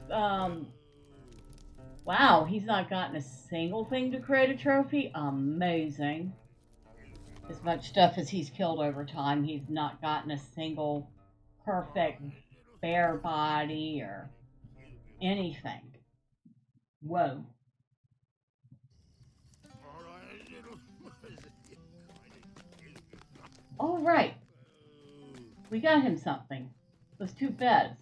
Wow, he's not gotten a single thing to create a trophy. Amazing. As much stuff as he's killed over time, he's not gotten a single perfect bear body or anything. Whoa. All right. We got him something. Those 2 beds.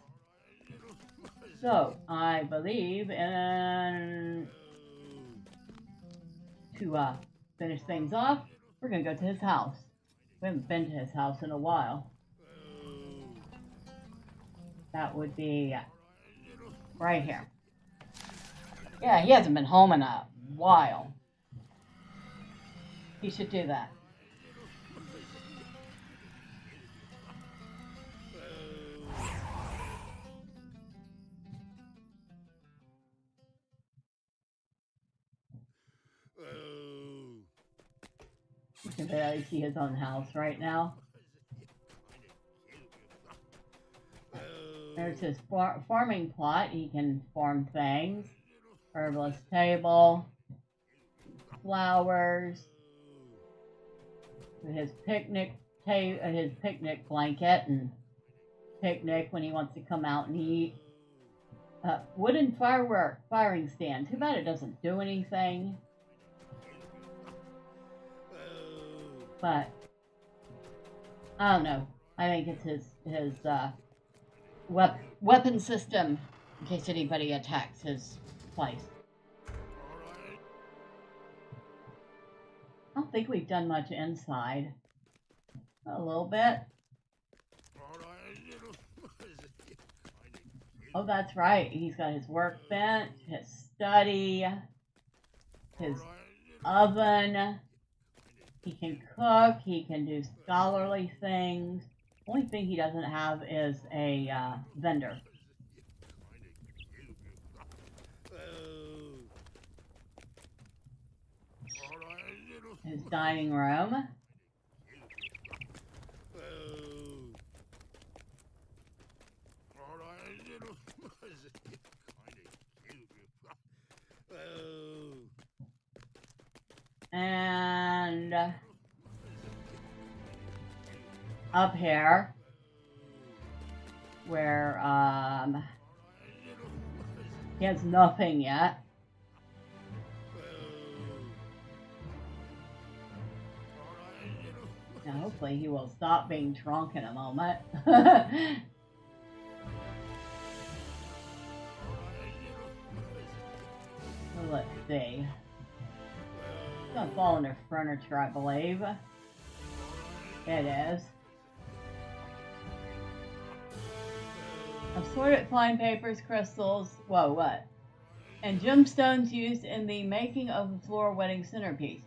So, I believe in... To finish things off, we're going to go to his house. We haven't been to his house in a while. That would be right here. Yeah, he hasn't been home in a while. He should do that. You can barely see his own house right now. There's his farming plot. He can farm things. Herbalist table. Flowers. His picnic blanket and picnic when he wants to come out and eat. Wooden firing stand. Too bad it doesn't do anything. But I don't know. I think it's his weapon system in case anybody attacks his place. I don't think we've done much inside. A little bit. Oh, that's right. He's got his workbench, his study, his oven. He can cook. He can do scholarly things. Only thing he doesn't have is a vendor. His dining room. And up here, where he has nothing yet. Now, hopefully he will stop being drunk in a moment. So let's see. It's gonna fall under furniture, I believe. It is. Assorted fine papers, crystals, whoa, what? And gemstones used in the making of the floor wedding centerpiece.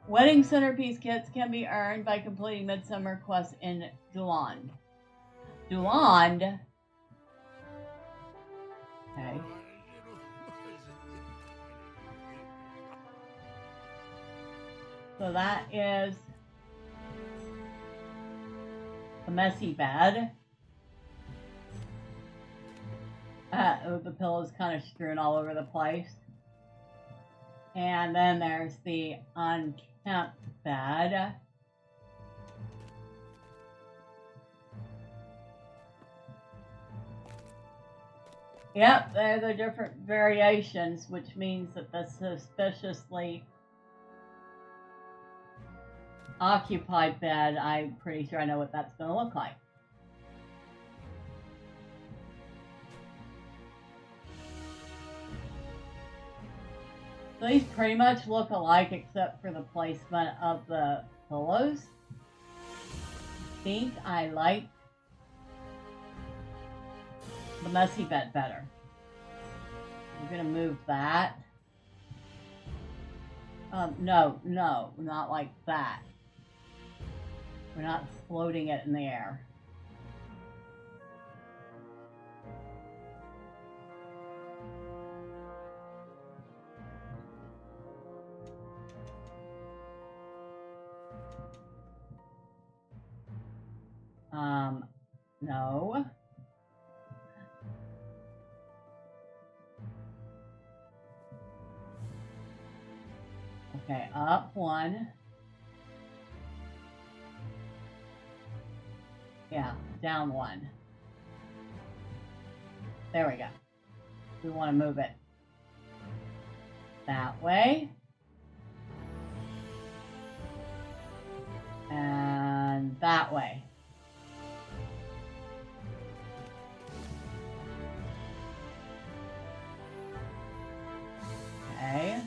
Wedding centerpiece kits can be earned by completing Midsummer quests in Duland. Duland? Okay. So that is a messy bed. The pillow's kind of strewn all over the place. And then there's the unkempt bed. Yep, they're the different variations, which means that the suspiciously occupied bed, I'm pretty sure I know what that's going to look like. So these pretty much look alike except for the placement of the pillows. I think I like the messy bed better. We're going to move that. No, not like that. We're not floating it in the air. No. Okay, up one. Yeah, down one. There we go. We want to move it that way. And that way. Okay.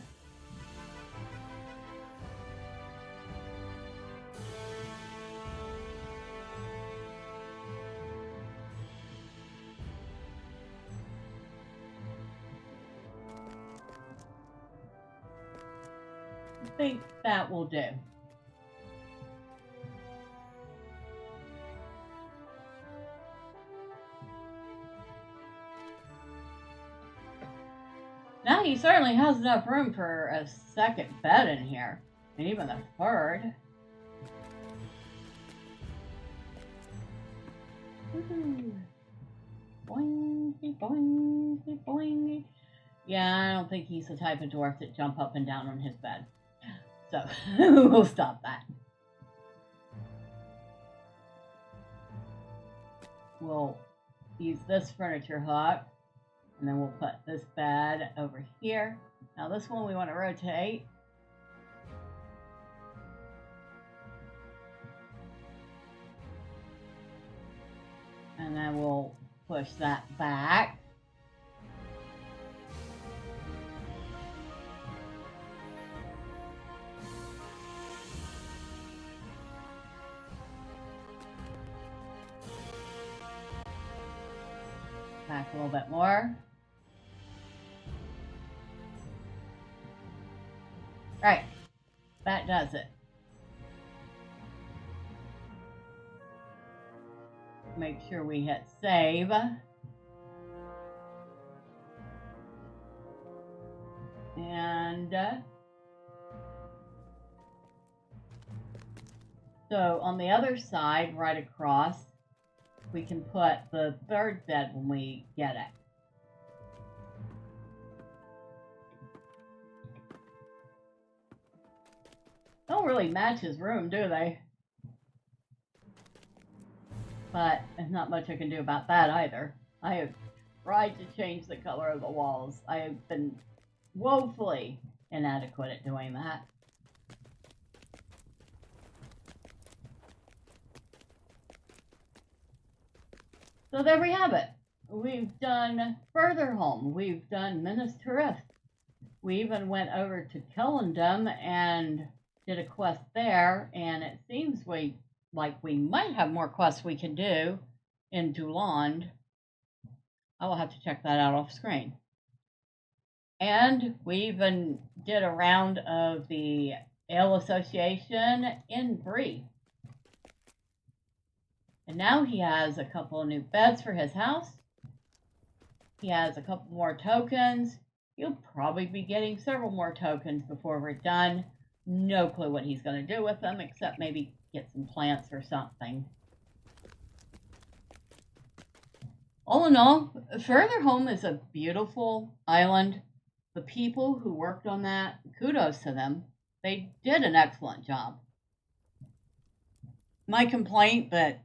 I think that will do. Now he certainly has enough room for a second bed in here, and even a third. Boingy, boingy, boingy. Yeah, I don't think he's the type of dwarf that jump up and down on his bed. So, we'll stop that. We'll use this furniture hook, and then we'll put this bed over here. Now this one we want to rotate. And then we'll push that back. Back a little bit more. Right, that does it. Make sure we hit save. And so on the other side, right across, we can put the third bed when we get it. Don't really match his room, do they? But there's not much I can do about that either. I have tried to change the color of the walls. I have been woefully inadequate at doing that. So there we have it. We've done Furtherholm. We've done Minas Tirith. We even went over to Kellendum and did a quest there, and it seems like we might have more quests we can do in Duland. I will have to check that out off screen. And we even did a round of the Ale Association in Bree. And now he has a couple of new beds for his house. He has a couple more tokens. He'll probably be getting several more tokens before we're done. No clue what he's going to do with them, except maybe get some plants or something. All in all, Furtherholm is a beautiful island. The people who worked on that, kudos to them. They did an excellent job. My complaint that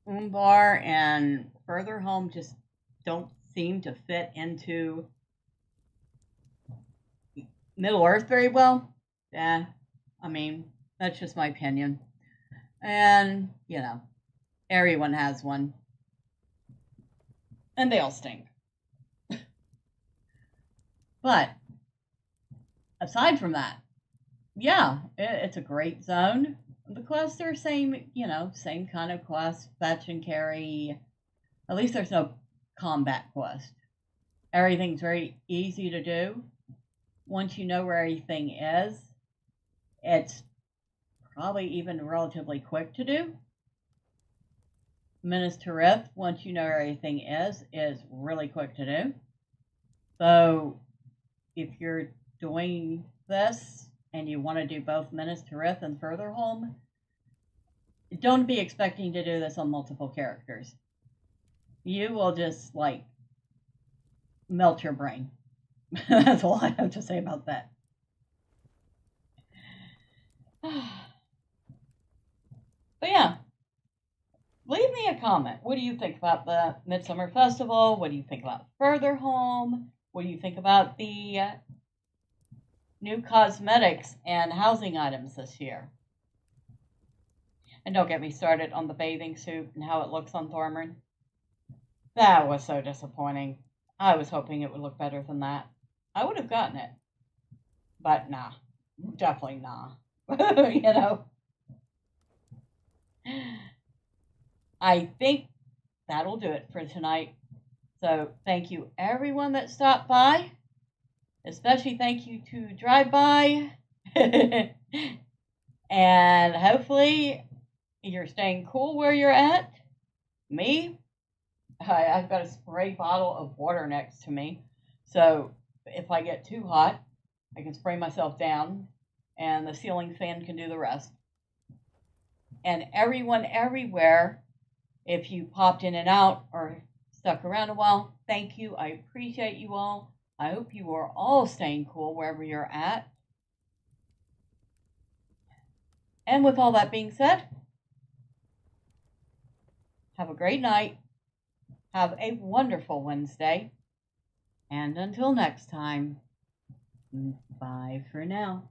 Umbar and Furtherholm just don't seem to fit into Middle Earth very well. Yeah, I mean, that's just my opinion. And, you know, everyone has one. And they all stink. But, aside from that, yeah, it's a great zone. The quests are same kind of quest, fetch and carry. At least there's no combat quest. Everything's very easy to do. Once you know where everything is, it's probably even relatively quick to do. Minas Tirith, once you know where everything is really quick to do. So, if you're doing this and you want to do both Minas Tirith and Furtherholm, don't be expecting to do this on multiple characters. You will just, like, melt your brain. That's all I have to say about that. But yeah, leave me a comment. What do you think about the Midsummer Festival? What do you think about Furtherholm? What do you think about the new cosmetics and housing items this year? And don't get me started on the bathing suit and how it looks on Thormurn. That was so disappointing. I was hoping it would look better than that. I would have gotten it. But nah. Definitely nah. You know? I think that'll do it for tonight. So thank you everyone that stopped by. Especially thank you to Drive By. And hopefully you're staying cool where you're at. Me, I've got a spray bottle of water next to me. So if I get too hot, I can spray myself down and the ceiling fan can do the rest. And everyone everywhere, if you popped in and out or stuck around a while, thank you. I appreciate you all. I hope you are all staying cool wherever you're at. And with all that being said, have a great night. Have a wonderful Wednesday. And until next time, bye for now.